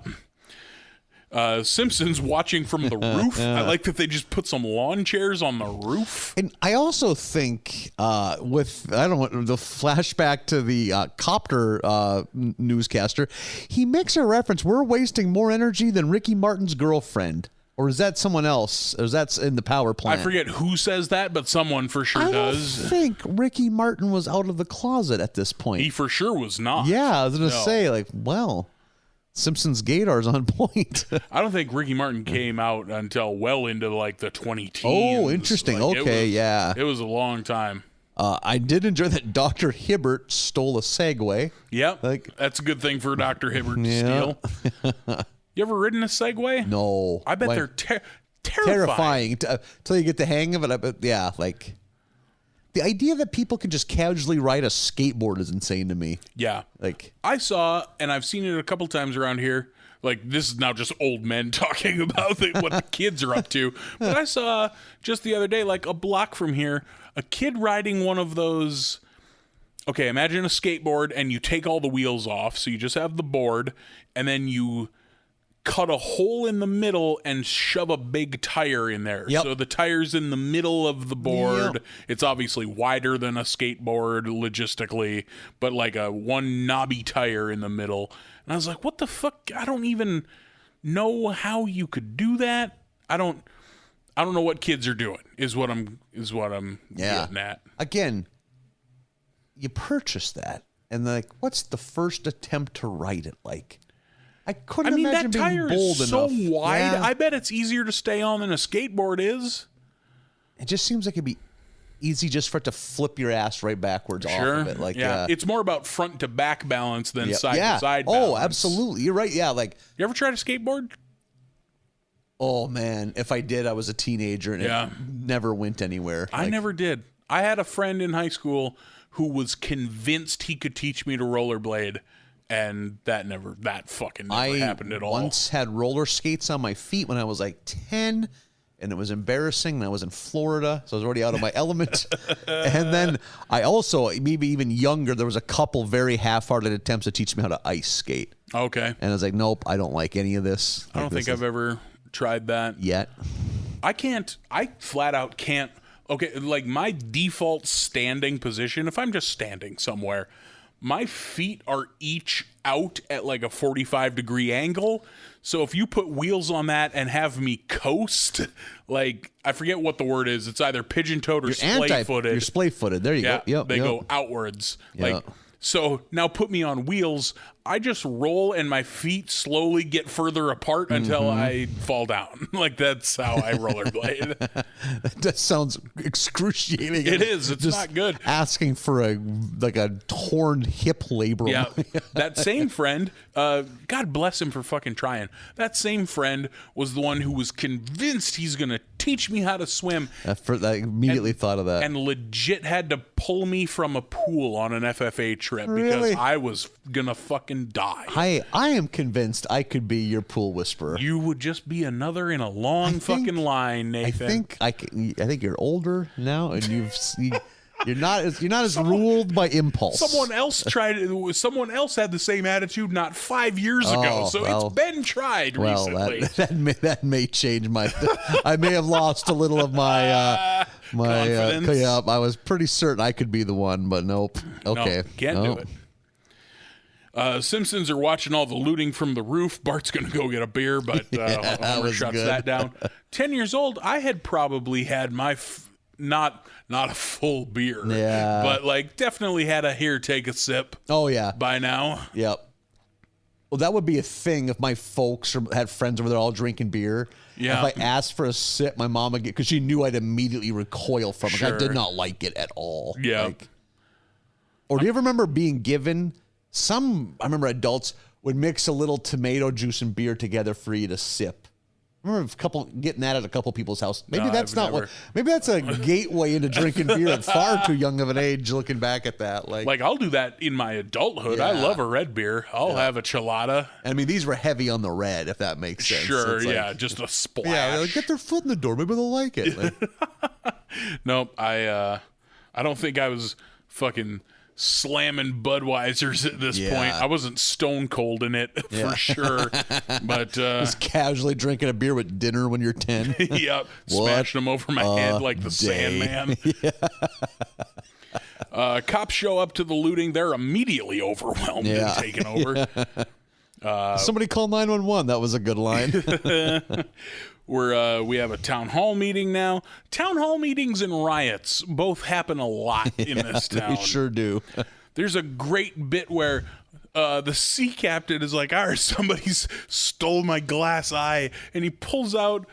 Simpsons watching from the roof. I like that they just put some lawn chairs on the roof. And I also think the flashback to the copter newscaster, he makes a reference. We're wasting more energy than Ricky Martin's girlfriend. Or is that someone else? Or is that in the power plant? I forget who says that, but someone for sure does. I think Ricky Martin was out of the closet at this point. He for sure was not. Yeah, I was going to No. say, Simpsons Gator's on point. I don't think Ricky Martin came out until well into like the 2010s. Oh, interesting. Like, Okay, yeah. It was a long time. I did enjoy that Dr. Hibbert stole a Segway. Yep. Like- That's a good thing for Dr. Hibbert to Yeah. steal. You ever ridden a Segway? No. I bet Like, they're terrifying. Till you get the hang of it. But yeah, like the idea that people can just casually ride a skateboard is insane to me. Yeah. Like, I saw, and I've seen it a couple times around here. Like, this is now just old men talking about what the kids are up to. But I saw just the other day, like a block from here, a kid riding one of those. Okay, imagine a skateboard and you take all the wheels off. So you just have the board, and then you cut a hole in the middle and shove a big tire in there. Yep. So the tire's in the middle of the board. Yep. It's obviously wider than a skateboard logistically, but like a one knobby tire in the middle. And I was like, what the fuck? I don't even know how you could do that. I don't know what kids are doing is what I'm getting at. again, you purchase that, and like, what's the first attempt to ride it like? I couldn't I mean, imagine that being tire bold is so enough. wide. Yeah. I bet it's easier to stay on than a skateboard is. It just seems like it'd be easy just for it to flip your ass right backwards off of it. Like, yeah. It's more about front to back balance than side to side balance. Oh, absolutely. You're right. Yeah, like, You ever tried a skateboard? oh man, if I did, I was a teenager and Yeah. it never went anywhere. I Like, never did. I had a friend in high school who was convinced he could teach me to rollerblade, and that fucking never happened at all. Once had roller skates on my feet when I was like 10, and it was embarrassing. And I was in Florida, so I was already out of my element. And then I also, maybe even younger, there was a couple very half-hearted attempts to teach me how to ice skate. Okay. And I was like, nope, I don't like any of this. I don't think I've ever tried that. yet. I flat out can't. Okay, like my default standing position, if I'm just standing somewhere, my feet are each out at like a 45-degree angle. So if you put wheels on that and have me coast, like, I forget what the word is. It's either pigeon-toed or splay-footed. You're splay-footed. There you Yeah, go. Yep, they yep. go outwards. Yeah. Like, so now put me on wheels. I just roll and my feet slowly get further apart until I fall down. Like, that's how I rollerblade. That sounds excruciating. It is. It's Just not good. Asking for a torn hip labrum. Yeah, that same friend, God bless him for fucking trying. That same friend was the one who was convinced he's going to teach me how to swim I immediately thought of that. and legit had to pull me from a pool on an FFA trip Really? because I was going to fucking die. I am convinced I could be your pool whisperer. You would just be another in a long fucking line, Nathan. I think you're older now, and you're not as ruled by impulse. Someone else tried it. Someone else had the same attitude not 5 years ago. Oh, So well. it's been tried recently. that may change my. I may have lost a little of my Confidence. yeah, I was pretty certain I could be the one, but nope. Okay, No, can't do it. Simpsons are watching all the looting from the roof. Bart's going to go get a beer, but Homer was shuts good. that down. 10 years old, I had probably had my not a full beer, Yeah. but like definitely had a here, take a sip Oh yeah. by now. Yep. Well, that would be a thing if my folks had friends over there all drinking beer. Yeah. If I asked for a sip, my mom would get, because she knew I'd immediately recoil from it. I Sure. did not like it at all. Yeah. Or do you ever remember being given I remember adults would mix a little tomato juice and beer together for you to sip. I remember getting that at a couple people's house. Maybe No, that's I've not never. maybe that's a gateway into drinking beer at far too young of an age, looking back at that. Like I'll do that in my adulthood. I Yeah. love a red beer. I'll have a chelada. I mean, these were heavy on the red, if that makes sense. Sure, It's like, yeah, just a splash. Yeah, like, get their foot in the door. Maybe they'll like it. Like, Nope, I don't think I was fucking slamming Budweisers at this Yeah. point. I wasn't stone cold in it for sure. But just casually drinking a beer with dinner when you're 10. yep, smashing them over my head like the day. Sandman. Cops show up to the looting. They're immediately overwhelmed and taken over. Somebody call 911. That was a good line. We have a town hall meeting now. Town hall meetings and riots both happen a lot in this town. They sure do. There's a great bit where the sea captain is like, somebody's stole my glass eye, and he pulls out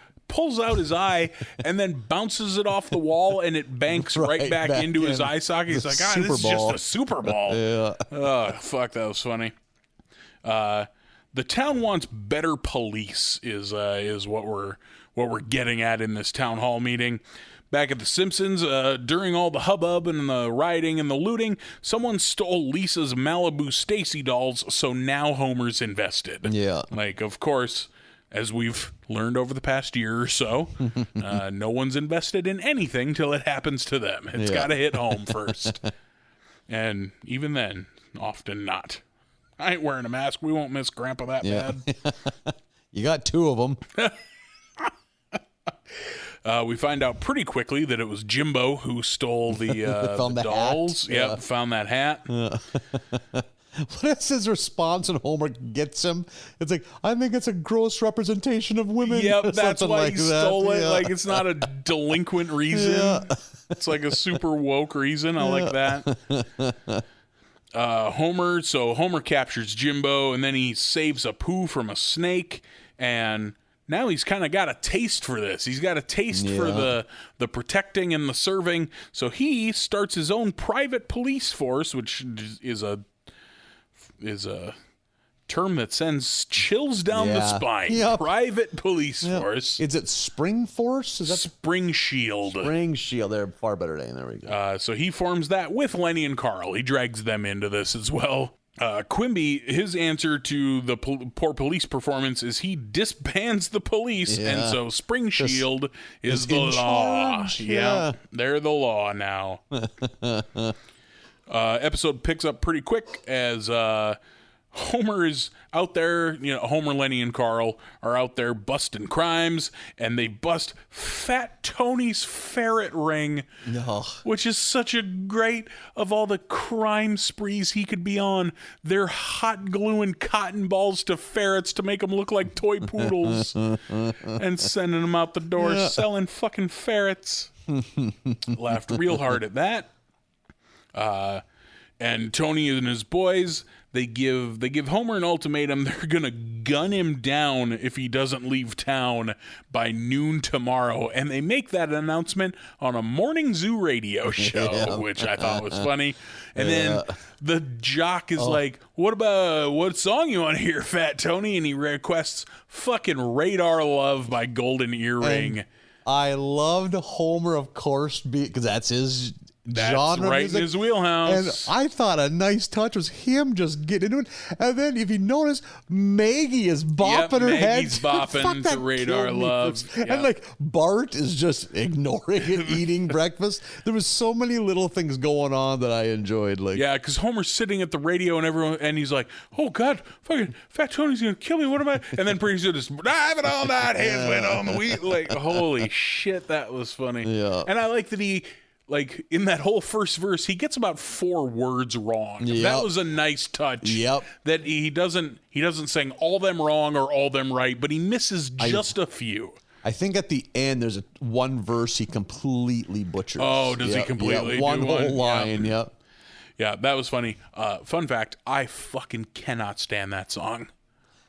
his eye and then bounces it off the wall, and it banks right back into his eye socket. He's like, this is just a super ball. Yeah. Oh, fuck, that was funny. The town wants better police is what we're getting at in this town hall meeting. Back at the Simpsons, during all the hubbub and the rioting and the looting, someone stole Lisa's Malibu Stacy dolls, so now Homer's invested. Yeah. Like, of course, as we've learned over the past year or so, no one's invested in anything till it happens to them. It's got to hit home first. And even then, often not. I ain't wearing a mask. We won't miss Grandpa that bad. You got 2 of them. We find out pretty quickly that it was Jimbo who stole the dolls. Hat. Yep, found that hat. What is his response when Homer gets him? It's like, I think it's a gross representation of women. Yep, that's why he stole it. Yeah. Like, it's not a delinquent reason. Yeah. It's like a super woke reason. I like that. Homer captures Jimbo, and then he saves a poo from a snake, and now he's kind of got a taste for this. He's got a taste for the protecting and the serving. So he starts his own private police force, which is a term that sends chills down the spine. Yep. Private police force. Is it Spring Force? Is that Spring Shield. Spring Shield? They're far better name. There we go. So he forms that with Lenny and Carl. He drags them into this as well. Quimby, his answer to the poor police performance is he disbands the police, and so Spring Shield is the law. Charge. Yeah, they're the law now. Episode picks up pretty quick as Homer is out there. Homer, Lenny, and Carl are out there busting crimes, and they bust Fat Tony's ferret ring, which is such a great, of all the crime sprees he could be on, they're hot gluing cotton balls to ferrets to make them look like toy poodles and sending them out the door selling fucking ferrets. Laughed real hard at that. And Tony and his boys, they give Homer an ultimatum. They're gonna gun him down if he doesn't leave town by noon tomorrow. And they make that announcement on a morning zoo radio show, which I thought was funny. And then the jock is like, what song you want to hear, Fat Tony? And he requests fucking Radar Love by Golden Earring. And I loved Homer, of course, because that's his genre right music. In his wheelhouse. And I thought a nice touch was him just getting into it. And then if you notice, Maggie is bopping her head. Maggie's bopping to Radar Love. And like Bart is just ignoring it, eating breakfast. There was so many little things going on that I enjoyed. Like, yeah, because Homer's sitting at the radio and he's like, "Oh God, fucking Fat Tony's gonna kill me. What am I?" And then pretty soon, just driving all night, hands went on the wheel. Like, holy shit, that was funny. Yeah. And I like that he. Like, in that whole first verse, he gets about 4 words wrong. Yep. That was a nice touch. Yep. That he doesn't sing all them wrong or all them right, but he misses just a few. I think at the end there's one verse he completely butchers. Oh, does he completely do one whole line? Yeah. Yep. Yeah, that was funny. Fun fact, I fucking cannot stand that song.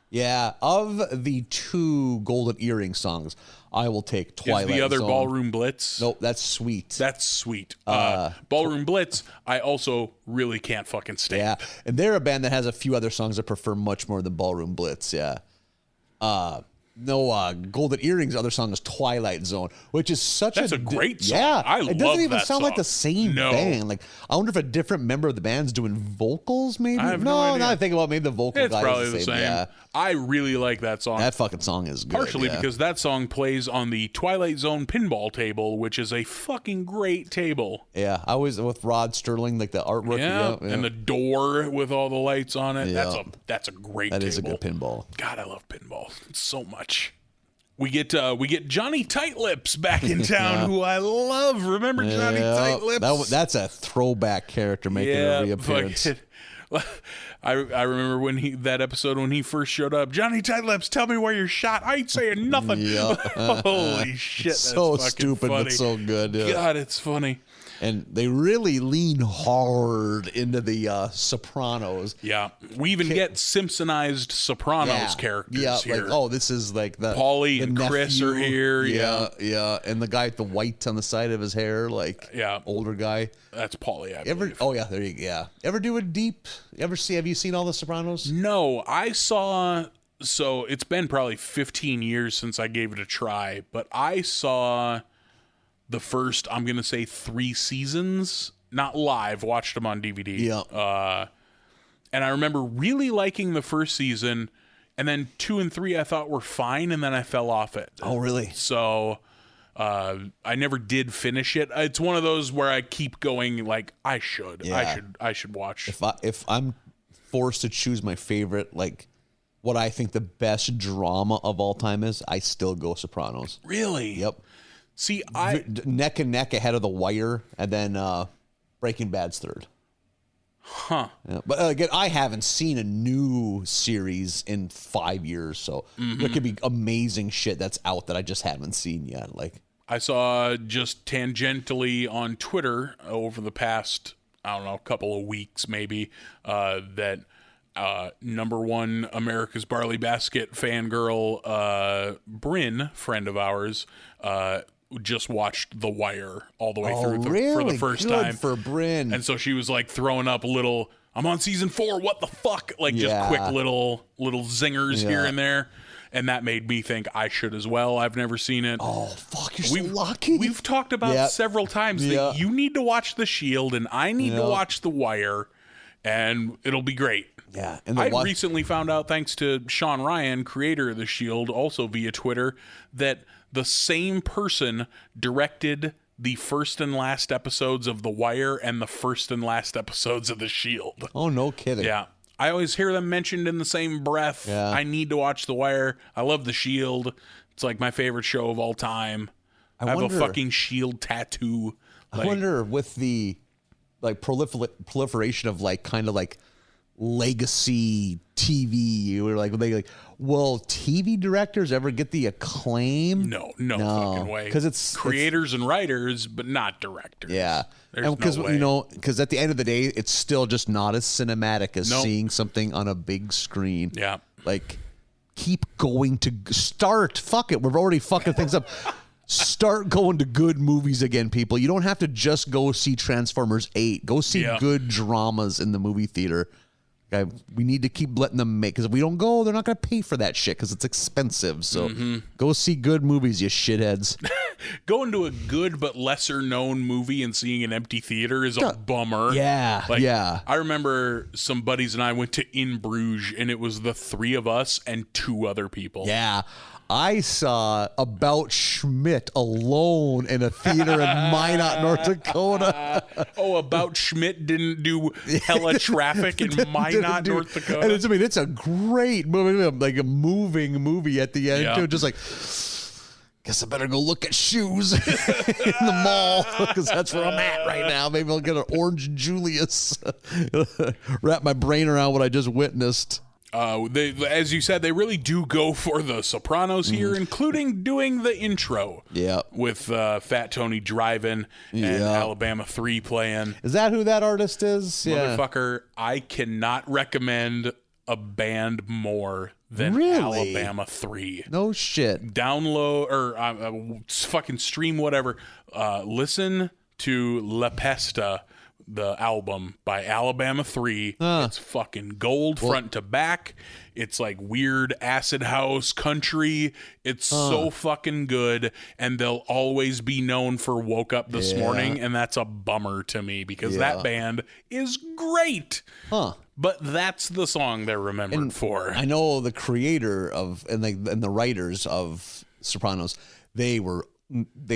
Yeah, of the 2 Golden Earring songs, I will take Twilight Is the other Zone. Ballroom Blitz? Nope, that's Sweet. That's Sweet. Ballroom Blitz, I also really can't fucking stand. Yeah, and they're a band that has a few other songs I prefer much more than Ballroom Blitz. Yeah. Golden Earring's other song is Twilight Zone, which is such That's a great song. Yeah, I it love doesn't even that sound like song. the same No. band. Like, I wonder if a different member of the band's doing vocals. Maybe I have no idea. Now I think about maybe the vocal It's guy probably is the same. Yeah, I really like that song. that fucking song is good. Partially yeah. because that song plays on the Twilight Zone pinball table, which is a fucking great table. Yeah, I was with Rod Sterling, like the artwork. Yeah, yeah. and the door with all the lights on it. Yeah. That's a great That table. is a good pinball. God, I love pinball so much. We get Johnny Tightlips back in town, who I love. Remember Johnny Tightlips? That's a throwback character making a reappearance. fucking, I remember that episode when he first showed up. Johnny Tight-Lips, tell me where you're shot. I ain't saying nothing. Yeah. Holy shit, that's So fucking stupid, funny. but so good. Yeah. God, it's funny. And they really lean hard into the Sopranos. Yeah, we even get Simpsonized Sopranos characters here. Like, oh, this is like the Paulie the and Chris are here. yeah, and the guy with the white on the side of his hair, like older guy. That's Paulie. I believe. Oh yeah, there you go. Yeah. Ever do a deep? Have you seen all the Sopranos? No, I saw. So it's been probably 15 years since I gave it a try, but I saw the first, I'm going to say 3 seasons, not live, watched them on DVD. Yeah. And I remember really liking the first season, and then 2 and 3 I thought were fine, and then I fell off it. Oh, really? So I never did finish it. It's one of those where I keep going like I should watch. If I'm forced to choose my favorite, like what I think the best drama of all time is, I still go Sopranos. Really? Yep. See, neck and neck ahead of The Wire, and then Breaking Bad's third. Huh. Yeah, but again, I haven't seen a new series in 5 years, so there could be amazing shit that's out that I just haven't seen yet. Like I saw just tangentially on Twitter over the past, I don't know, couple of weeks maybe, that number one America's Barley Basket fangirl, Bryn, friend of ours, just watched The Wire all the way through for the first time. For Bryn. And so she was like throwing up little, I'm on season 4, what the fuck? Like just quick little zingers here and there. And that made me think I should as well. I've never seen it. Oh, fuck, you're so lucky. We've talked about several times that you need to watch The Shield and I need to watch The Wire, and it'll be great. Yeah. And I recently found out, thanks to Sean Ryan, creator of The Shield, also via Twitter, that the same person directed the first and last episodes of The Wire and the first and last episodes of The Shield. Oh, no kidding. Yeah. I always hear them mentioned in the same breath. Yeah. I need to watch The Wire. I love The Shield. It's like my favorite show of all time. I have a fucking Shield tattoo. I wonder with the like proliferation of like kind of like legacy TV, or like will TV directors ever get the acclaim? No fucking way. Because it's creators and writers, but not directors. Yeah, because no way. Because at the end of the day, it's still just not as cinematic as seeing something on a big screen. Yeah, like keep going to start. Fuck it, we're already fucking things up. Start going to good movies again, people. You don't have to just go see Transformers 8. Go see good dramas in the movie theater. We need to keep letting them make, because if we don't go, they're not going to pay for that shit because it's expensive. So go see good movies, you shitheads. Going to a good but lesser known movie and seeing an empty theater is a bummer. Yeah, I remember some buddies and I went to In Bruges, and it was the 3 of us and 2 other people. Yeah. I saw About Schmidt alone in a theater in Minot, North Dakota. About Schmidt didn't do hella traffic in Minot, North Dakota. And it's a great movie, like a moving movie at the end, too. Just like, guess I better go look at shoes in the mall, because that's where I'm at right now. Maybe I'll get an Orange Julius. Wrap my brain around what I just witnessed. They, as you said, they really do go for the Sopranos here, including doing the intro. Yeah, with Fat Tony driving and Alabama 3 playing. Is that who that artist is? Motherfucker, I cannot recommend a band more than Alabama 3. No shit. Download or fucking stream whatever. Listen to La Pesta, the album by Alabama 3. It's fucking gold front to back. It's like weird acid house country. It's so fucking good, and they'll always be known for Woke Up This Morning, and that's a bummer to me because that band is great. But that's the song they're remembered for. I know the creator of and the writers of Sopranos, they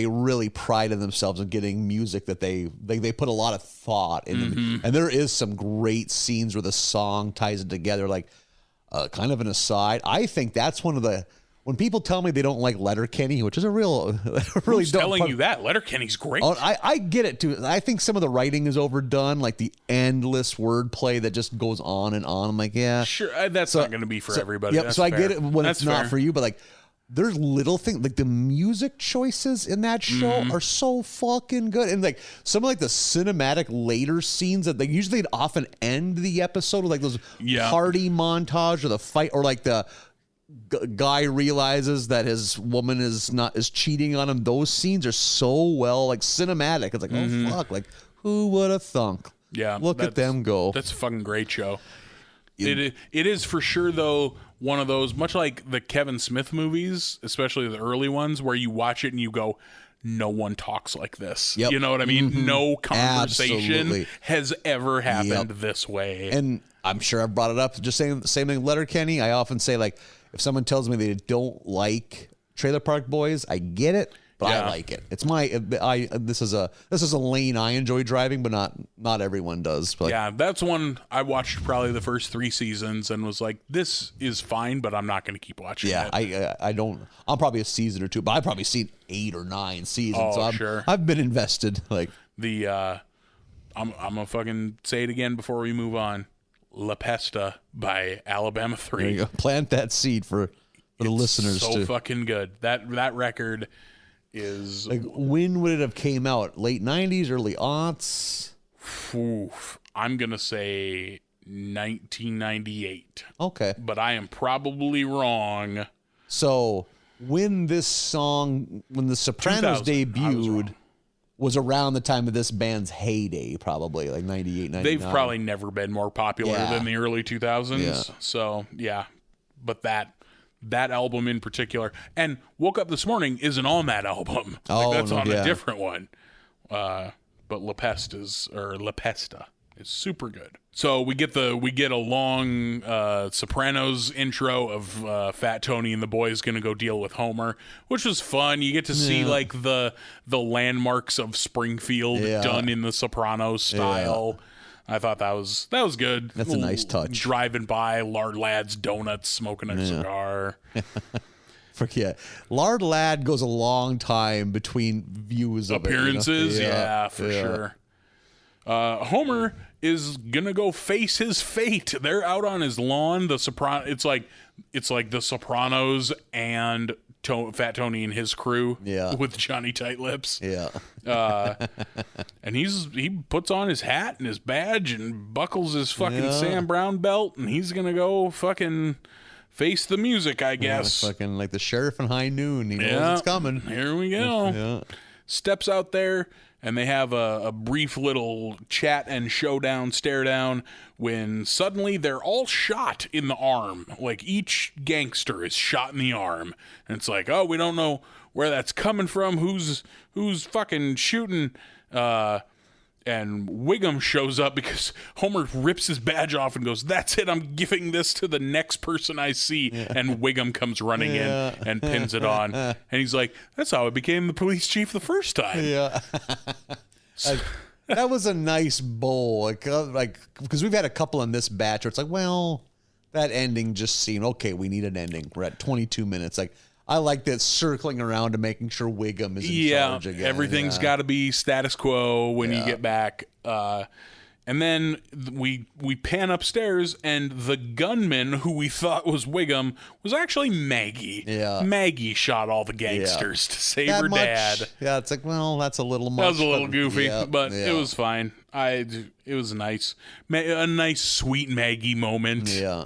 really prided themselves on getting music that they put a lot of thought into. And there is some great scenes where the song ties it together. Like kind of an aside, I think that's one of when people tell me they don't like Letterkenny, which is a real, really Who's dumb telling part- you that? Letterkenny's great. Oh, I get it too. I think some of the writing is overdone, like the endless wordplay that just goes on and on. I'm like, yeah, Sure, that's not going to be for everybody. Yep. That's So I fair. get it when That's it's not fair. for you, but like there's little things like the music choices in that show Mm-hmm. are so fucking good, and like some of like the cinematic later scenes that they usually often end the episode with like those Yeah. party montage or the fight or like the guy realizes that his woman is cheating on him. Those scenes are so well like cinematic. It's like oh fuck, like who would have thunk? Yeah, look at them go. That's a fucking great show. It is for sure though one of those, much like the Kevin Smith movies, especially the early ones, where you watch it and you go, no one talks like this. Yep. You know what I mean? No conversation Absolutely. has ever happened this way. And I'm sure I've brought it up. Just saying the same thing. Letterkenny. I often say like, if someone tells me they don't like Trailer Park Boys, I get it, but Yeah. I like it. It's my this is a lane I enjoy driving, but not everyone does. But Yeah, that's one I watched probably the first 3 seasons and was like, this is fine, but I'm not going to keep watching yeah, it. I don't. I'm probably a season or two, but I've probably seen 8 or 9 seasons. Oh, so sure. I've been invested. Like The I'm gonna fucking say it again before we move on. La Pesta by Alabama 3. there you go. Plant that seed for the listeners so to. fucking good. That record is Like when would it have came out? Late 90s, early aughts. oof, I'm gonna say 1998, Okay. but I am probably wrong. So when The Sopranos 2000, I was debuted wrong. was around the time of this band's heyday, probably like 98, 99. They've probably never been more popular Yeah. than the early 2000s. Yeah. So yeah, but that album in particular, and Woke Up This Morning isn't on that album. Oh, That's no, on yeah. a different one. But La Pesta is super good. So we get a long Sopranos intro of Fat Tony and the boys going to go deal with Homer, which was fun. You get to see like the landmarks of Springfield Yeah. done in the Sopranos style. I thought that was good. That's a nice touch. Driving by Lard Lad's Donuts, smoking a cigar. Forget. Lard Lad goes a long time between views of Appearances, it, you know? yeah, for sure. Homer is gonna go face his fate. They're out on his lawn. It's like the Sopranos and Fat Tony and his crew. Yeah. With Johnny Tight Lips. Yeah. And he puts on his hat and his badge and buckles his fucking Sam Brown belt, and he's gonna go fucking face the music, I guess. Fucking like the sheriff in High Noon. He knows it's coming. Here we go. Yeah. Steps out there, and they have a brief little chat and showdown, stare down, when suddenly they're all shot in the arm. Like each gangster is shot in the arm. And it's like, oh, we don't know where that's coming from. Who's fucking shooting? And Wiggum shows up because Homer rips his badge off and goes, that's it, I'm giving this to the next person I see. And Wiggum comes running in and pins it on. And he's like, that's how I became the police chief the first time. Yeah. Like, that was a nice bowl. Like, because we've had a couple in this batch where it's like, well, that ending just seemed, okay, we need an ending. We're at 22 minutes. Like, I like that circling around to making sure Wiggum is in charge again. Everything's got to be status quo when you get back. And then we pan upstairs, and the gunman who we thought was Wiggum was actually Maggie. Yeah. Maggie shot all the gangsters to save her dad. Yeah, it's like, well, that's a little much. That was a little but- goofy, yeah, but yeah. it was fine. It was nice. A nice, sweet Maggie moment. Yeah.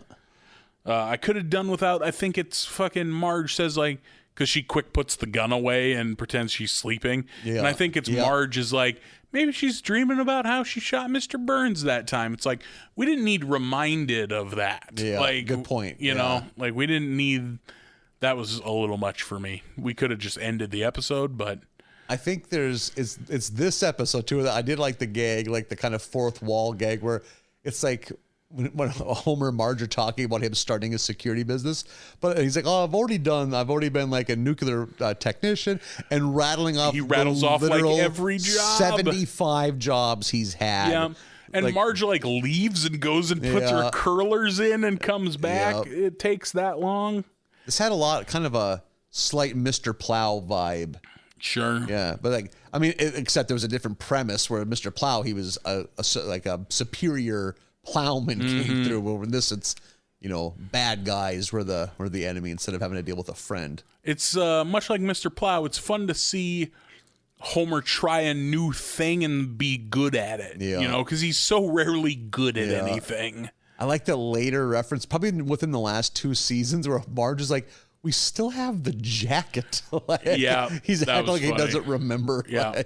I could have done without. I think it's fucking Marge says like, because she quick puts the gun away and pretends she's sleeping. Yeah. And I think it's Marge is like, maybe she's dreaming about how she shot Mr. Burns that time. It's like, we didn't need reminded of that. Yeah, like, good point. You know, like we didn't need, that was a little much for me. We could have just ended the episode, but. I think it's this episode too that I did like the gag, like the kind of fourth wall gag where it's like when Homer and Marge are talking about him starting a security business, but he's like, "Oh, I've already been like a nuclear technician," and rattling off. He rattles off like every job. 75 jobs he's had. Yeah. And Like- Marge like leaves and goes and puts her Yeah. curlers in and comes back. Yeah. It takes that long. This had a lot, kind of a slight Mr. Plow vibe. Sure. Yeah, but like, I mean, except there was a different premise where Mr. Plow, he was a superior plowman came through. Over this, it's bad guys were the enemy instead of having to deal with a friend. It's much like Mr. Plow. It's fun to see Homer try a new thing and be good at it. Yeah. Because he's so rarely good at anything. I like the later reference, probably within the last 2 seasons, where Marge is like, "We still have the jacket." He's acting like he doesn't remember. Yeah.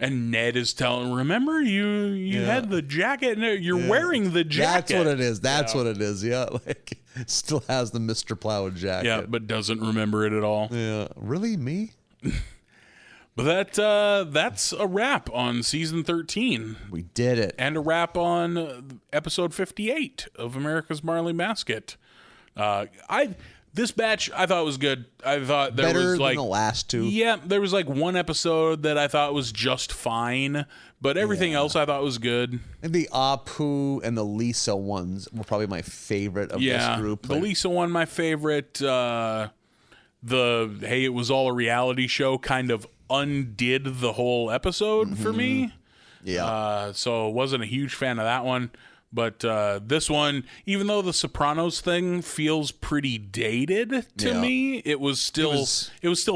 And Ned is telling, remember you had the jacket. No, you're wearing the jacket. That's what it is. That's what it is. Yeah, like still has the Mr. Plow jacket. Yeah, but doesn't remember it at all. Yeah, really, me? But that's a wrap on season 13. We did it. And a wrap on episode 58 of America's Marley Basket. This batch I thought was good. I thought there Better was like than the last 2. Yeah, there was like one episode that I thought was just fine, but everything else I thought was good. And the Apu and the Lisa ones were probably my favorite of this group. The Lisa one, my favorite. The hey, it was all a reality show kind of undid the whole episode for me. Yeah. So wasn't a huge fan of that one. But this one, even though the Sopranos thing feels pretty dated to me, it was still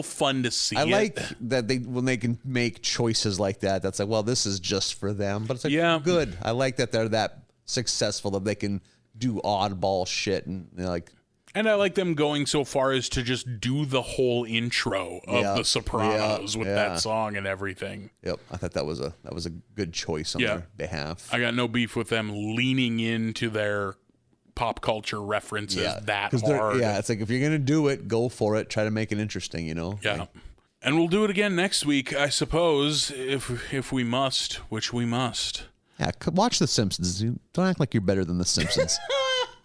fun to see. I like that when they can make choices like that. That's like, well, this is just for them, but it's like good. I like that they're that successful that they can do oddball shit and like. And I like them going so far as to just do the whole intro of the Sopranos with that song and everything. Yep, I thought that was a good choice on their behalf. I got no beef with them leaning into their pop culture references that hard. Yeah, it's like if you're gonna do it, go for it. Try to make it interesting, Yeah. Like, and we'll do it again next week, I suppose, if we must, which we must. Yeah, watch The Simpsons. Don't act like you're better than The Simpsons.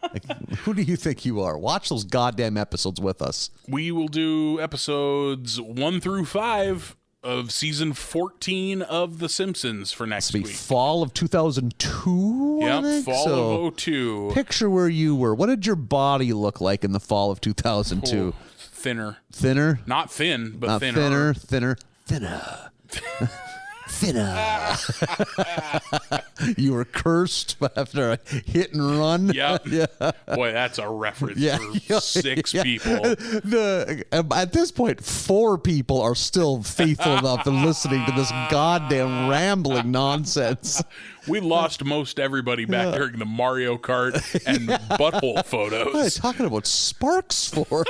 Like, who do you think you are? Watch those goddamn episodes with us. We will do episodes 1 through 5 of season 14 of The Simpsons for next week. Fall of 2002. Yep, fall of 02. Picture where you were. What did your body look like in the fall of 2002? Oh, thinner. Thinner? Not thin, but Not thinner. Thinner. You were cursed after a hit and run. Yep. Yeah. Boy, that's a reference for 6 people. At this point, 4 people are still faithful enough to listening to this goddamn rambling nonsense. We lost most everybody back during the Mario Kart and butthole photos. What are you talking about Sparks for?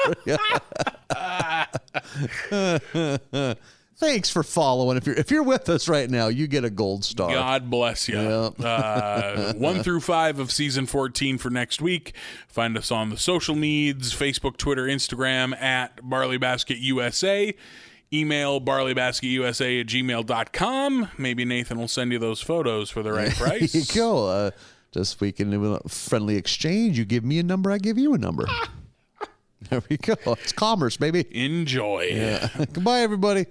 Thanks for following. If you're with us right now, you get a gold star. God bless you. Yep. 1 through 5 of season 14 for next week. Find us on the social needs, Facebook, Twitter, Instagram at BarleyBasketUSA. Email barleybasketUSA@gmail.com. Maybe Nathan will send you those photos for the right price. There you go. Just we can do a friendly exchange. You give me a number, I give you a number. There we go. It's commerce, baby. Enjoy. Yeah. Goodbye, everybody.